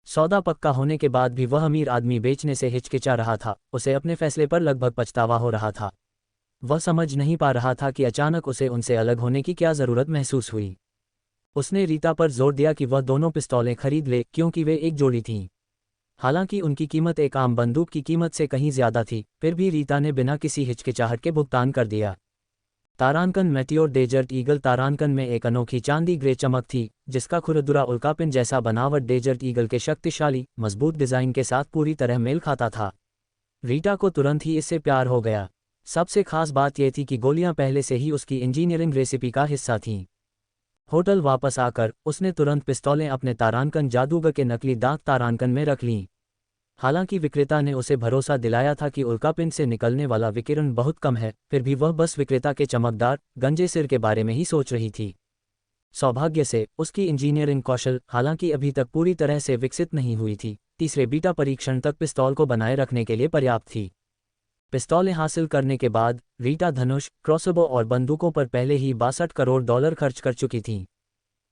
सौदा पक्का होने के बाद भी वह अमीर आदमी बेचने से हिचकिचा रहा था। उसे अपने फैसले पर लगभग पछतावा हो रहा था। वह समझ नहीं पा रहा था कि अचानक उसे उनसे अलग होने की क्या ज़रूरत महसूस हुई। उसने रीता पर जोर दिया कि वह दोनों पिस्तौलें खरीद ले, क्योंकि वे एक जोड़ी थीं। हालांकि उनकी कीमत एक आम बंदूक की कीमत से कहीं ज्यादा थी, फिर भी रीता ने बिना किसी हिचकिचाहट के भुगतान कर दिया। तारांकन मेटियोर डेजर्ट ईगल तारांकन में एक अनोखी चांदी ग्रे चमक थी, जिसका खुरदुरा उल्कापिंड जैसा बनावट डेजर्ट ईगल के शक्तिशाली मजबूत डिजाइन के साथ पूरी तरह मेल खाता था। रीटा को तुरंत ही इससे प्यार हो गया। सबसे खास बात यह थी कि गोलियां पहले से ही उसकी इंजीनियरिंग रेसिपी का हिस्सा थीं। होटल वापस आकर उसने तुरंत पिस्तौलें अपने तारांकन जादूगर के नकली दांत तारांकन में रख लीं। हालांकि विक्रेता ने उसे भरोसा दिलाया था कि उल्कापिंड से निकलने वाला विकिरण बहुत कम है, फिर भी वह बस विक्रेता के चमकदार गंजे सिर के बारे में ही सोच रही थी। सौभाग्य से उसकी इंजीनियरिंग कौशल हालांकि अभी तक पूरी तरह से विकसित नहीं हुई थी, तीसरे बीटा परीक्षण तक पिस्तौल को बनाए रखने के लिए पर्याप्त थी। पिस्तौलें हासिल करने के बाद रीटा धनुष, क्रॉसबो और बंदूकों पर पहले ही $62 करोड़ खर्च कर चुकी थीं।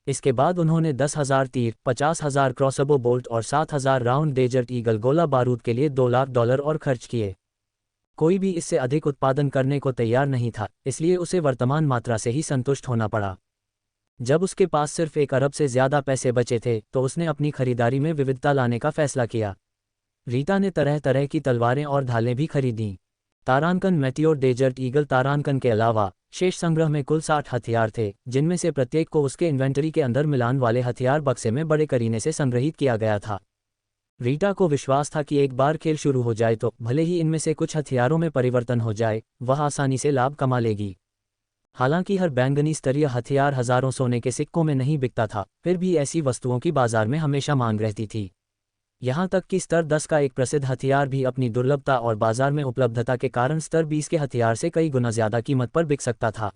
इसके बाद उन्होंने 10,000 तीर, 50,000 क्रॉसबो बोल्ट और 7,000 राउंड डेजर्ट ईगल गोला बारूद के लिए $2 लाख और खर्च किए। कोई भी इससे अधिक उत्पादन करने को तैयार नहीं था, इसलिए उसे वर्तमान मात्रा से ही संतुष्ट होना पड़ा। जब उसके पास सिर्फ 1 अरब से ज्यादा पैसे बचे थे, तो उसने अपनी खरीदारी में विविधता लाने का फैसला किया। रीटा ने तरह तरह की तलवारें और ढालें भी खरीदीं। तारांकन मेटियोर डेजर्ट ईगल तारांकन के अलावा शेष संग्रह में कुल 60 हथियार थे, जिनमें से प्रत्येक को उसके इन्वेंटरी के अंदर मिलान वाले हथियार बक्से में बड़े करीने से संग्रहित किया गया था। रीटा को विश्वास था कि एक बार खेल शुरू हो जाए तो भले ही इनमें से कुछ हथियारों में परिवर्तन हो जाए, वह आसानी से लाभ कमा लेगी। हालांकि हर बैंगनी स्तरीय हथियार हजारों सोने के सिक्कों में नहीं बिकता था, फिर भी ऐसी वस्तुओं की बाजार में हमेशा मांग रहती थी। यहाँ तक कि स्तर 10 का एक प्रसिद्ध हथियार भी अपनी दुर्लभता और बाजार में उपलब्धता के कारण स्तर 20 के हथियार से कई गुना ज्यादा कीमत पर बिक सकता था।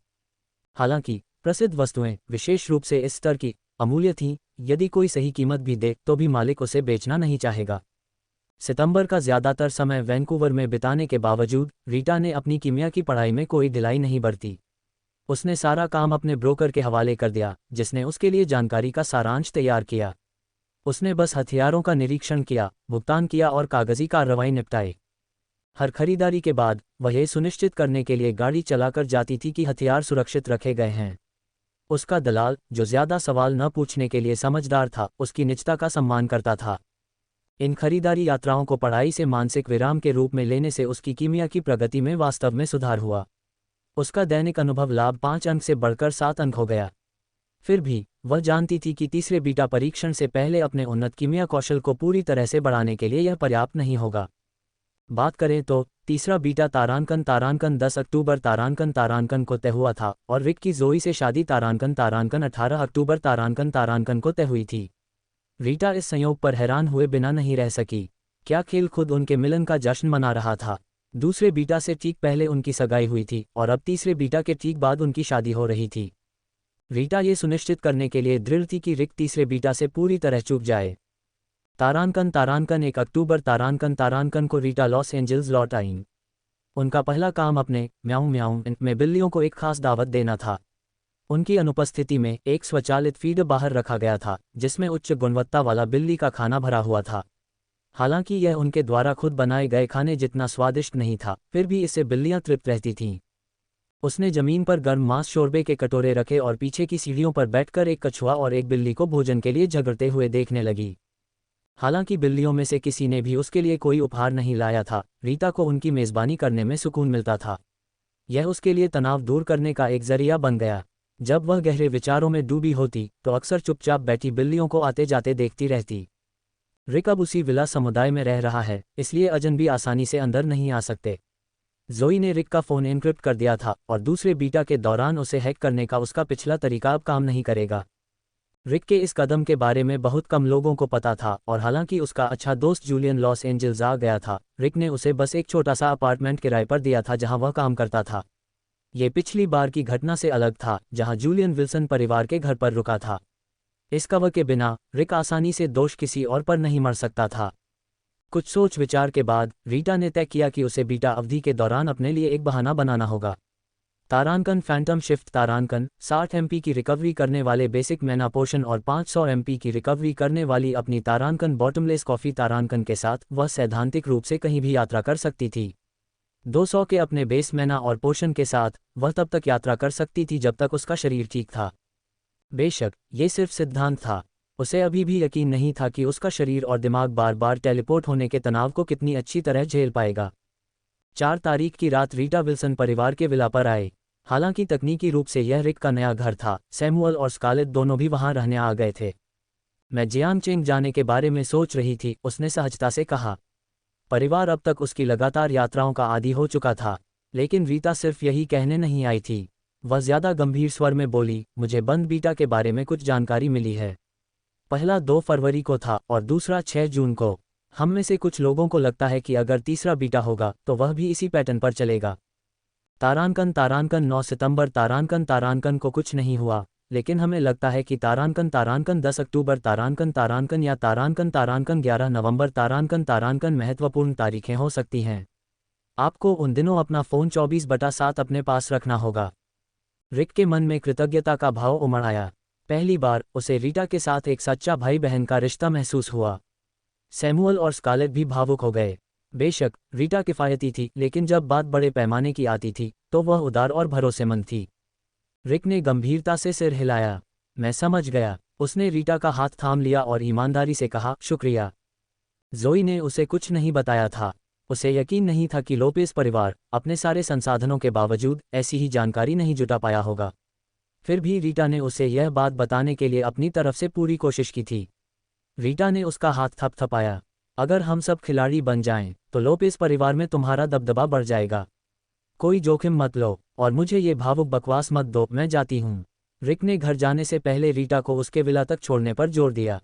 हालांकि प्रसिद्ध वस्तुएं, विशेष रूप से इस स्तर की, अमूल्य थीं। यदि कोई सही कीमत भी दे तो भी मालिक उसे बेचना नहीं चाहेगा। सितंबर का ज्यादातर समय वैंकूवर में बिताने के बावजूद रीटा ने अपनी कीमिया की पढ़ाई में कोई ढिलाई नहीं बरती। उसने सारा काम अपने ब्रोकर के हवाले कर दिया, जिसने उसके लिए जानकारी का सारांश तैयार किया। उसने बस हथियारों का निरीक्षण किया, भुगतान किया और कागजी कार्रवाई निपटाई। हर खरीदारी के बाद वह यह सुनिश्चित करने के लिए गाड़ी चलाकर जाती थी कि हथियार सुरक्षित रखे गए हैं। उसका दलाल, जो ज्यादा सवाल न पूछने के लिए समझदार था, उसकी निजता का सम्मान करता था। इन खरीदारी यात्राओं को पढ़ाई से मानसिक विराम के रूप में लेने से उसकी कीमिया की प्रगति में वास्तव में सुधार हुआ। उसका दैनिक अनुभव लाभ 5 अंक से बढ़कर 7 अंक हो गया। फिर भी वह जानती थी कि तीसरे बीटा परीक्षण से पहले अपने उन्नत कीमिया कौशल को पूरी तरह से बढ़ाने के लिए यह पर्याप्त नहीं होगा। बात करें तो तीसरा बीटा तारांकन 10 अक्टूबर तारांकन को तय हुआ था और रिक की जोई से शादी तारांकन 18 अक्टूबर तारांकन को तय हुई थी। रीटा इस संयोग पर हैरान हुए बिना नहीं रह सकी। क्या खेल खुद उनके मिलन का जश्न मना रहा था? दूसरे बीटा से ठीक पहले उनकी सगाई हुई थी और अब तीसरे बीटा के ठीक बाद उनकी शादी हो रही थी। रीटा ये सुनिश्चित करने के लिए दृढ़ थी कि रिक तीसरे बीटा से पूरी तरह चूक जाए। तारांकन 1 अक्टूबर तारांकन को रीटा लॉस एंजल्स लौट आईं। उनका पहला काम अपने म्याऊं म्याऊं में बिल्लियों को एक खास दावत देना था। उनकी अनुपस्थिति में एक स्वचालित फीड बाहर रखा गया था, जिसमें उच्च गुणवत्ता वाला बिल्ली का खाना भरा हुआ था। हालांकि यह उनके द्वारा खुद बनाए गए खाने जितना स्वादिष्ट नहीं था, फिर भी इससे बिल्लियां तृप्त रहती थीं। उसने जमीन पर गर्म मांस शोरबे के कटोरे रखे और पीछे की सीढ़ियों पर बैठकर एक कछुआ और एक बिल्ली को भोजन के लिए झगड़ते हुए देखने लगी। हालांकि बिल्लियों में से किसी ने भी उसके लिए कोई उपहार नहीं लाया था, रीता को उनकी मेज़बानी करने में सुकून मिलता था। यह उसके लिए तनाव दूर करने का एक जरिया बन गया। जब वह गहरे विचारों में डूबी होती तो अक्सर चुपचाप बैठी बिल्लियों को आते जाते देखती रहती। रिक अब उसी विला समुदाय में रह रहा है, इसलिए अजनबी आसानी से अंदर नहीं आ सकते। जोई ने रिक का फ़ोन एन्क्रिप्ट कर दिया था और दूसरे बीटा के दौरान उसे हैक करने का उसका पिछला तरीका अब काम नहीं करेगा। रिक के इस कदम के बारे में बहुत कम लोगों को पता था और हालांकि उसका अच्छा दोस्त जूलियन लॉस एंजल्स आ गया था, रिक ने उसे बस एक छोटा सा अपार्टमेंट किराए पर दिया था जहां वह काम करता था। ये पिछली बार की घटना से अलग था जहां जूलियन विल्सन परिवार के घर पर रुका था। इस कवर के बिना रिक आसानी से दोष किसी और पर नहीं मर सकता था। कुछ सोच विचार के बाद रीटा ने तय किया कि उसे बीटा अवधि के दौरान अपने लिए एक बहाना बनाना होगा। तारांकन फैंटम शिफ्ट तारांकन 60 एमपी की रिकवरी करने वाले बेसिक मैना पोशन और 500 एमपी की रिकवरी करने वाली अपनी तारांकन बॉटमलेस कॉफ़ी तारांकन के साथ वह सैद्धांतिक रूप से कहीं भी यात्रा कर सकती थी। 200 के अपने बेस मैना और पोशन के साथ वह तब तक यात्रा कर सकती थी जब तक उसका शरीर ठीक था। बेशक ये सिर्फ सिद्धांत था, उसे अभी भी यकीन नहीं था कि उसका शरीर और दिमाग बार बार टेलीपोर्ट होने के तनाव को कितनी अच्छी तरह झेल पाएगा। 4 तारीख की रात रीटा विल्सन परिवार के विला पर आए। हालांकि तकनीकी रूप से यह रिक का नया घर था, सैमुअल और स्कारलेट दोनों भी वहां रहने आ गए थे। मैं जियांगचेंग जाने के बारे में सोच रही थी, उसने सहजता से कहा। परिवार अब तक उसकी लगातार यात्राओं का आदी हो चुका था, लेकिन रीता सिर्फ यही कहने नहीं आई थी। वह ज्यादा गंभीर स्वर में बोली, मुझे बंद बीटा के बारे में कुछ जानकारी मिली है। पहला 2 फरवरी को था और दूसरा 6 जून को। हम में से कुछ लोगों को लगता है कि अगर तीसरा बीटा होगा तो वह भी इसी पैटर्न पर चलेगा। तारांकन 9 सितंबर तारांकन को कुछ नहीं हुआ, लेकिन हमें लगता है कि तारांकन 10 अक्टूबर तारांकन या तारांकन 11 नवंबर तारांकन महत्वपूर्ण तारीखें हो सकती हैं। आपको उन दिनों अपना फ़ोन 24/7 अपने पास रखना होगा। रिक के मन में कृतज्ञता का भाव उमड़ आया। पहली बार उसे रीटा के साथ एक सच्चा भाई बहन का रिश्ता महसूस हुआ। सैमुअल और स्कारलेट भी भावुक हो गए। बेशक रीटा किफ़ायती थी, लेकिन जब बात बड़े पैमाने की आती थी तो वह उदार और भरोसेमंद थी। रिक ने गंभीरता से सिर हिलाया। मैं समझ गया। उसने रीटा का हाथ थाम लिया और ईमानदारी से कहा, शुक्रिया। जोई ने उसे कुछ नहीं बताया था। उसे यकीन नहीं था कि लोपेस परिवार अपने सारे संसाधनों के बावजूद ऐसी ही जानकारी नहीं जुटा पाया होगा। फिर भी रीटा ने उसे यह बात बताने के लिए अपनी तरफ से पूरी कोशिश की थी। रीटा ने उसका हाथ थपथपाया। अगर हम सब खिलाड़ी बन जाएं, तो लोपेस परिवार में तुम्हारा दबदबा बढ़ जाएगा। कोई जोखिम मत लो और मुझे ये भावुक बकवास मत दो, मैं जाती हूँ। रिक ने घर जाने से पहले रीटा को उसके विला तक छोड़ने पर जोर दिया।